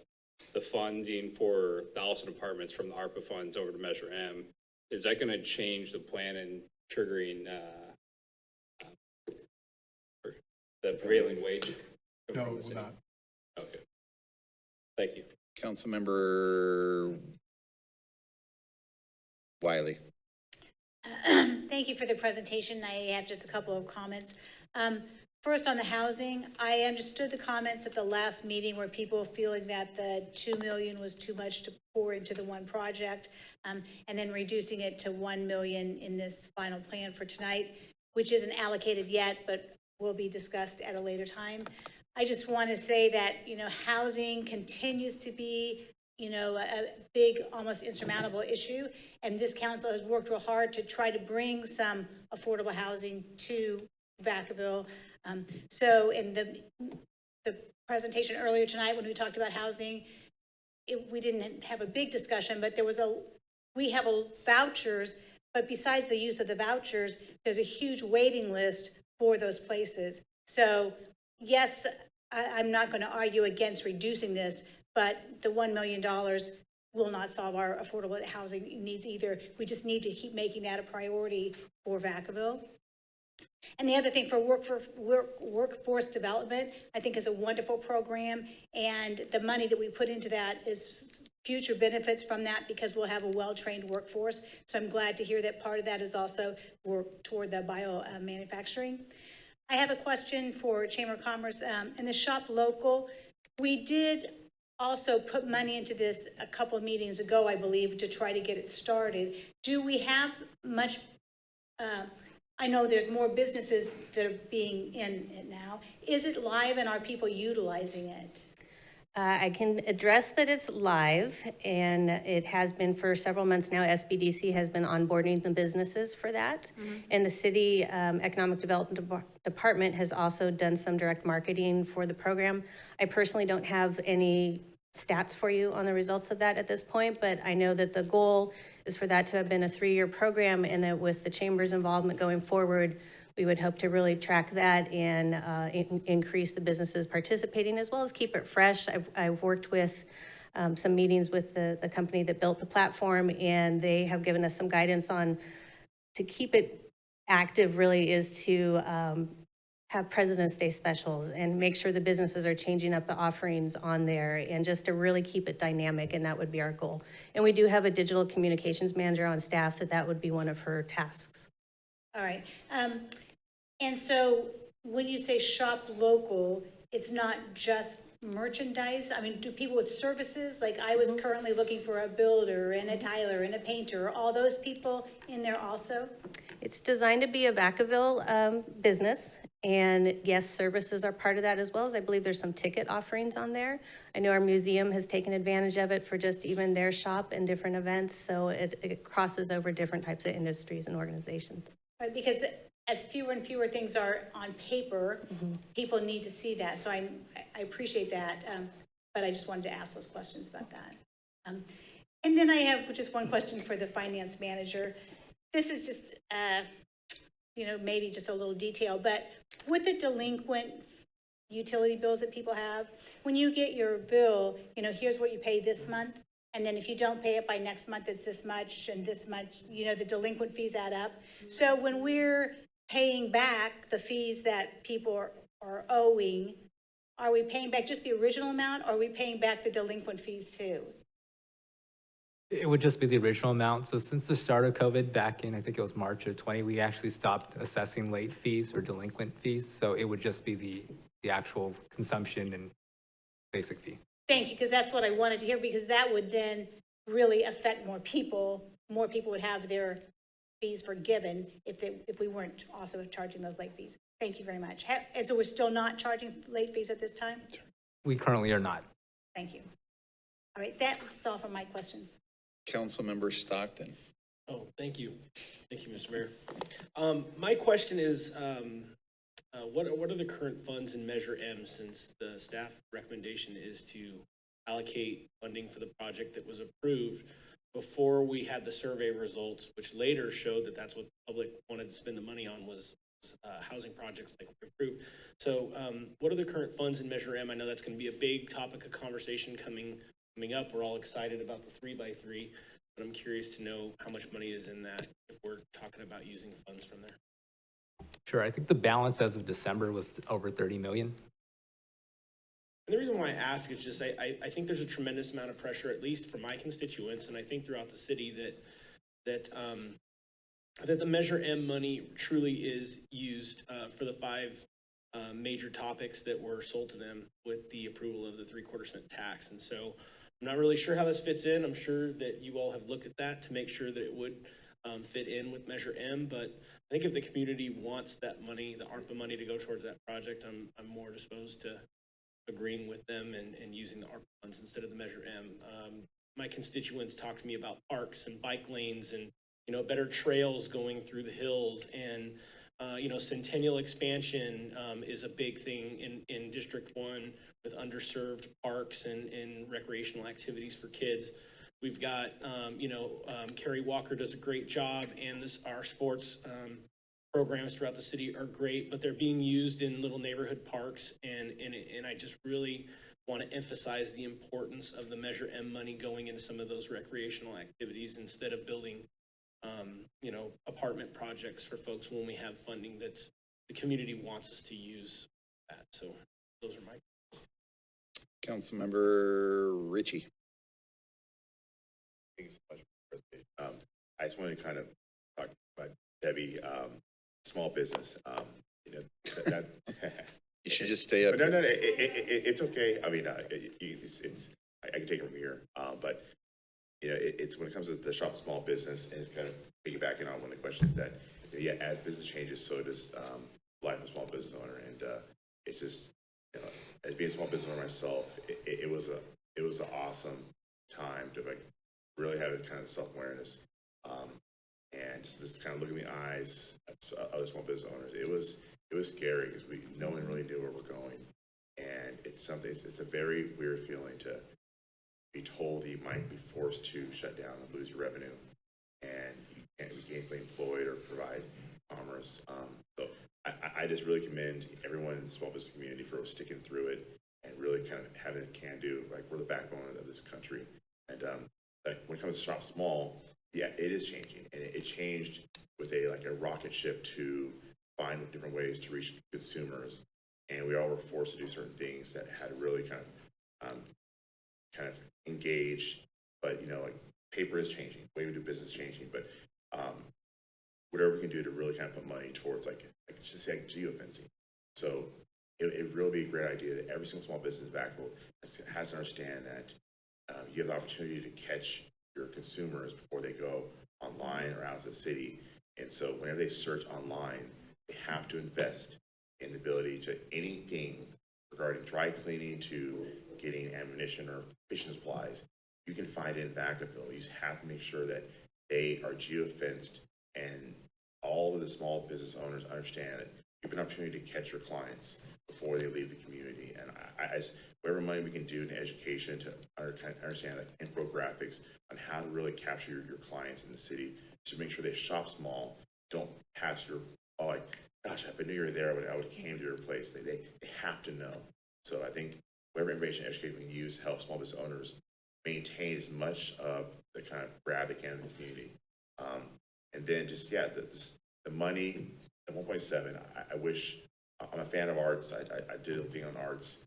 Speaker 6: funding for the Allison apartments from the ARPA funds over to Measure M, is that going to change the plan and triggering the prevailing wage?
Speaker 10: No, it will not.
Speaker 6: Okay. Thank you.
Speaker 2: Councilmember Wiley.
Speaker 3: Thank you for the presentation. I have just a couple of comments. First, on the housing, I understood the comments at the last meeting where people were feeling that the $2 million was too much to pour into the one project, and then reducing it to $1 million in this final plan for tonight, which isn't allocated yet, but will be discussed at a later time. I just want to say that, housing continues to be, a big, almost insurmountable issue. And this council has worked real hard to try to bring some affordable housing to Vacaville. So in the presentation earlier tonight, when we talked about housing, we didn't have a big discussion, but we have vouchers, but besides the use of the vouchers, there's a huge waiting list for those places. So yes, I'm not going to argue against reducing this, but the $1 million will not solve our affordable housing needs either. We just need to keep making that a priority for Vacaville. And the other thing for workforce development, I think is a wonderful program. And the money that we put into that is future benefits from that because we'll have a well-trained workforce. So I'm glad to hear that part of that is also work toward the biomanufacturing. I have a question for Chamber of Commerce. In the shop local, we did also put money into this a couple of meetings ago, I believe, to try to get it started. Do we have much, I know there's more businesses that are being in it now. Is it live and are people utilizing it?
Speaker 12: I can address that it's live, and it has been for several months now. SBDC has been onboarding the businesses for that. And the city economic development department has also done some direct marketing for the program. I personally don't have any stats for you on the results of that at this point, but I know that the goal is for that to have been a 3-year program, and that with the chamber's involvement going forward, we would hope to really track that and increase the businesses participating, as well as keep it fresh. I've worked with some meetings with the company that built the platform, and they have given us some guidance on to keep it active really is to have President's Day specials and make sure the businesses are changing up the offerings on there, and just to really keep it dynamic, and that would be our goal. And we do have a digital communications manager on staff that would be one of her tasks.
Speaker 3: All right. And so when you say shop local, it's not just merchandise? I mean, do people with services, like I was currently looking for a builder and a tiler and a painter, are all those people in there also?
Speaker 12: It's designed to be a Vacaville business, and yes, services are part of that, as well as I believe there's some ticket offerings on there. I know our museum has taken advantage of it for just even their shop and different events, so it crosses over different types of industries and organizations.
Speaker 3: Right, because as fewer and fewer things are on paper, people need to see that, so I appreciate that, but I just wanted to ask those questions about that. And then I have just one question for the finance manager. This is just, maybe just a little detail, but with the delinquent utility bills that people have, when you get your bill, here's what you pay this month, and then if you don't pay it by next month, it's this much and this much, the delinquent fees add up. So when we're paying back the fees that people are owing, are we paying back just the original amount, or are we paying back the delinquent fees too?
Speaker 11: It would just be the original amount. So since the start of COVID back in, I think it was March of 20, we actually stopped assessing late fees or delinquent fees. So it would just be the actual consumption and basic fee.
Speaker 3: Thank you, because that's what I wanted to hear, because that would then really affect more people. More people would have their fees forgiven if we weren't also charging those late fees. Thank you very much. And so we're still not charging late fees at this time?
Speaker 11: We currently are not.
Speaker 3: Thank you. All right, that's all for my questions.
Speaker 2: Councilmember Stockton.
Speaker 16: Oh, thank you. Thank you, Mr. Mayor. My question is, what are the current funds in Measure M, since the staff recommendation is to allocate funding for the project that was approved before we had the survey results, which later showed that that's what the public wanted to spend the money on, was housing projects like we approved. So what are the current funds in Measure M? I know that's going to be a big topic of conversation coming up. We're all excited about the 3x3, but I'm curious to know how much money is in that if we're talking about using funds from there.
Speaker 11: Sure. I think the balance as of December was over 30 million.
Speaker 16: And the reason why I ask is just I think there's a tremendous amount of pressure, at least for my constituents, and I think throughout the city, that the Measure M money truly is used for the 5 major topics that were sold to them with the approval of the 3/4 cent tax. And so I'm not really sure how this fits in. I'm sure that you all have looked at that to make sure that it would fit in with Measure M, but I think if the community wants that money, the ARPA money, to go towards that project, I'm more disposed to agreeing with them and using the ARPA funds instead of the Measure M. My constituents talk to me about parks and bike lanes and, better trails going through the hills, and Centennial expansion is a big thing in District 1 with underserved parks and recreational activities for kids. We've got, Carrie Walker does a great job, and our sports programs throughout the city are great, but they're being used in little neighborhood parks, and I just really want to emphasize the importance of the Measure M money going into some of those recreational activities instead of building apartment projects for folks when we have funding that's the community wants us to use that. So those are my questions.
Speaker 2: Councilmember Ritchie.
Speaker 19: Thank you so much for the presentation. I just wanted to kind of talk about Debbie, small business.
Speaker 2: You should just stay up.
Speaker 19: No, it's okay. I mean, I can take it from here. But it's when it comes to the shop small business, and it's kind of piggybacking on one of the questions that, as business changes, so does life of a small business owner. And it's just, as being a small business owner myself, it was an awesome time to really have a kind of self-awareness, and just kind of look in the eyes of other small business owners. It was scary because no one really knew where we're going, and it's a very weird feeling to be told that you might be forced to shut down and lose your revenue, and you can't be gainfully employed or provide commerce. So I just really commend everyone in the small business community for sticking through it and really kind of having a can-do. We're the backbone of this country, and when it comes to shop small, yeah, it is changing, and it changed with a rocket ship to find different ways to reach consumers, and we all were forced to do certain things that had to really kind of engage. But paper is changing, the way we do business is changing, but whatever we can do to really kind of put money towards like just say like geofencing. So it really be a great idea that every single small business in Vacaville has to understand that you have the opportunity to catch your consumers before they go online or out of the city. And so whenever they search online, they have to invest in the ability to anything regarding dry cleaning to getting ammunition or fishing supplies. You can find it in Vacaville. You just have to make sure that they are geofenced and all of the small business owners understand that you have an opportunity to catch your clients before they leave the community. And whatever money we can do in education to understand like infographics on how to really capture your clients in the city to make sure they shop small, don't pass your, oh, like, gosh, if I knew you were there, I would have came to your place. They have to know. So I think whatever information and education we can use to help small business owners maintain as much of the kind of grab they can in the community. And then just, yeah, the money, the 1.7, I wish, I'm a fan of arts. I did a thing on arts.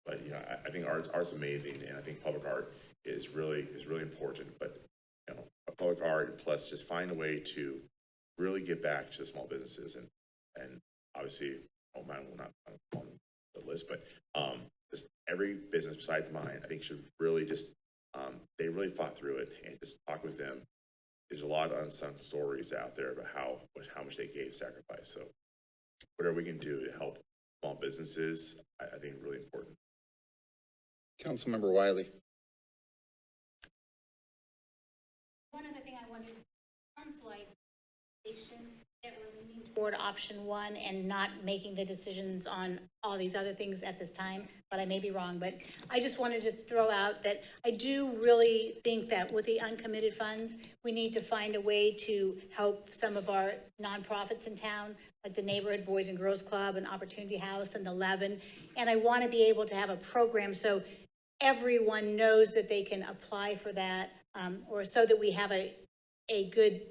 Speaker 19: But you know, I think art's amazing, and I think public art is really important. But you know, public art plus just find a way to really get back to small businesses, and obviously, mine will not on the list, but just every business besides mine, I think should really just they really fought through it, and just talk with them. There's a lot of unsung stories out there about how much they gave sacrifice. So whatever we can do to help small businesses, I think is really important.
Speaker 2: Councilmember Wiley.
Speaker 3: One other thing I wanted to say, sounds like that we're leaning toward option one and not making the decisions on all these other things at this time, but I may be wrong. But I just wanted to throw out that I do really think that with the uncommitted funds, we need to find a way to help some of our nonprofits in town, like the Neighborhood Boys and Girls Club and Opportunity House and the Levin. And I want to be able to have a program so everyone knows that they can apply for that, or so that we have a good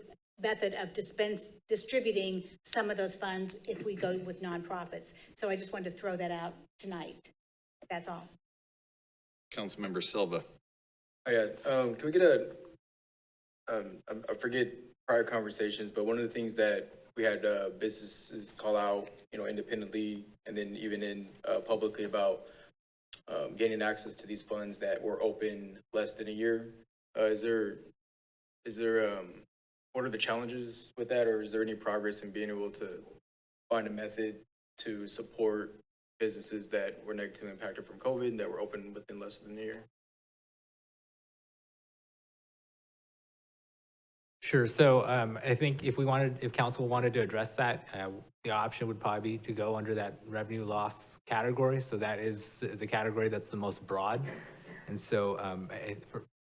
Speaker 3: method of distributing some of those funds if we go with nonprofits. So I just wanted to throw that out tonight. That's all.
Speaker 2: Councilmember Silva.
Speaker 1: Oh, yeah, can we get I forget prior conversations, but one of the things that we had businesses call out, you know, independently and then even in publicly about gaining access to these funds that were open less than a year. Is there what are the challenges with that, or is there any progress in being able to find a method to support businesses that were negatively impacted from COVID that were open within less than a year?
Speaker 11: Sure. So I think if council wanted to address that, the option would probably be to go under that revenue loss category. So that is the category that's the most broad. And so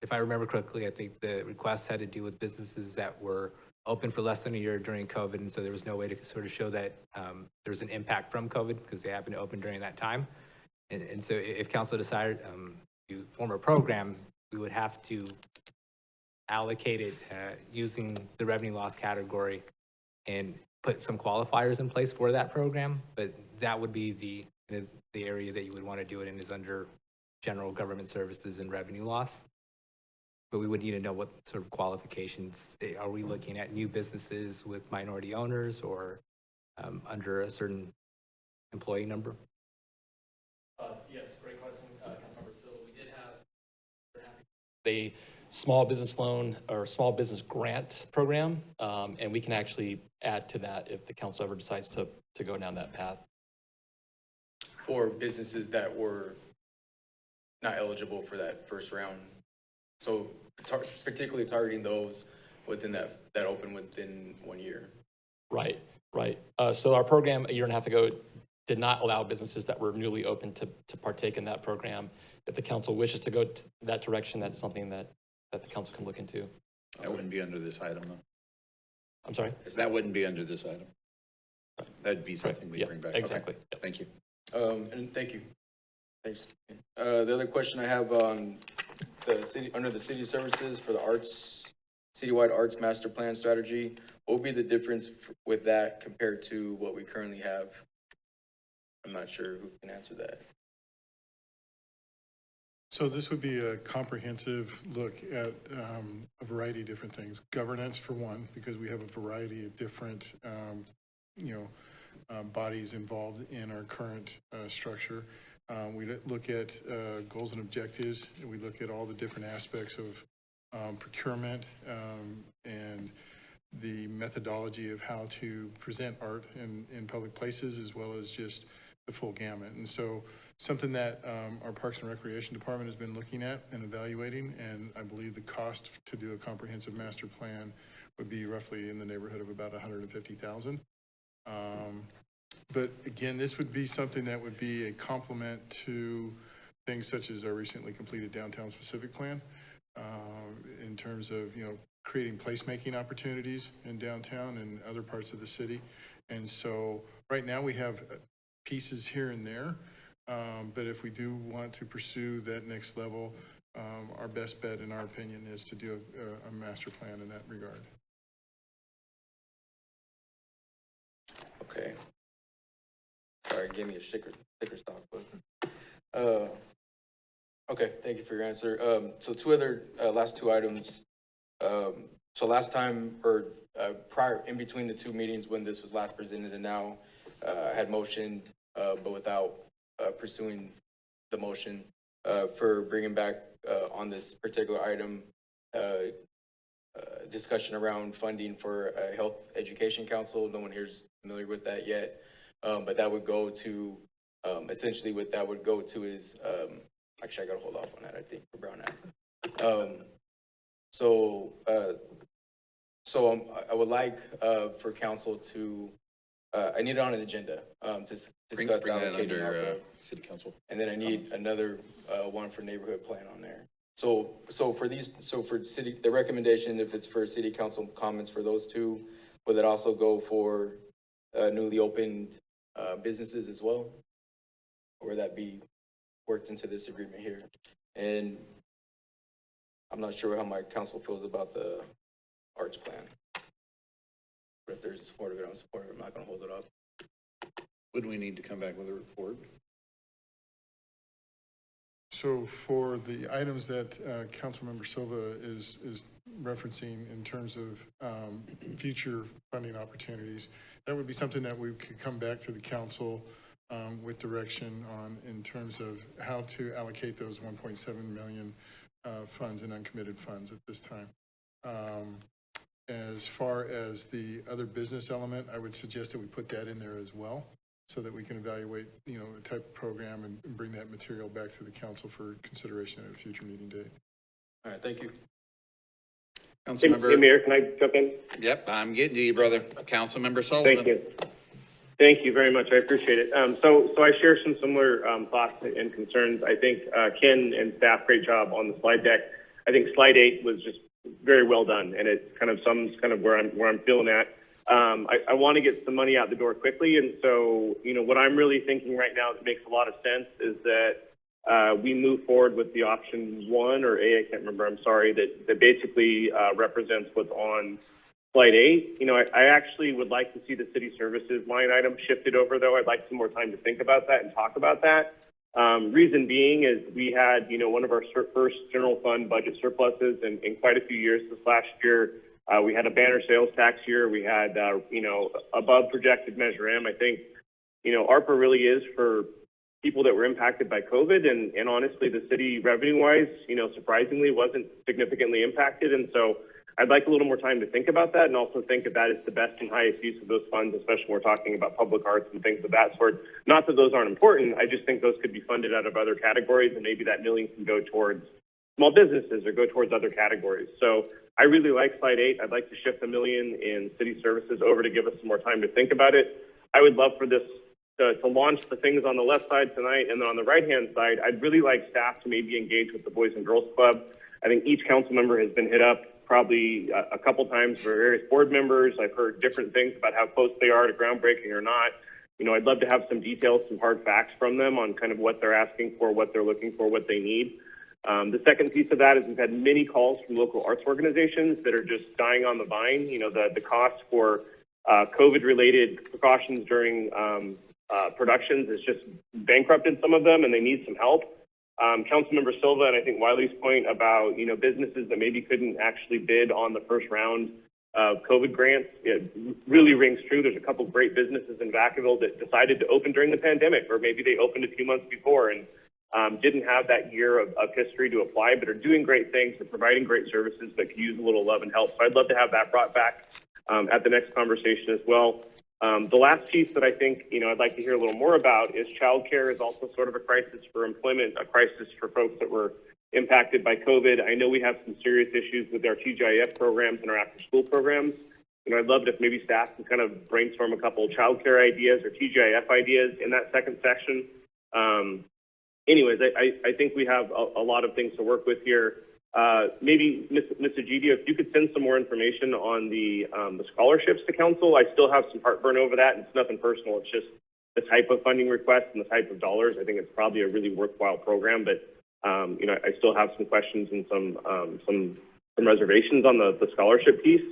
Speaker 11: if I remember correctly, I think the request had to do with businesses that were open for less than a year during COVID. And so there was no way to sort of show that there was an impact from COVID because they happened to open during that time. And so if council decided to form a program, we would have to allocate it using the revenue loss category and put some qualifiers in place for that program. But that would be the area that you would want to do it in is under general government services and revenue loss. But we would need to know what sort of qualifications. Are we looking at new businesses with minority owners or under a certain employee number?
Speaker 20: Yes, great question, Councilmember Silva. We did have a small business loan or small business grant program, and we can actually add to that if the council ever decides to go down that path.
Speaker 1: For businesses that were not eligible for that first round. So particularly targeting those within that open within 1 year.
Speaker 20: Right. So our program a year and a half ago did not allow businesses that were newly open to partake in that program. If the council wishes to go that direction, that's something that the council can look into.
Speaker 2: That wouldn't be under this item, though.
Speaker 20: I'm sorry?
Speaker 2: That wouldn't be under this item. That'd be something we bring back.
Speaker 20: Exactly.
Speaker 2: Okay. Thank you.
Speaker 1: And thank you. Thanks. The other question I have on the city, under the city services for the arts, citywide arts master plan strategy, what would be the difference with that compared to what we currently have? I'm not sure who can answer that.
Speaker 10: So this would be a comprehensive look at a variety of different things. Governance for one, because we have a variety of different, bodies involved in our current structure. We look at goals and objectives, and we look at all the different aspects of procurement and the methodology of how to present art in public places, as well as just the full gamut. And so something that our Parks and Recreation Department has been looking at and evaluating, and I believe the cost to do a comprehensive master plan would be roughly in the neighborhood of about $150,000. But again, this would be something that would be a complement to things such as our recently completed downtown specific plan, in terms of, creating placemaking opportunities in downtown and other parts of the city. And so right now we have pieces here and there, but if we do want to pursue that next level, our best bet, in our opinion, is to do a master plan in that regard.
Speaker 1: Okay. Sorry, give me a sticker stock, but, okay, thank you for your answer. So last two items. So last time, or prior, in between the two meetings when this was last presented and now, I had motioned, but without pursuing the motion for bringing back on this particular item, discussion around funding for a health education council. No one here is familiar with that yet, but that would go to, essentially what that would go to is, actually I gotta hold off on that, I think, for Brown Act. So I would like for council to, I need it on an agenda to discuss
Speaker 2: Bring that
Speaker 1: allocating
Speaker 2: under
Speaker 1: ARPA.
Speaker 2: city council.
Speaker 1: And then I need another one for neighborhood plan on there. So for the recommendation, if it's for city council comments for those two, would it also go for newly opened businesses as well? Or would that be worked into this agreement here? And I'm not sure how my council feels about the arts plan. But if there's a support of it, I'm supportive. I'm not gonna hold it up.
Speaker 2: Would we need to come back with a report?
Speaker 10: So for the items that Councilmember Silva is referencing in terms of future funding opportunities, that would be something that we could come back to the council with direction on in terms of how to allocate those 1.7 million funds and uncommitted funds at this time. As far as the other business element, I would suggest that we put that in there as well, so that we can evaluate, a type of program and bring that material back to the council for consideration at a future meeting date.
Speaker 1: All right, thank you.
Speaker 2: Councilmember.
Speaker 4: Hey, Mayor, can I jump in?
Speaker 2: Yep, I'm getting to you, brother. Councilmember Sullivan.
Speaker 4: Thank you. Thank you very much. I appreciate it. So I share some similar thoughts and concerns. I think Ken and staff, great job on the slide deck. I think slide 8 was just very well done, and it kind of sums kind of where I'm feeling at. I want to get some money out the door quickly, and so what I'm really thinking right now that makes a lot of sense is that we move forward with the option 1 or A, I can't remember. I'm sorry, that basically represents what's on slide 8. I actually would like to see the city services line item shifted over, though. I'd like some more time to think about that and talk about that. Reason being is we had, one of our first general fund budget surpluses in quite a few years. This last year, we had a banner sales tax year. We had, above projected Measure M. I think, ARPA really is for people that were impacted by COVID. And honestly, the city revenue-wise, surprisingly wasn't significantly impacted. And so I'd like a little more time to think about that and also think that it's the best and highest use of those funds, especially when we're talking about public arts and things of that sort. Not that those aren't important. I just think those could be funded out of other categories, and maybe that $1 million can go towards small businesses or go towards other categories. So I really like slide 8. I'd like to shift $1 million in city services over to give us some more time to think about it. I would love for this to launch the things on the left side tonight, and then on the right-hand side, I'd really like staff to maybe engage with the Boys and Girls Club. I think each council member has been hit up probably a couple times for various board members. I've heard different things about how close they are to groundbreaking or not. I'd love to have some details, some hard facts from them on kind of what they're asking for, what they're looking for, what they need. The second piece of that is we've had many calls from local arts organizations that are just dying on the vine. The cost for COVID-related precautions during productions is just bankrupted some of them, and they need some help. Councilmember Silva and I think Wiley's point about, businesses that maybe couldn't actually bid on the first round of COVID grants, it really rings true. There's a couple great businesses in Vacaville that decided to open during the pandemic, or maybe they opened a few months before and didn't have that year of history to apply, but are doing great things, are providing great services, but could use a little love and help. So I'd love to have that brought back at the next conversation as well. The last piece that I think, I'd like to hear a little more about is childcare is also sort of a crisis for employment, a crisis for folks that were impacted by COVID. I know we have some serious issues with our TGIF programs and our after-school programs. I'd love it if maybe staff can kind of brainstorm a couple of childcare ideas or TGIF ideas in that second section. Anyways, I think we have a lot of things to work with here. Maybe, Ms. Egidio, if you could send some more information on the scholarships to council. I still have some heartburn over that, and it's nothing personal. It's just the type of funding request and the type of dollars. I think it's probably a really worthwhile program, but I still have some questions and some reservations on the scholarship piece.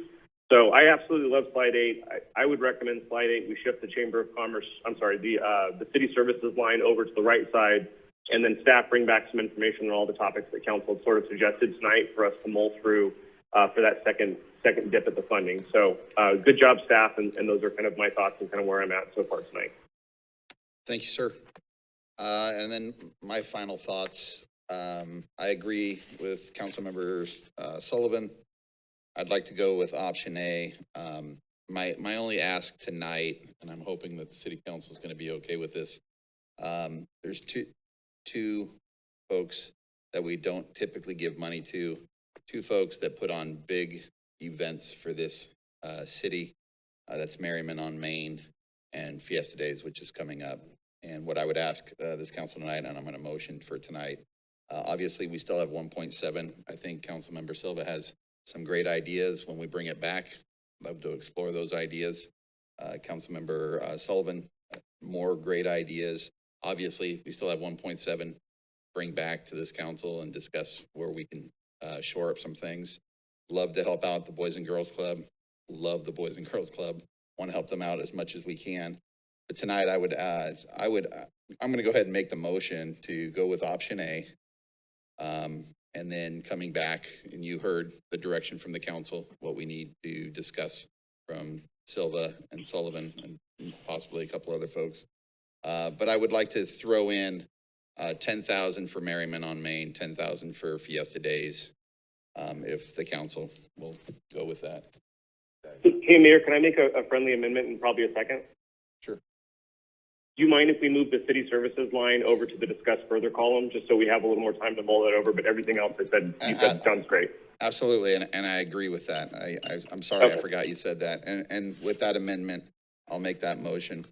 Speaker 4: So I absolutely love slide 8. I would recommend slide 8. We shift the Chamber of Commerce, the city services line over to the right side, and then staff bring back some information on all the topics that council had sort of suggested tonight for us to mull through for that second dip at the funding. So good job, staff, and those are kind of my thoughts and kind of where I'm at so far tonight.
Speaker 2: Thank you, sir. And then my final thoughts. I agree with Councilmember Sullivan. I'd like to go with option A. My only ask tonight, and I'm hoping that the city council is going to be okay with this. There's two folks that we don't typically give money to, two folks that put on big events for this city. That's Merriman on Main and Fiesta Days, which is coming up. And what I would ask this council tonight, and I'm going to motion for tonight, obviously we still have 1.7. I think Councilmember Silva has some great ideas. When we bring it back, love to explore those ideas. Councilmember Sullivan, more great ideas. Obviously, we still have 1.7. Bring back to this council and discuss where we can shore up some things. Love to help out the Boys and Girls Club. Love the Boys and Girls Club. Want to help them out as much as we can. But tonight, I'm going to go ahead and make the motion to go with option A. And then coming back, and you heard the direction from the council, what we need to discuss from Silva and Sullivan and possibly a couple other folks. But I would like to throw in 10,000 for Merriman on Main, 10,000 for Fiesta Days, if the council will go with that.
Speaker 4: Hey, Mayor, can I make a friendly amendment in probably a second?
Speaker 2: Sure.
Speaker 4: Do you mind if we move the city services line over to the discuss further column, just so we have a little more time to mull that over, but everything else you said sounds great.
Speaker 2: Absolutely, and I agree with that. I'm sorry,
Speaker 4: Okay.
Speaker 2: I forgot you said that. And with that amendment, I'll make that motion.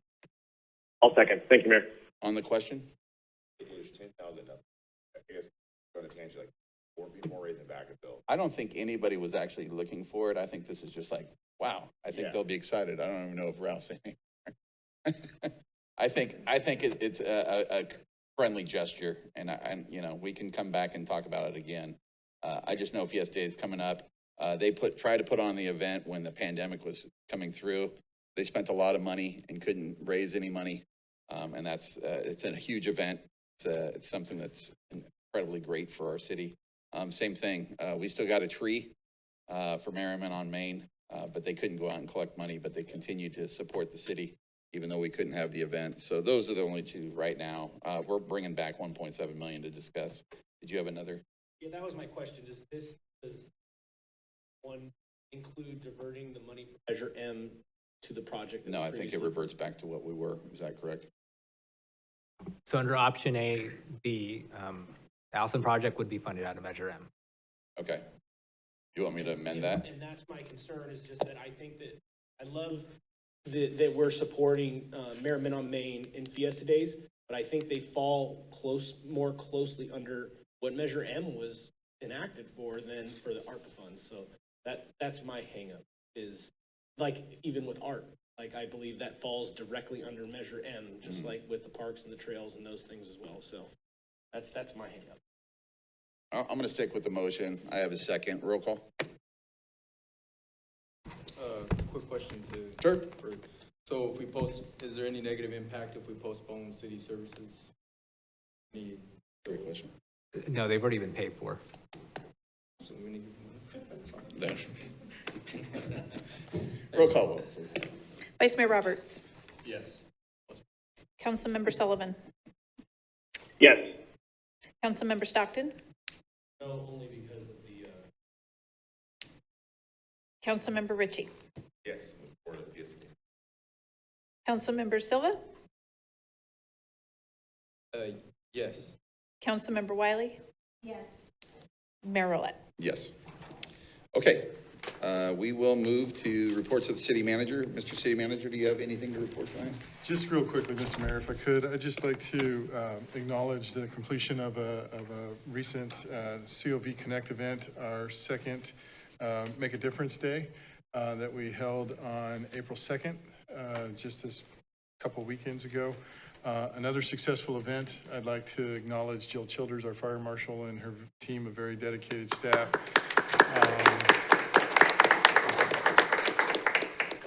Speaker 4: I'll second. Thank you, Mayor.
Speaker 2: On the question?
Speaker 19: It is 10,000 up. I guess going to tangent, like 4 people more raising Vacaville.
Speaker 2: I don't think anybody was actually looking for it. I think this is just like, wow, I think they'll be excited. I don't even know if Ralph's saying. I think it's a friendly gesture, and we can come back and talk about it again. I just know Fiesta Day is coming up. They tried to put on the event when the pandemic was coming through. They spent a lot of money and couldn't raise any money, and it's a huge event. It's something that's incredibly great for our city. Same thing. We still got a tree for Merriman on Main, but they couldn't go out and collect money, but they continue to support the city, even though we couldn't have the event. So those are the only two right now. We're bringing back 1.7 million to discuss. Did you have another?
Speaker 16: Yeah, that was my question. Does one include diverting the money from Measure M to the project?
Speaker 2: No, I think it reverts back to what we were. Is that correct?
Speaker 11: So under option A, the Allison project would be funded out of Measure M.
Speaker 2: Okay. You want me to amend that?
Speaker 16: And that's my concern, is just that I think that I love that we're supporting Merriman on Main and Fiesta Days, but I think they fall more closely under what Measure M was enacted for than for the ARPA funds. So that's my hangup, is like even with art, like I believe that falls directly under Measure M, just like with the parks and the trails and those things as well. So that's my hangup.
Speaker 2: I'm going to stick with the motion. I have a second. Roll call.
Speaker 1: Quick question to.
Speaker 2: Sure.
Speaker 1: So if we is there any negative impact if we postpone city services?
Speaker 2: Great question.
Speaker 11: No, they've already been paid for.
Speaker 2: No. Roll call vote, please.
Speaker 13: Vice Mayor Roberts.
Speaker 6: Yes.
Speaker 13: Councilmember Sullivan.
Speaker 4: Yes.
Speaker 13: Councilmember Stockton.
Speaker 21: No, only because of the,
Speaker 13: Councilmember Ritchie.
Speaker 19: Yes. Yes.
Speaker 13: Councilmember Silva.
Speaker 1: Yes.
Speaker 13: Councilmember Wiley.
Speaker 3: Yes.
Speaker 13: Mayor Rolette.
Speaker 2: Yes. Okay, we will move to reports of the city manager. Mr. City Manager, do you have anything to report tonight?
Speaker 10: Just real quickly, Mr. Mayor, if I could, I'd just like to acknowledge the completion of a recent COV Connect event, our second Make a Difference Day that we held on April 2nd, just this couple weekends ago. Another successful event, I'd like to acknowledge Jill Childers, our fire marshal, and her team of very dedicated staff.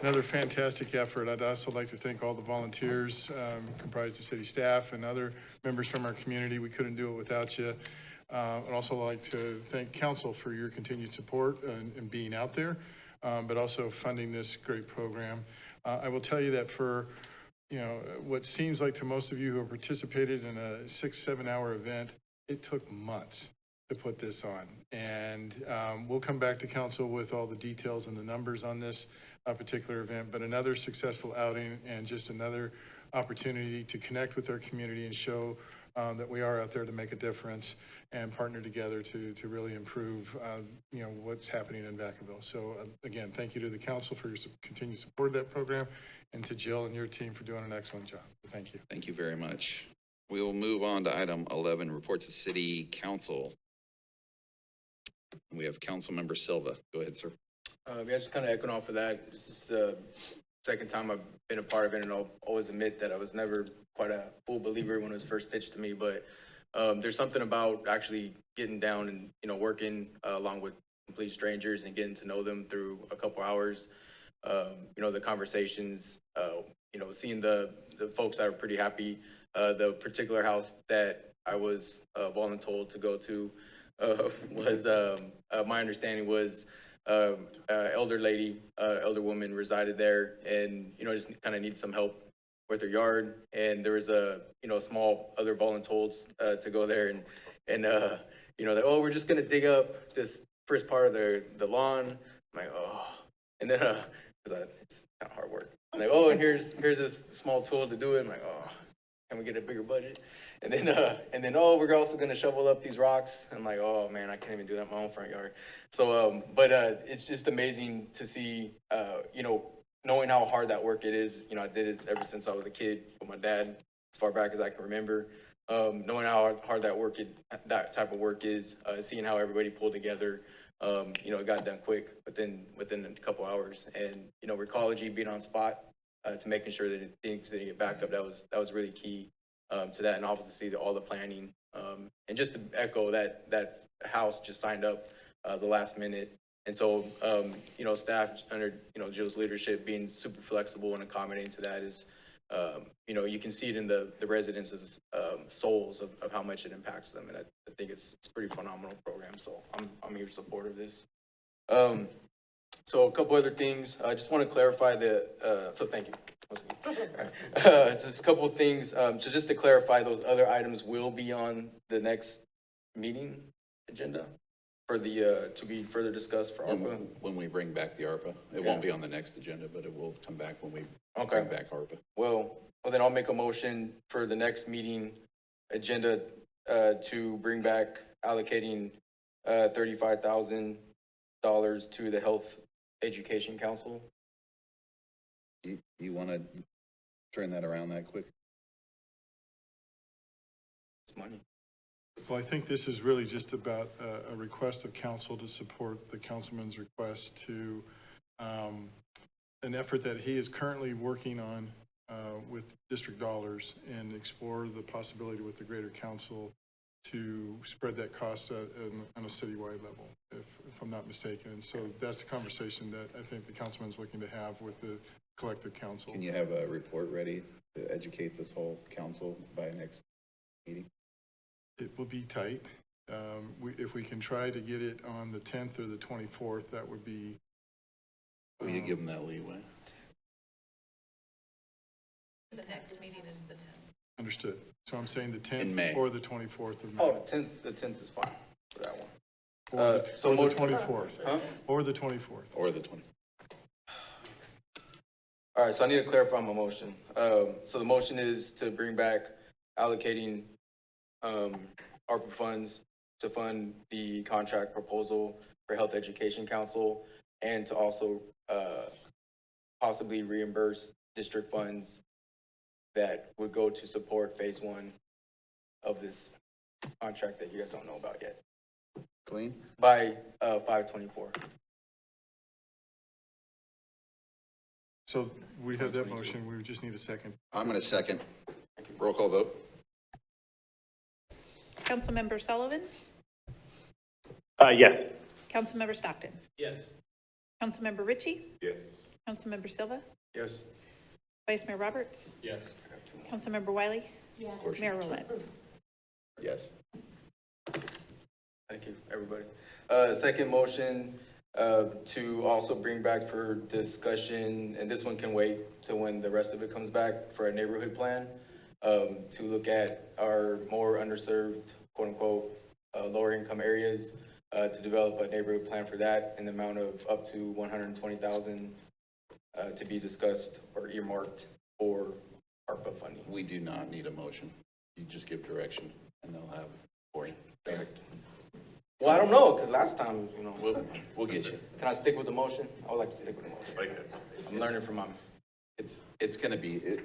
Speaker 10: Another fantastic effort. I'd also like to thank all the volunteers comprised of city staff and other members from our community. We couldn't do it without you. I'd also like to thank council for your continued support and being out there, but also funding this great program. I will tell you that for what seems like to most of you who have participated in a 6-7 hour event, it took months to put this on. And we'll come back to council with all the details and the numbers on this particular event, but another successful outing and just another opportunity to connect with our community and show that we are out there to make a difference and partner together to really improve, what's happening in Vacaville. So again, thank you to the council for your continued support of that program, and to Jill and your team for doing an excellent job. Thank you.
Speaker 2: Thank you very much. We will move on to item 11, reports of city council. We have Councilmember Silva. Go ahead, sir.
Speaker 1: Yeah, just kind of echoing off of that. This is the second time I've been a part of it, and I'll always admit that I was never quite a full believer when it was first pitched to me, but there's something about actually getting down and, working along with complete strangers and getting to know them through a couple hours. The conversations, seeing the folks that are pretty happy. The particular house that I was voluntold to go to was, my understanding was, elder woman resided there and, just kind of needed some help with her yard. And there was a small other voluntold to go there and we're just going to dig up this first part of the lawn. I'm like, oh, and then, cause it's kind of hard work. I'm like, oh, and here's this small tool to do it. I'm like, oh, can we get a bigger budget? And then, oh, we're also going to shovel up these rocks. I'm like, oh man, I can't even do that in my own front yard. So, but it's just amazing to see, knowing how hard that work it is. I did it ever since I was a kid with my dad, as far back as I can remember. Knowing how hard that type of work is, seeing how everybody pulled together. It got done quick within a couple hours, and Recology being on spot to making sure that things didn't get back up. That was really key to that, and obviously all the planning. And just to echo that house just signed up the last minute, and so staff under Jill's leadership being super flexible and accommodating to that is you can see it in the residents' souls of how much it impacts them, and I think it's a pretty phenomenal program. So I'm huge supporter of this. So a couple other things. I just want to clarify so thank you. Just a couple of things. So just to clarify, those other items will be on the next meeting agenda for to be further discussed for ARPA.
Speaker 2: When we bring back the ARPA, it won't be on the next agenda, but it will come back when we bring back ARPA.
Speaker 1: Well, then I'll make a motion for the next meeting agenda to bring back allocating $35,000 to the Health Education Council.
Speaker 2: You want to turn that around that quick?
Speaker 1: It's money.
Speaker 10: Well, I think this is really just about a request of council to support the councilman's request to an effort that he is currently working on with district dollars, and explore the possibility with the greater council to spread that cost on a citywide level, if I'm not mistaken. And so that's the conversation that I think the councilman's looking to have with the collective council.
Speaker 2: Can you have a report ready to educate this whole council by next meeting?
Speaker 10: It will be tight. If we can try to get it on the 10th or the 24th, that would be.
Speaker 2: We could give them that leeway.
Speaker 13: The next meeting is the 10th.
Speaker 10: Understood. So I'm saying the
Speaker 2: In
Speaker 10: 10th
Speaker 2: May.
Speaker 10: or the 24th of May.
Speaker 1: Oh, the 10th is fine for that one.
Speaker 10: Or the 24th.
Speaker 1: Huh?
Speaker 10: Or the 24th.
Speaker 2: Or the 20.
Speaker 1: All right, so I need to clarify my motion. So the motion is to bring back allocating ARPA funds to fund the contract proposal for Health Education Council and to also possibly reimburse district funds that would go to support phase 1 of this contract that you guys don't know about yet.
Speaker 2: Clean?
Speaker 1: By 5/24.
Speaker 10: So we have that motion. We just need a second.
Speaker 2: I'm going to second. Roll call vote.
Speaker 13: Councilmember Sullivan?
Speaker 4: Yes.
Speaker 13: Councilmember Stockton?
Speaker 16: Yes.
Speaker 13: Councilmember Ritchie?
Speaker 19: Yes.
Speaker 13: Councilmember Silva?
Speaker 1: Yes.
Speaker 13: Vice Mayor Roberts?
Speaker 20: Yes.
Speaker 13: Councilmember Wiley?
Speaker 14: Yes.
Speaker 13: Mayor Roulette?
Speaker 2: Yes.
Speaker 1: Thank you, everybody. Second motion, to also bring back for discussion, and this one can wait till when the rest of it comes back, for a neighborhood plan, to look at our more underserved, quote unquote, lower income areas, to develop a neighborhood plan for that in the amount of up to 120,000 to be discussed or earmarked for ARPA funding.
Speaker 2: We do not need a motion. You just give direction and they'll have it for you. Perfect.
Speaker 1: Well, I don't know, because last time,
Speaker 2: We'll get you.
Speaker 1: can I stick with the motion? I would like to stick with the motion. I'm learning from mom.
Speaker 2: It's going to be,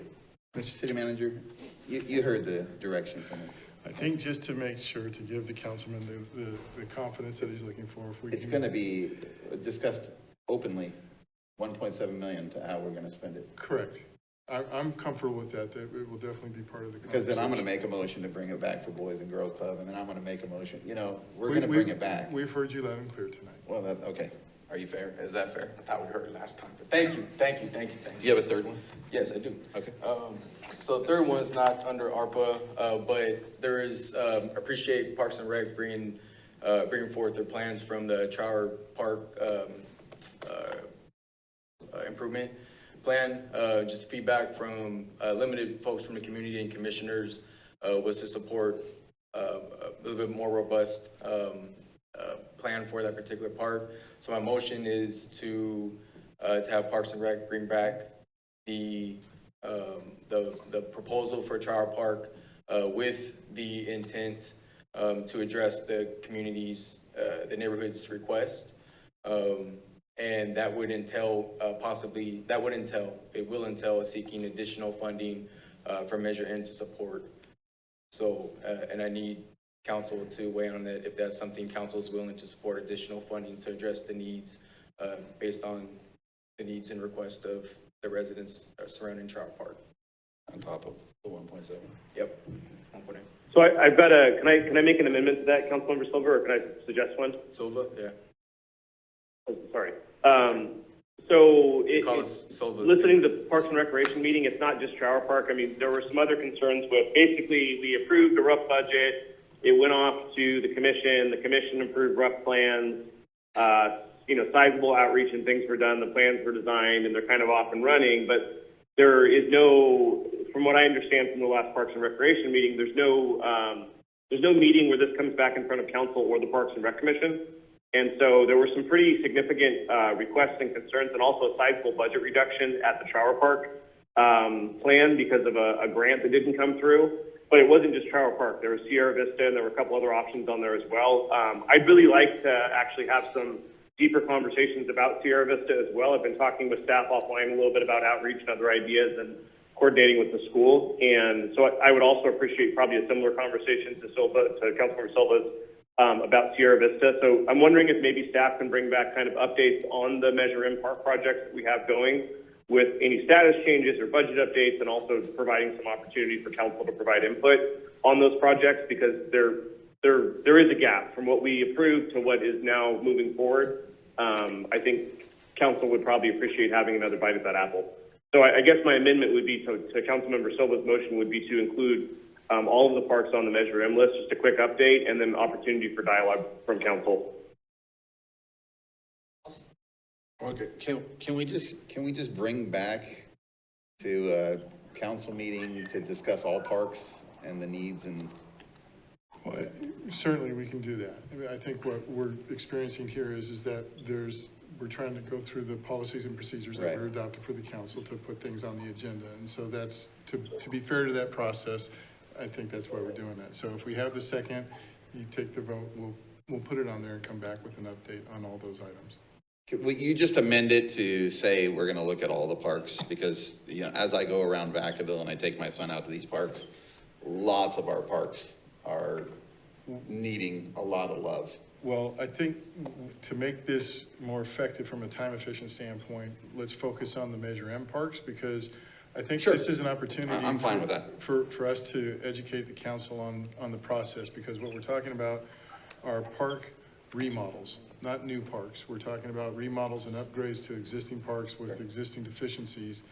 Speaker 2: Mr. City Manager, you heard the direction from it.
Speaker 10: I think just to make sure to give the councilman the confidence that he's looking for, if we
Speaker 2: It's
Speaker 10: can.
Speaker 2: going to be discussed openly, 1.7 million to how we're going to spend it.
Speaker 10: Correct. I'm comfortable with that it will definitely be part of the.
Speaker 2: Because then I'm going to make a motion to bring it back for Boys and Girls Club, and then I'm going to make a motion, we're going to bring it back.
Speaker 10: We've heard you loud and clear tonight.
Speaker 2: Well, okay. Are you fair? Is that fair?
Speaker 1: I thought we heard it last time, but thank you.
Speaker 2: Do you have a third one?
Speaker 1: Yes, I do.
Speaker 2: Okay.
Speaker 1: So the third one's not under ARPA, but there is, appreciate Parks and Rec bringing forth their plans from the Trower Park improvement plan. Just feedback from limited folks from the community and commissioners was to support a little bit more robust plan for that particular park. So my motion is to have Parks and Rec bring back the proposal for Trower Park with the intent to address the community's, the neighborhood's request. And that would entail it will entail seeking additional funding from Measure N to support. So, and I need council to weigh on that if that's something council is willing to support additional funding to address the needs based on the needs and request of the residents surrounding Trower Park.
Speaker 2: On top of the 1.7?
Speaker 1: Yep. 1.8.
Speaker 4: So I've got can I make an amendment to that, Councilmember Silva, or can I suggest one?
Speaker 1: Silva, yeah.
Speaker 4: Oh, sorry. So listening to the Parks and Recreation meeting, it's not just Trower Park. I mean, there were some other concerns with, basically, we approved a rough budget. It went off to the commission. The commission approved rough plans. Sizable outreach and things were done. The plans were designed and they're kind of off and running, but there is no, from what I understand from the last Parks and Recreation meeting, there's no meeting where this comes back in front of council or the Parks and Rec Commission. And so there were some pretty significant requests and concerns, and also a sizable budget reduction at the Trower Park plan because of a grant that didn't come through. But it wasn't just Trower Park. There was Sierra Vista, and there were a couple other options on there as well. I'd really like to actually have some deeper conversations about Sierra Vista as well. I've been talking with staff offline a little bit about outreach and other ideas and coordinating with the school. And so I would also appreciate probably a similar conversation to Councilmember Silva's about Sierra Vista. So I'm wondering if maybe staff can bring back kind of updates on the Measure M Park projects that we have going, with any status changes or budget updates, and also providing some opportunity for council to provide input on those projects, because there is a gap from what we approved to what is now moving forward. I think council would probably appreciate having another bite at that apple. So I guess my amendment would be to Councilmember Silva's motion would be to include all of the parks on the Measure M list. Just a quick update, and then opportunity for dialogue from council.
Speaker 2: Okay, can we just bring back to a council meeting to discuss all parks and the needs and?
Speaker 10: Well, certainly we can do that. I mean, I think what we're experiencing here is that we're trying to go through the policies and procedures that were adopted for the council to put things on the agenda. And so that's, to be fair to that process, I think that's why we're doing that. So if we have the second, you take the vote, we'll put it on there and come back with an update on all those items.
Speaker 2: Will you just amend it to say we're gonna look at all the parks? Because, you know, as I go around Vacaville and I take my son out to these parks, lots of our parks are needing a lot of love.
Speaker 10: Well, I think to make this more effective from a time efficient standpoint, let's focus on the Measure M parks, because I think this is an opportunity.
Speaker 2: I'm fine with that.
Speaker 10: For us to educate the council on the process, because what we're talking about are park remodels, not new parks. We're talking about remodels and upgrades to existing parks with existing deficiencies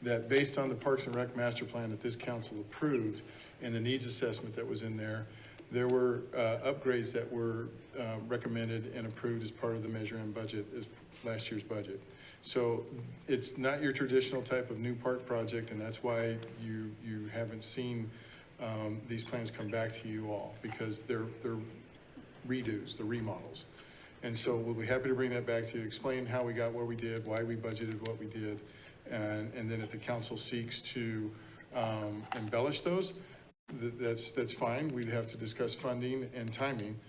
Speaker 10: that, based on the Parks and Rec master plan that this council approved and the needs assessment that was in there, there were upgrades that were recommended and approved as part of the Measure M budget, as last year's budget. So it's not your traditional type of new park project, and that's why you haven't seen these plans come back to you all, because they're redos, the remodels. And so we'll be happy to bring that back to you, explain how we got where we did, why we budgeted what we did, and then if the council seeks to embellish those, that's fine. We'd have to discuss funding and timing,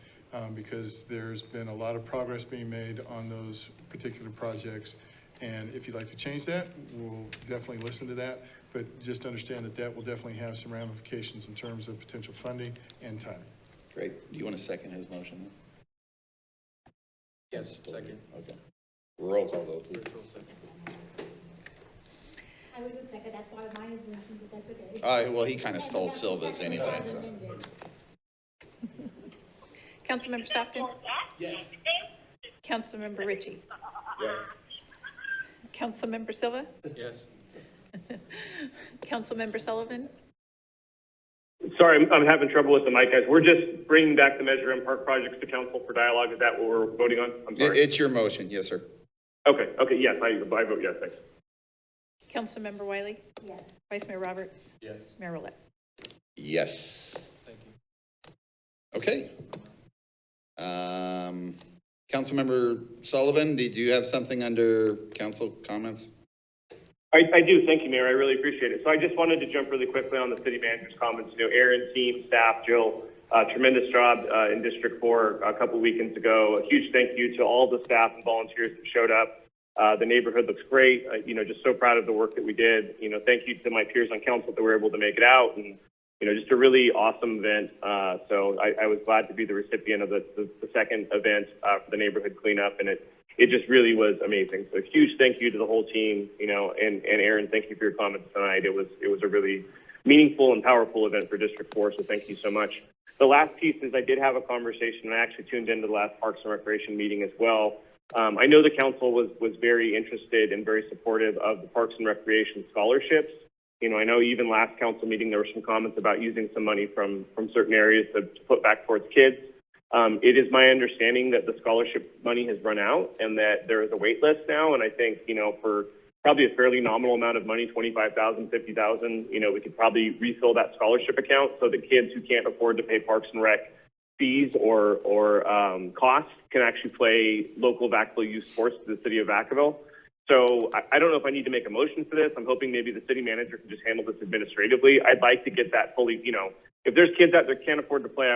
Speaker 10: because there's been a lot of progress being made on those particular projects. And if you'd like to change that, we'll definitely listen to that. But just understand that that will definitely have some ramifications in terms of potential funding and timing.
Speaker 2: Great. Do you want to second his motion?
Speaker 1: Yes, second.
Speaker 2: Okay. Roll call vote, please.
Speaker 3: I was the second, that's why mine is mentioned, but that's okay.
Speaker 2: Well, he kind of stole Silva's anyway, so.
Speaker 13: Councilmember Stockton? Yes. Councilmember Ritchie?
Speaker 19: Yes.
Speaker 13: Councilmember Silva?
Speaker 1: Yes.
Speaker 13: Councilmember Sullivan?
Speaker 4: Sorry, I'm having trouble with the mic, guys. We're just bringing back the Measure M park projects to council for dialogue. Is that what we're voting on? I'm sorry.
Speaker 2: It's your motion, yes, sir.
Speaker 4: Okay, yes, I vote yes, thanks.
Speaker 13: Councilmember Wiley?
Speaker 3: Yes.
Speaker 13: Vice Mayor Roberts?
Speaker 1: Yes.
Speaker 13: Mayor Roulette?
Speaker 2: Yes.
Speaker 1: Thank you.
Speaker 2: Okay. Councilmember Sullivan, did you have something under council comments?
Speaker 4: I do. Thank you, Mayor. I really appreciate it. So I just wanted to jump really quickly on the city manager's comments. You know, Aaron, team, staff, Jill, tremendous job in District 4 a couple weekends ago. A huge thank you to all the staff and volunteers that showed up. The neighborhood looks great. You know, just so proud of the work that we did. You know, thank you to my peers on council that were able to make it out, and, you know, just a really awesome event. So I was glad to be the recipient of the second event for the neighborhood cleanup, and it just really was amazing. So a huge thank you to the whole team, you know, and Aaron, thank you for your comments tonight. It was a really meaningful and powerful event for District 4, so thank you so much. The last piece is I did have a conversation, and I actually tuned into the last Parks and Recreation meeting as well. I know the council was very interested and very supportive of the Parks and Recreation scholarships. You know, I know even last council meeting there were some comments about using some money from certain areas to put back towards kids. It is my understanding that the scholarship money has run out and that there is a wait list now. And I think, you know, for probably a fairly nominal amount of money, $25,000, $50,000, you know, we could probably refill that scholarship account so that kids who can't afford to pay Parks and Rec fees or costs can actually play local Vacaville youth sports to the city of Vacaville. So I don't know if I need to make a motion for this. I'm hoping maybe the city manager can just handle this administratively. I'd like to get that fully, you know, if there's kids out there can't afford to play,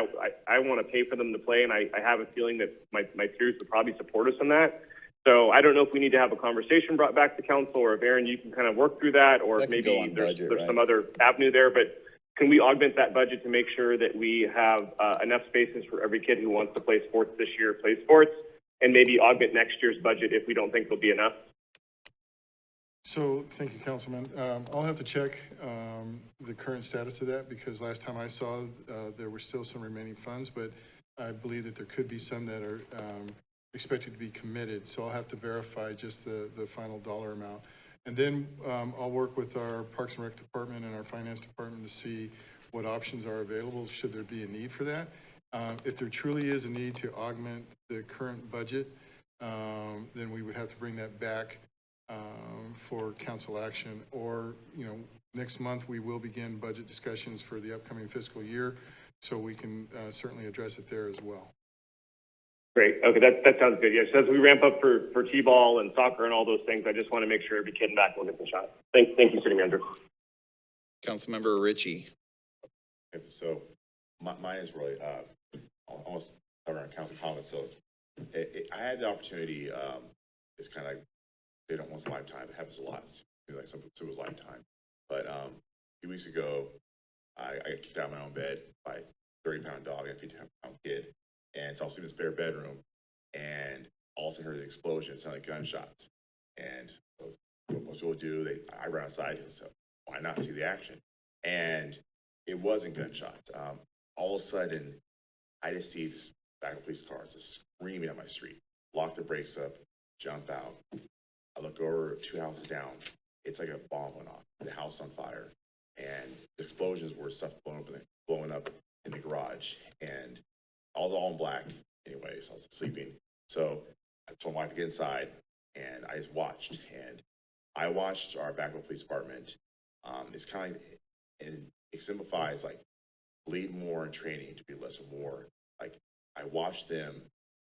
Speaker 4: I want to pay for them to play, and I have a feeling that my peers would probably support us in that. So I don't know if we need to have a conversation brought back to council, or if Aaron, you can kind of work through that, or if maybe there's some other avenue there. But can we augment that budget to make sure that we have enough spaces for every kid who wants to play sports this year, play sports, and maybe augment next year's budget if we don't think there'll be enough?
Speaker 10: So, thank you, Councilman. I'll have to check the current status of that, because last time I saw there were still some remaining funds, but I believe that there could be some that are expected to be committed. So I'll have to verify just the final dollar amount. And then I'll work with our Parks and Rec department and our finance department to see what options are available, should there be a need for that. If there truly is a need to augment the current budget, then we would have to bring that back for council action. Or, next month, we will begin budget discussions for the upcoming fiscal year, so we can certainly address it there as well.
Speaker 4: Great. Okay, that sounds good. Yes, as we ramp up for T-ball and soccer and all those things, I just want to make sure every kid in back will get the shot. Thank you, City Manager.
Speaker 2: Councilmember Ritchie.
Speaker 19: So mine is really almost around council comments. So I had the opportunity. It's kind of like they don't once in a lifetime. It happens a lot. It's like some people's lifetime. But a few weeks ago, I got kicked out of my own bed by a 30-pound dog and a 50-pound kid. And so I was in this spare bedroom, and all of a sudden heard an explosion. It sounded like gunshots. And what most people do, I ran outside and said, why not see the action? And it wasn't gunshots. All of a sudden, I just see this Vaca police cars just screaming at my street. Lock the brakes up, jump out. I look over 2 houses down. It's like a bomb went off. The house on fire. And the explosions were stuff blowing up in the garage. And I was all in black anyway, so I was sleeping. So I told my wife to get inside, and I just watched. And I watched our Vacaville Police Department. It's kind of, and it exemplifies like bleed more in training to be less and more. Like I watched them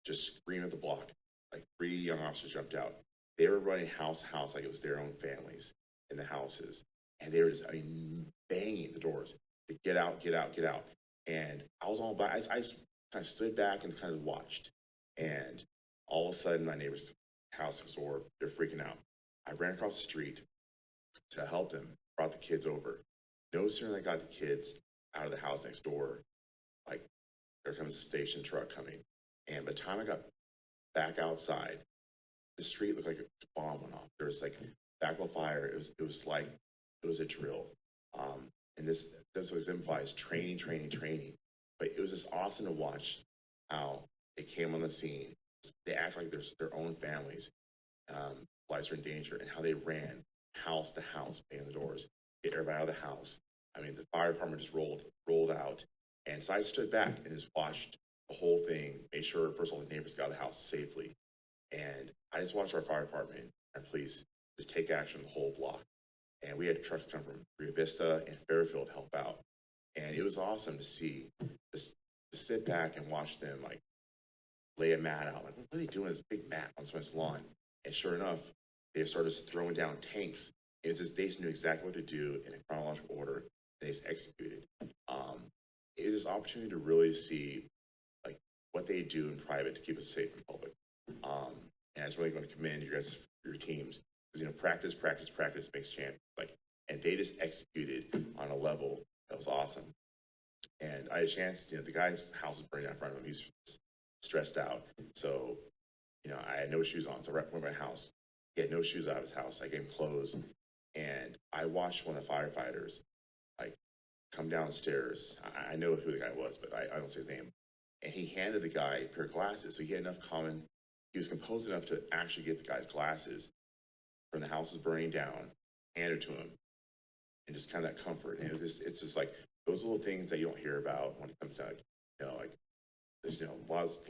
Speaker 19: just scream at the block. Like 3 young officers jumped out. They were running house to house like it was their own families in the houses, and they were just banging the doors to get out, get out, get out. And I was all by. I just kind of stood back and kind of watched, and all of a sudden my neighbor's house next door, they're freaking out. I ran across the street to help them, brought the kids over. No sooner than I got the kids out of the house next door, like there comes a station truck coming. And by the time I got back outside, the street looked like a bomb went off. There was like backfire fire. It was like it was a drill. And this exemplifies training. But it was just awesome to watch how they came on the scene. They act like there's their own families, lives are in danger, and how they ran house to house, banging the doors, get everybody out of the house. I mean, the fire department just rolled out. And so I stood back and just watched the whole thing, made sure, first of all, the neighbors got out of the house safely. And I just watched our fire department and police just take action the whole block. And we had trucks come from Rio Vista and Fairfield to help out. And it was awesome to see, just to sit back and watch them like lay a mat out. Like, what are they doing this big mat on someone's lawn? And sure enough, they started throwing down tanks. It's just, they just knew exactly what to do in a chronological order, and they just executed. It was this opportunity to really see like what they do in private to keep us safe in public. And I was really going to commend you guys for your teams, because practice makes champions. Like, and they just executed on a level that was awesome. And I had a chance, the guy's house was burning down in front of him. He's stressed out. So, I had no shoes on. So right before my house, he had no shoes out of his house. I gave him clothes, and I watched one of the firefighters like come downstairs. I know who the guy was, but I don't say his name. And he handed the guy a pair of glasses. So he had enough he was composed enough to actually get the guy's glasses from the house is burning down, handed to him, and just kind of that comfort. And it's just like those little things that you don't hear about when it comes to, like this, the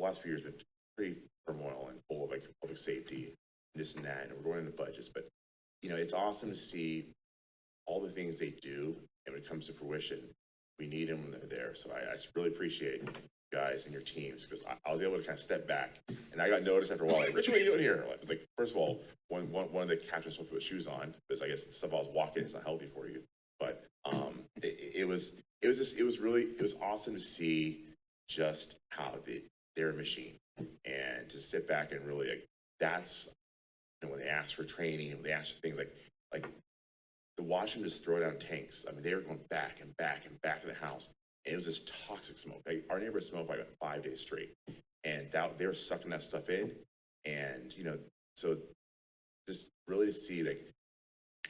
Speaker 19: last few years have been pretty turmoil and full of like public safety, and this and that, and we're going into budgets. But, it's awesome to see all the things they do, and when it comes to fruition, we need them when they're there. So I just really appreciate you guys and your teams, because I was able to kind of step back, and I got noticed after a while, like, Richard, what are you doing here? It was like, first of all, one of the captains supposed to put shoes on, because I guess the stuff I was walking is not healthy for you. But it was awesome to see just how they're a machine, and to sit back and really, like, that's, when they ask for training, when they ask for things like to watch them just throw down tanks. I mean, they were going back and back and back to the house. And it was this toxic smoke. Like, our neighborhood smoked like 5 days straight. And they were sucking that stuff in. And, so just really to see, like,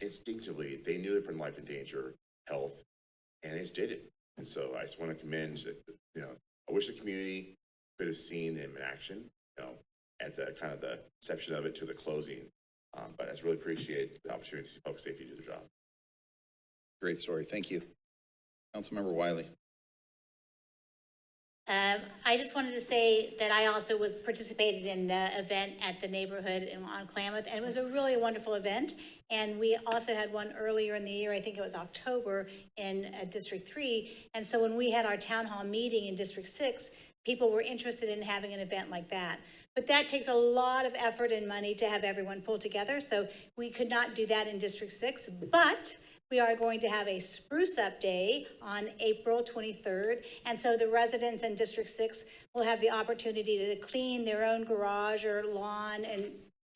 Speaker 19: instinctively, they knew they put life in danger, health, and they just did it. And so I just want to commend, I wish the community could have seen them in action, at the kind of the inception of it to the closing. But I just really appreciate the opportunity to see public safety do their job.
Speaker 2: Great story. Thank you. Councilmember Wiley.
Speaker 3: I just wanted to say that I also participated in the event at the neighborhood on Klamath, and it was a really wonderful event. And we also had one earlier in the year, I think it was October, in District 3. And so when we had our town hall meeting in District 6, people were interested in having an event like that. But that takes a lot of effort and money to have everyone pull together, so we could not do that in District 6, but we are going to have a Spruce Up Day on April 23rd, and so the residents in District 6 will have the opportunity to clean their own garage or lawn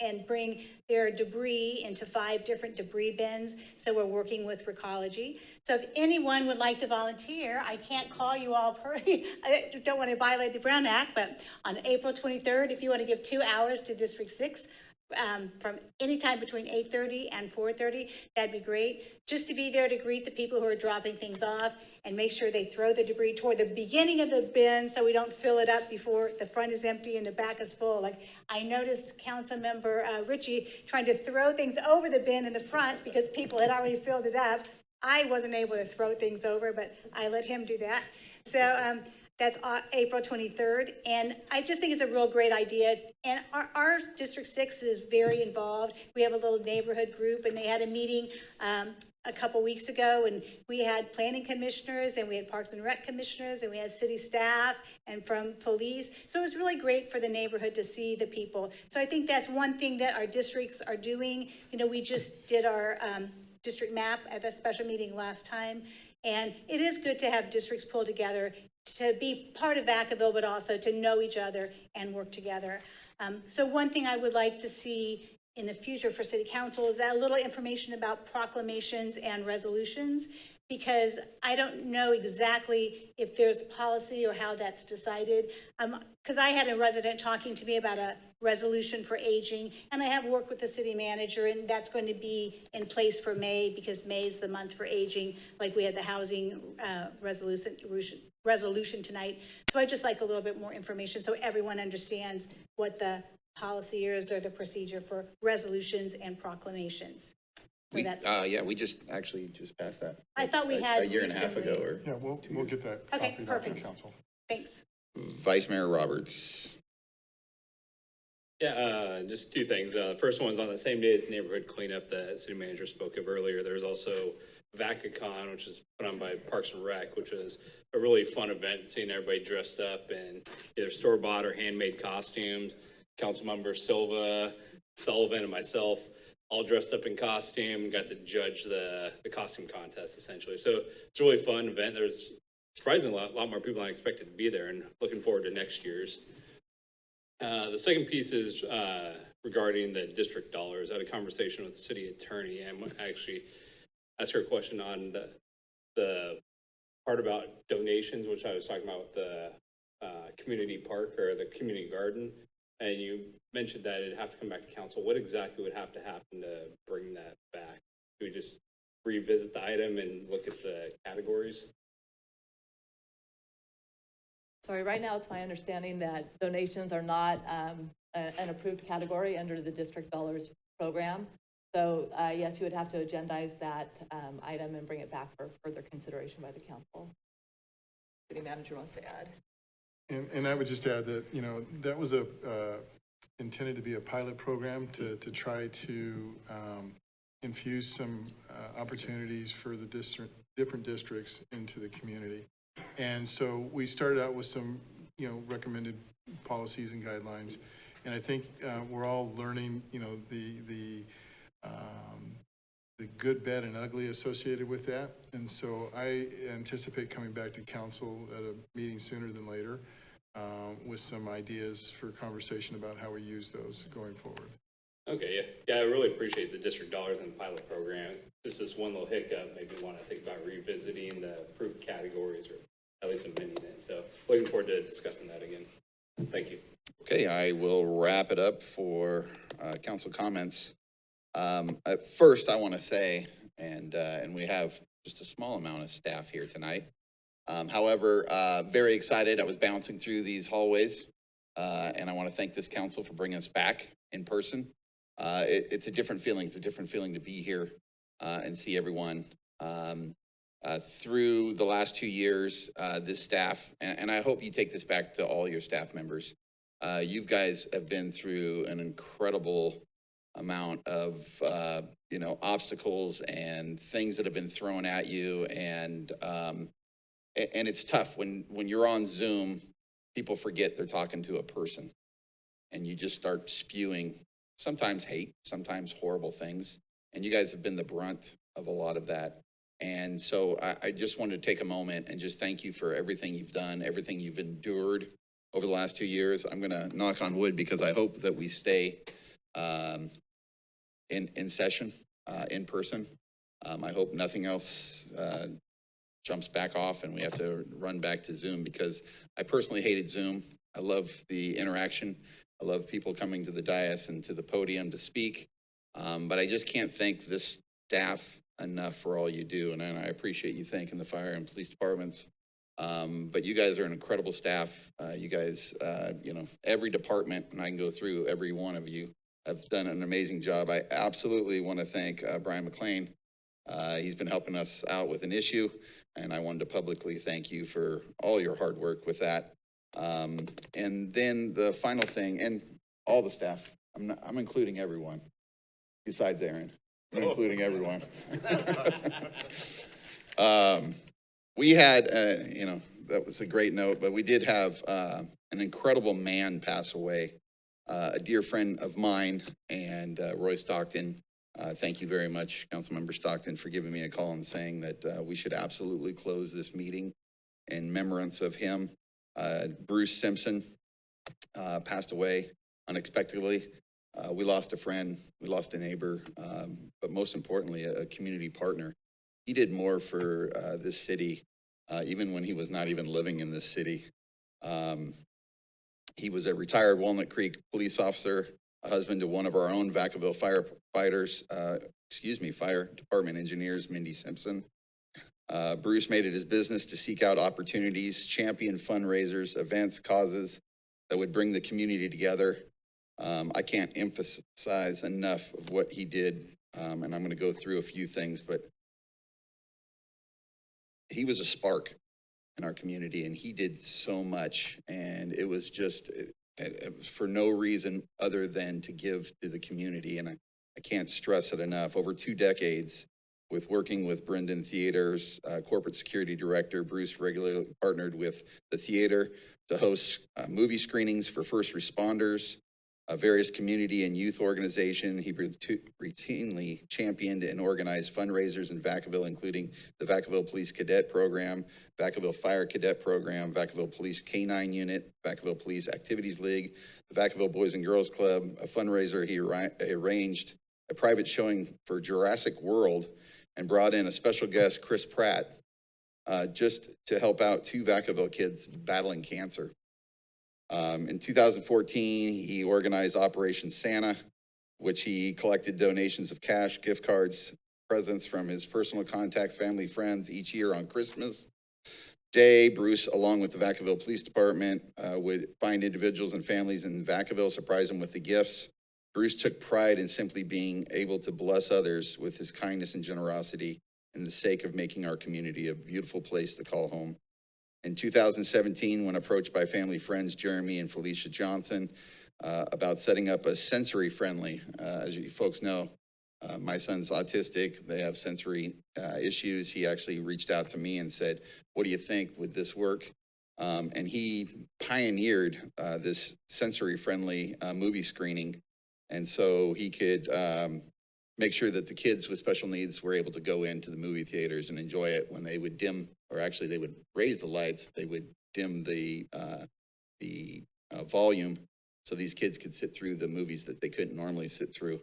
Speaker 3: and bring their debris into 5 different debris bins. So we're working with Recology. So if anyone would like to volunteer, I can't call you all I don't want to violate the Brown Act, but on April 23rd, if you want to give 2 hours to District 6, from any time between 8:30 and 4:30, that'd be great. Just to be there to greet the people who are dropping things off and make sure they throw the debris toward the beginning of the bin so we don't fill it up before the front is empty and the back is full. Like I noticed Councilmember Ritchie trying to throw things over the bin in the front because people had already filled it up. I wasn't able to throw things over, but I let him do that. So that's April 23rd, and I just think it's a real great idea. And our District 6 is very involved. We have a little neighborhood group, and they had a meeting a couple weeks ago, and we had planning commissioners, and we had Parks and Rec commissioners, and we had city staff, and from police. So it was really great for the neighborhood to see the people. So I think that's one thing that our districts are doing. You know, we just did our district map at a special meeting last time, and it is good to have districts pull together to be part of Vacaville, but also to know each other and work together. So one thing I would like to see in the future for City Council is a little information about proclamations and resolutions, because I don't know exactly if there's a policy or how that's decided. Because I had a resident talking to me about a resolution for aging, and I have worked with the city manager, and that's going to be in place for May, because May is the month for aging, like we had the housing resolution tonight. So I'd just like a little bit more information so everyone understands what the policy is or the procedure for resolutions and proclamations. So that's,
Speaker 2: Yeah, we just passed that.
Speaker 3: I thought we had
Speaker 2: a year and a half
Speaker 3: recently.
Speaker 2: ago, or
Speaker 10: Yeah, we'll get that
Speaker 3: Okay,
Speaker 10: copy back to
Speaker 3: perfect.
Speaker 10: council.
Speaker 3: Thanks.
Speaker 2: Vice Mayor Roberts.
Speaker 6: Yeah, just 2 things. First one's on the same day as neighborhood cleanup that city manager spoke of earlier. There's also VacaCon, which is put on by Parks and Rec, which is a really fun event, seeing everybody dressed up in either store-bought or handmade costumes. Councilmember Sullivan, and myself all dressed up in costume, got to judge the costume contest, essentially. So it's a really fun event. There's surprisingly a lot more people than I expected to be there, and looking forward to next year's. The second piece is regarding the district dollars. I had a conversation with the city attorney, and actually asked her a question on the part about donations, which I was talking about with the community park or the community garden. And you mentioned that it'd have to come back to council. What exactly would have to happen to bring that back? Do we just revisit the item and look at the categories?
Speaker 7: Sorry, right now it's my understanding that donations are not an approved category under the district dollars program. So yes, you would have to agendize that item and bring it back for further consideration by the council. City manager wants to add.
Speaker 10: And I would just add that, you know, that was intended to be a pilot program to try to infuse some opportunities for the different districts into the community. And so we started out with some, you know, recommended policies and guidelines. And I think we're all learning, you know, the good, bad, and ugly associated with that. And so I anticipate coming back to council at a meeting sooner than later with some ideas for conversation about how we use those going forward.
Speaker 6: Okay, yeah, I really appreciate the district dollars and the pilot programs. Just this one little hiccup made me want to think about revisiting the approved categories, or at least amending it. So looking forward to discussing that again. Thank you.
Speaker 2: Okay, I will wrap it up for council comments. At first, I want to say, and we have just a small amount of staff here tonight. However, very excited. I was bouncing through these hallways, and I want to thank this council for bringing us back in person. It's a different feeling. It's a different feeling to be here and see everyone. Through the last 2 years, this staff, and I hope you take this back to all your staff members, you guys have been through an incredible amount of, obstacles and things that have been thrown at you. And it's tough when you're on Zoom, people forget they're talking to a person and you just start spewing sometimes hate, sometimes horrible things. And you guys have been the brunt of a lot of that. And so I just wanted to take a moment and just thank you for everything you've done, everything you've endured over the last 2 years. I'm going to knock on wood because I hope that we stay in session, in person. I hope nothing else jumps back off and we have to run back to Zoom, because I personally hated Zoom. I love the interaction. I love people coming to the dais and to the podium to speak. But I just can't thank this staff enough for all you do. And I appreciate you thanking the fire and police departments. But you guys are an incredible staff. You guys, every department, and I can go through every one of you, have done an amazing job. I absolutely want to thank Brian McLean. He's been helping us out with an issue, and I wanted to publicly thank you for all your hard work with that. And then the final thing, and all the staff, I'm including everyone besides Aaron. I'm including everyone. We had, that was a great note, but we did have an incredible man pass away, a dear friend of mine, and Roy Stockton. Thank you very much, Councilmember Stockton, for giving me a call and saying that we should absolutely close this meeting in remembrance of him. Bruce Simpson passed away unexpectedly. We lost a friend, we lost a neighbor, but most importantly, a community partner. He did more for this city, even when he was not even living in this city. He was a retired Walnut Creek police officer, a husband to one of our own Vacaville firefighters, fire department engineers, Mindy Simpson. Bruce made it his business to seek out opportunities, champion fundraisers, events, causes that would bring the community together. I can't emphasize enough of what he did, and I'm going to go through a few things, but he was a spark in our community, and he did so much, and it was just it was for no reason other than to give to the community, and I can't stress it enough. Over 2 decades, with working with Brendan Theaters, corporate security director, Bruce regularly partnered with the theater to host movie screenings for first responders, various community and youth organizations. He routinely championed and organized fundraisers in Vacaville, including the Vacaville Police Cadet Program, Vacaville Fire Cadet Program, Vacaville Police K-9 Unit, Vacaville Police Activities League, the Vacaville Boys and Girls Club, a fundraiser. He arranged a private showing for Jurassic World and brought in a special guest, Chris Pratt, just to help out 2 Vacaville kids battling cancer. In 2014, he organized Operation Santa, which he collected donations of cash, gift cards, presents from his personal contacts, family, friends each year on Christmas Day. Bruce, along with the Vacaville Police Department, would find individuals and families in Vacaville, surprise them with the gifts. Bruce took pride in simply being able to bless others with his kindness and generosity in the sake of making our community a beautiful place to call home. In 2017, when approached by family friends Jeremy and Felicia Johnson about setting up a sensory-friendly, as you folks know, my son's autistic, they have sensory issues. He actually reached out to me and said, what do you think, would this work? And he pioneered this sensory-friendly movie screening. And so he could make sure that the kids with special needs were able to go into the movie theaters and enjoy it when they would dim, or actually they would raise the lights, they would dim the volume so these kids could sit through the movies that they couldn't normally sit through.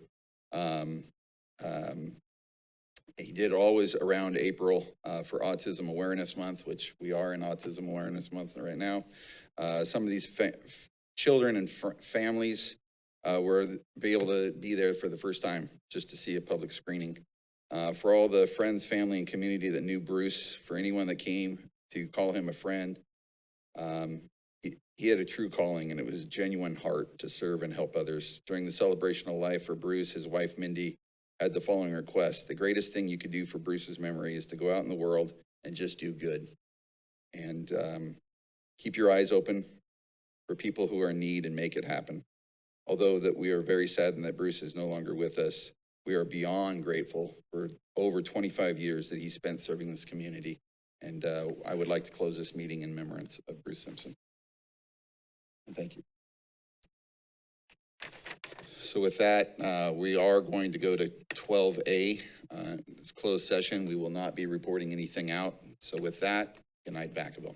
Speaker 2: He did always around April for Autism Awareness Month, which we are in Autism Awareness Month right now. Some of these children and families were be able to be there for the first time just to see a public screening. For all the friends, family, and community that knew Bruce, for anyone that came to call him a friend, he had a true calling, and it was genuine heart to serve and help others. During the celebration of life for Bruce, his wife, Mindy, had the following request: the greatest thing you could do for Bruce's memory is to go out in the world and just do good. And keep your eyes open for people who are in need and make it happen. Although that we are very saddened that Bruce is no longer with us, we are beyond grateful for over 25 years that he spent serving this community. And I would like to close this meeting in remembrance of Bruce Simpson. And thank you. So with that, we are going to go to 12A. It's closed session. We will not be reporting anything out. So with that, good night, Vacaville.